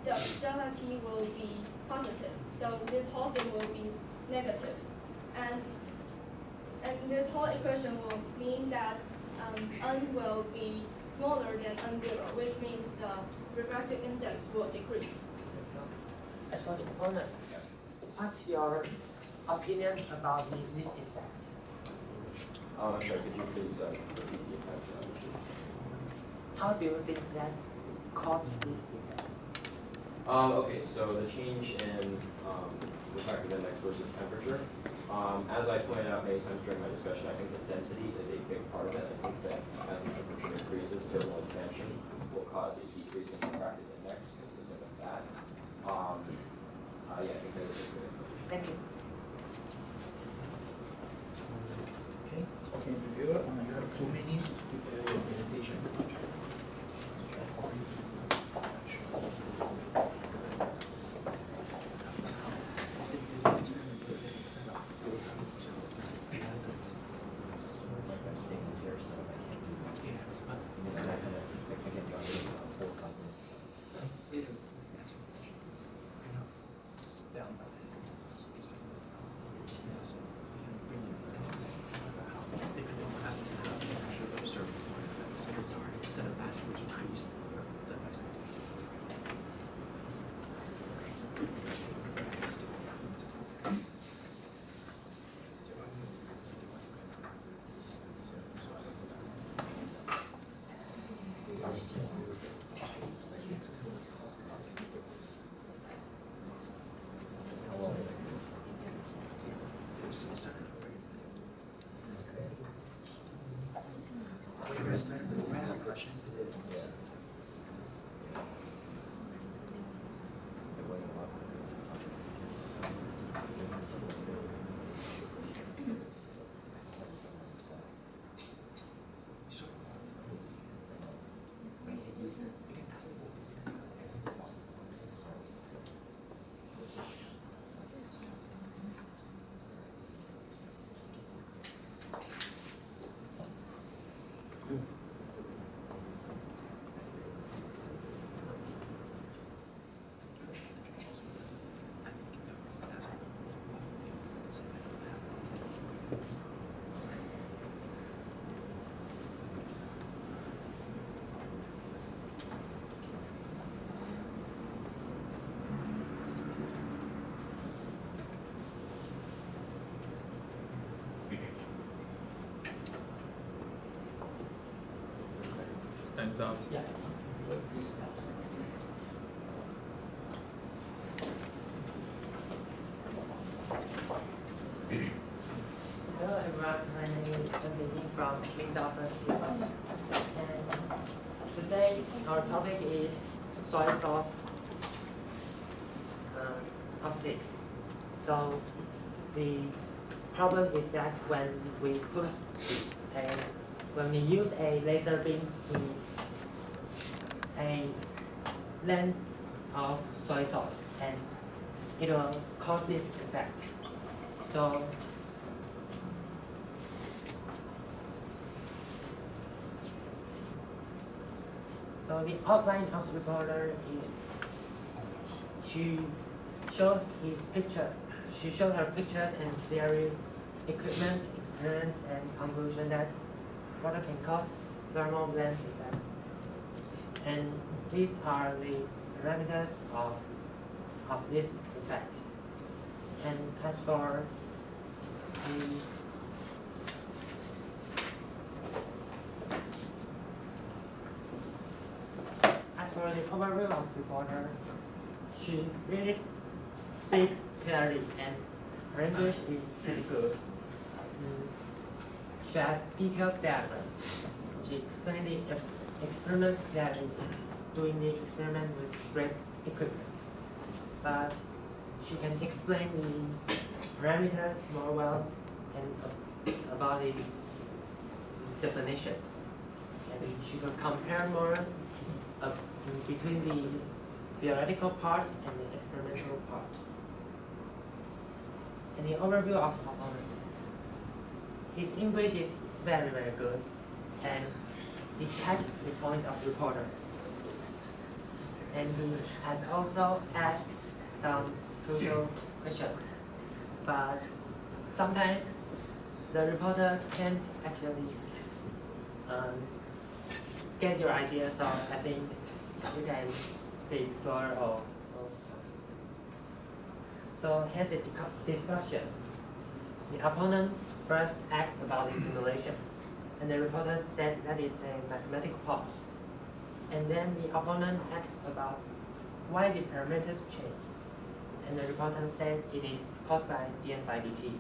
the delta T will be positive. So this whole thing will be negative, and this whole equation will mean that n will be smaller than n0, which means the refractive index will decrease. So, as for the opponent, what's your opinion about this effect? I'm sorry, could you please repeat the effect? How do you think that caused this effect? Okay, so the change in refractive index versus temperature. As I pointed out many times during my discussion, I think the density is a big part of it. I think that as the temperature increases, thermal expansion will cause a decrease in refractive index consistent with that. Yeah, I think that is a good information. Thank you. Okay, reviewer, you have 2 minutes to prepare your presentation. Time's up. Yeah. Hello everyone, my name is Chen from Windhoek University. And today our topic is soy sauce optics. So the problem is that when we use a laser beam in a lens of soy sauce, and it will cause this effect. So the outline of the reporter is she showed her pictures and theory, equipment, experience, and conclusion that water can cause thermal lens effect. And these are the parameters of this effect. And as for the overview of the reporter, she really speaks clearly and her English is pretty good. She has detailed diagrams. She explained the experiment clearly, doing the experiment with great equipment. But she can explain the parameters more well and about the definitions. And she can compare more between the theoretical part and the experimental part. And the overview of opponent. His English is very, very good, and he catches the point of reporter. And he has also asked some crucial questions, but sometimes the reporter can't actually get your idea, so I think you can speak slower or so here's the discussion. The opponent first asked about the simulation, and the reporter said that is a mathematical pause. And then the opponent asked about why the parameters change, and the reporter said it is caused by dn by dt.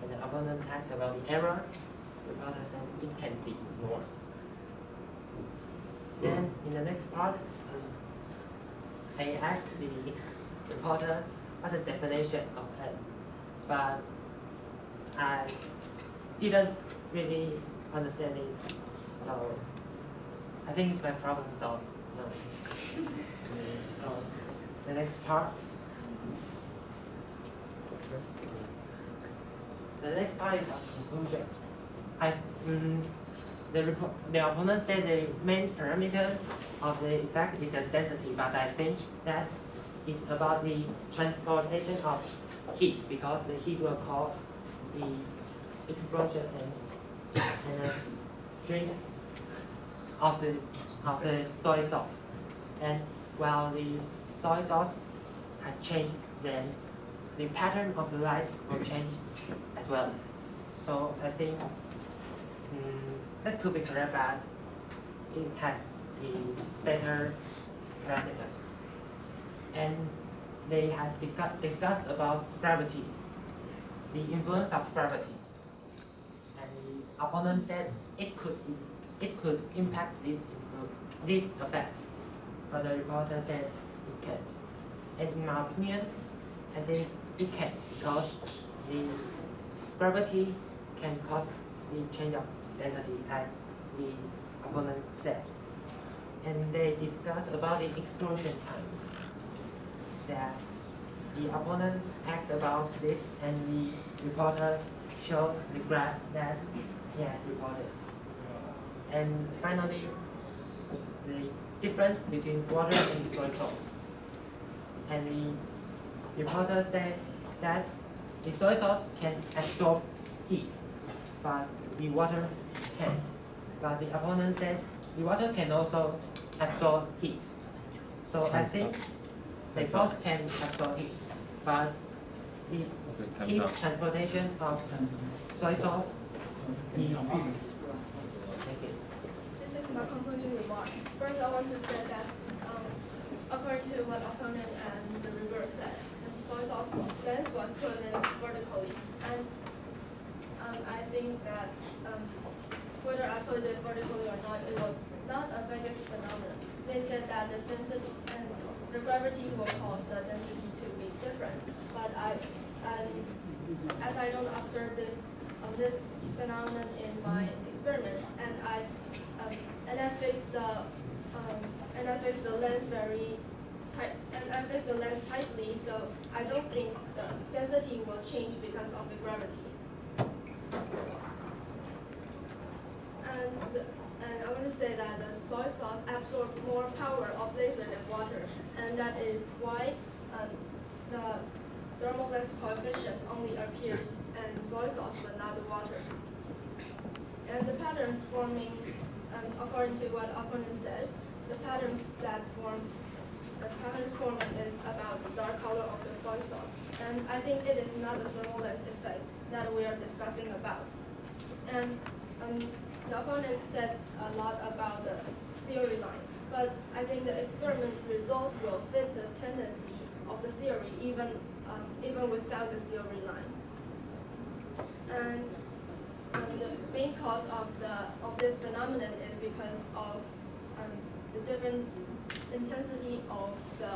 And the opponent asked about the error. The reporter said it can be ignored. Then in the next part, I asked the reporter what's the definition of N, but I didn't really understand it, so I think it's my problem solved now. So the next part. The next part is a conclusion. The opponent said the main parameters of the effect is a density, but I think that is about the transportation of heat, because the heat will cause the explosion and shrink of the soy sauce. And while the soy sauce has changed, then the pattern of the light will change as well. So I think that could be correct, but it has the better parameters. And they has discussed about gravity, the influence of gravity. And the opponent said it could it could impact this effect, but the reporter said it can't. And in my opinion, I think it can because the gravity can cause the change of density as the opponent said. And they discussed about the explosion time, that the opponent asked about it and the reporter showed the graph that he has reported. And finally, the difference between water and soy sauce. And the reporter said that the soy sauce can absorb heat, but the water can't. But the opponent says the water can also absorb heat. So I think they both can absorb heat, but the heat transportation of soy sauce is This is my concluding remark. First, I want to say that according to what opponent and the reverse said, the soy sauce lens was put in vertically, and I think that whether I put it vertically or not, it will not affect this phenomenon. They said that the density and the gravity will cause the density to be different, but as I don't observe this phenomenon in my experiment, and I fixed the lens very tight, and I fixed the lens tightly, so I don't think the density will change because of the gravity. And I want to say that the soy sauce absorbs more power of laser than water, and that is why the thermal lens coefficient only appears in soy sauce but not the water. And the patterns forming, according to what opponent says, the patterns forming is about the dark color of the soy sauce. And I think it is not the thermal lens effect that we are discussing about. And the opponent said a lot about the theory line, but I think the experiment result will fit the tendency of the theory even without the theory line. And the main cause of this phenomenon is because of the different intensity of the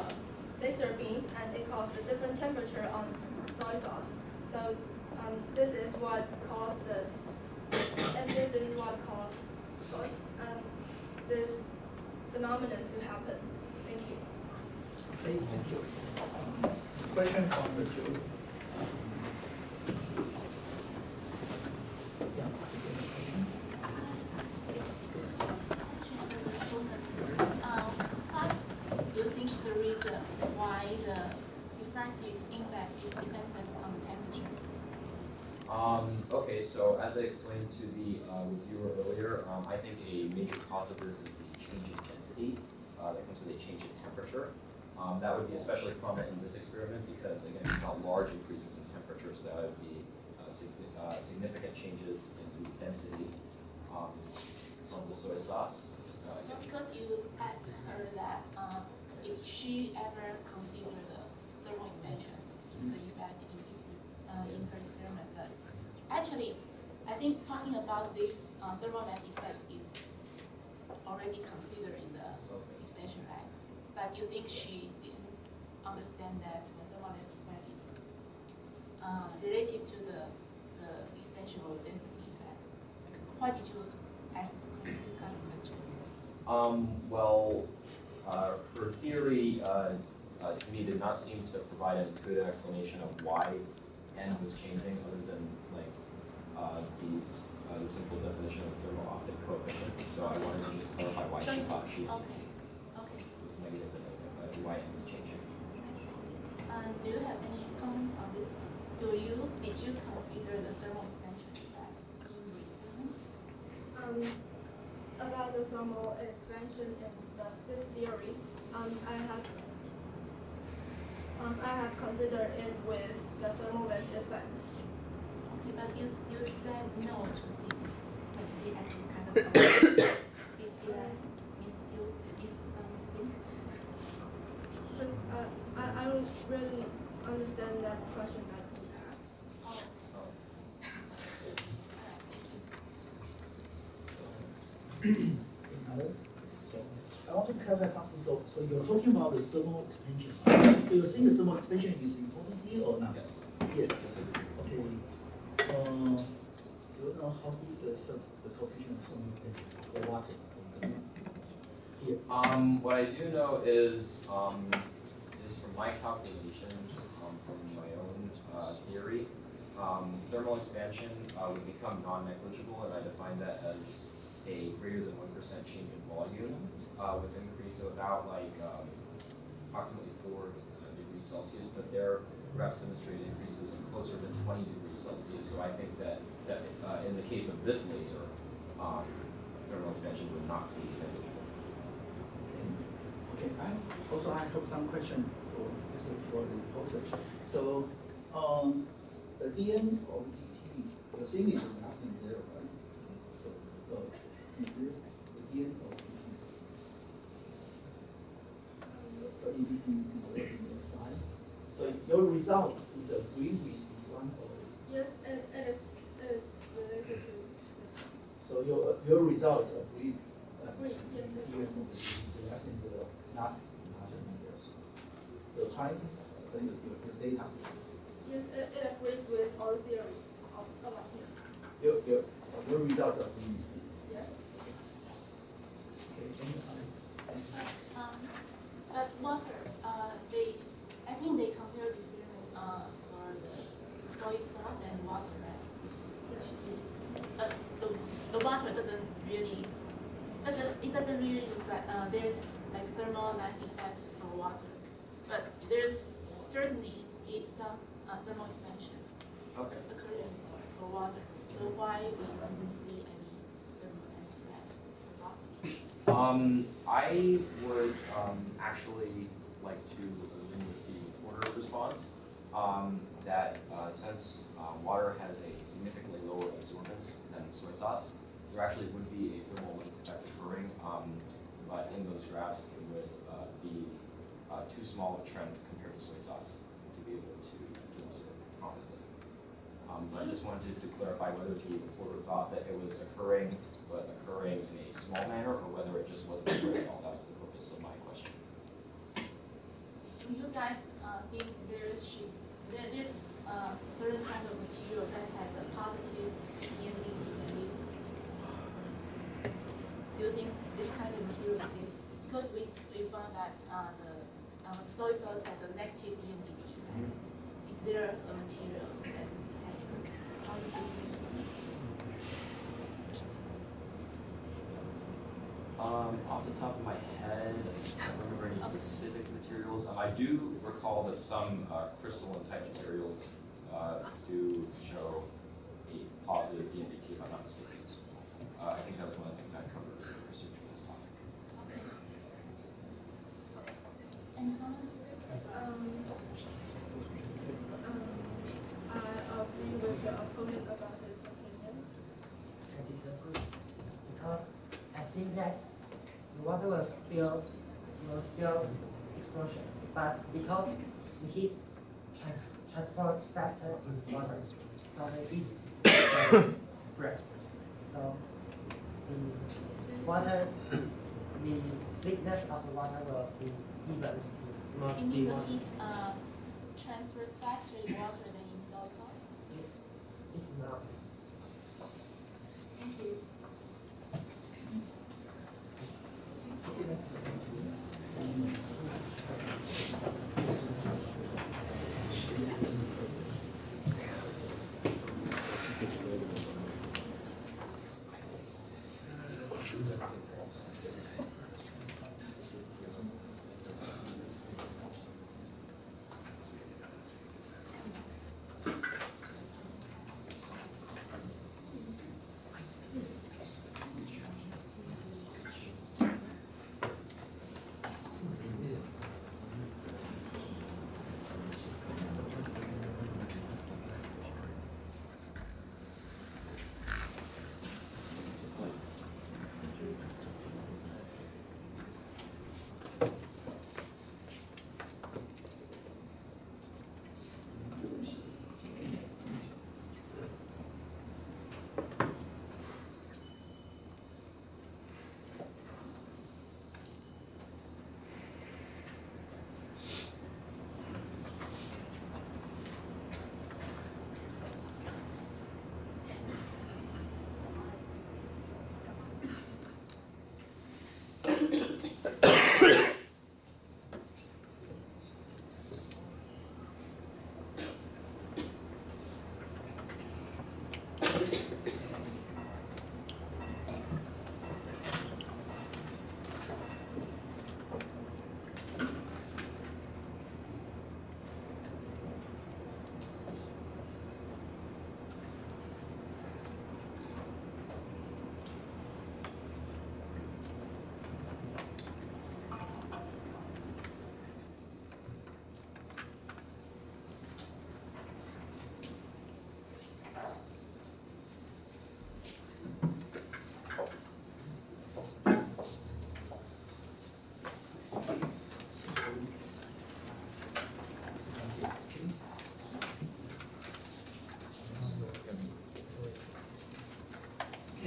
laser beam, and it caused a different temperature on soy sauce. So this is what caused this phenomenon to happen. Thank you. Okay, thank you. Question from the jury. Yeah. What do you think is the reason why the refractive index is dependent on the temperature? Okay, so as I explained to the reviewer earlier, I think a major cause of this is the change in density that comes with a change in temperature. That would be especially prominent in this experiment because, again, it's not large increases in temperature, so that would be significant changes in the density of the soy sauce. So because you asked her that if she ever considered the thermal expansion, the effect in her experiment, but actually, I think talking about this thermal mass effect is already considering the expansion, right? But you think she didn't understand that the thermal mass effect is related to the expansion or density effect? Why did you ask this kind of question? Well, her theory to me did not seem to provide a good explanation of why N was changing, other than like the simple definition of thermal optic coefficient. So I wanted to just clarify why she thought she was negative and why N was changing. Do you have any comments on this? Did you consider the thermal expansion effect in your experiment? About the thermal expansion in this theory, I have considered it with the thermal lens effect. Okay, but you said no to the as this kind of comment. Did you miss something? But I don't really understand that question that you asked. Oh. Alright, thank you. Others? So I want to clarify something. So you're talking about the thermal expansion. Do you think the thermal expansion is important here or not? Yes. Yes. Okay. Do you know how big is the coefficient of thermal expansion for water? Here. What I do know is from my calculations, from my own theory, thermal expansion would become non-negligible, and I define that as a greater than 1% change in volume with increase of about like approximately 4 degrees Celsius, but their graphs demonstrated increases in closer to 20 degrees Celsius. So I think that in the case of this laser, thermal expansion would not be negligible. Okay. I have some question for the poster. So the dm of dt, the thing is nothing zero, right? So if the dm of dt. So in the side. So your result is agree with this one or? Yes, it is related to this one. So your results agree. Agree, yes. dm of dt is less than zero, not larger than zero. So try your data. Yes, it agrees with all the theory of here. Your results agree. Yes. Okay, But water, I think they compare this experiment for the soy sauce and water, right? But the water doesn't really reflect, there's like thermal nice effect for water, but there's certainly is some thermal expansion occurring for water. So why we didn't see any thermal nice effect for water? I would actually like to agree with the reporter response that since water has a significantly lower absorbance than soy sauce, there actually would be a thermal lens effect occurring, but in those graphs it would be too small a trend compared to soy sauce to be able to observe prominently. But I just wanted to clarify whether the reporter thought that it was occurring, but occurring in a small manner, or whether it just wasn't occurring at all. That was the purpose of my question. Do you guys think there's a certain kind of material that has a positive ENDT value? Do you think this kind of material exists? Because we found that the soy sauce has a negative ENDT. Is there a material that has a positive ENDT? Off the top of my head, I don't remember any specific materials. I do recall that some crystalline type materials do show a positive DNVT, if I'm not mistaken. I think that was one of the things I covered in research for this topic. Any comments? I agree with the opponent about his opinion. I disagree because I think that the water will still explosion, but because the heat transport faster in water, so the heat spread. So the water, the thickness of the water will be even. You mean the heat transfers faster in water than in soy sauce? It's not. Thank you.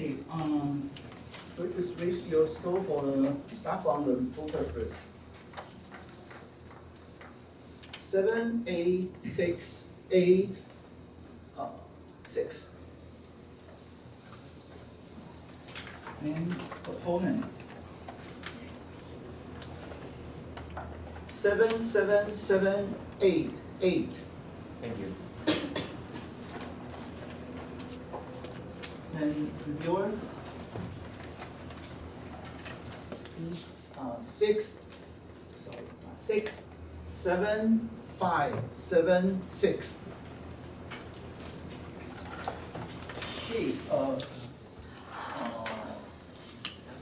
Okay, please raise your score for the, start from the voter first. 7, 8, 6, 8, 6. And opponent. 7, 7, 7, 8, 8. Thank you. And reviewer. 6, 7, 5, 7, 6. Okay,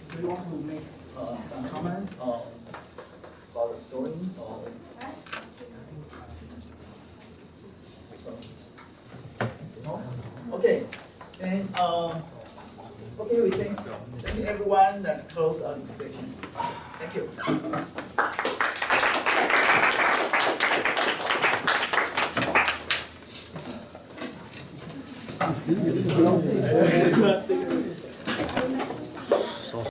do you want to make some comment about the scoring or? No? Okay, and okay, we thank you everyone. That's close our section. Thank you.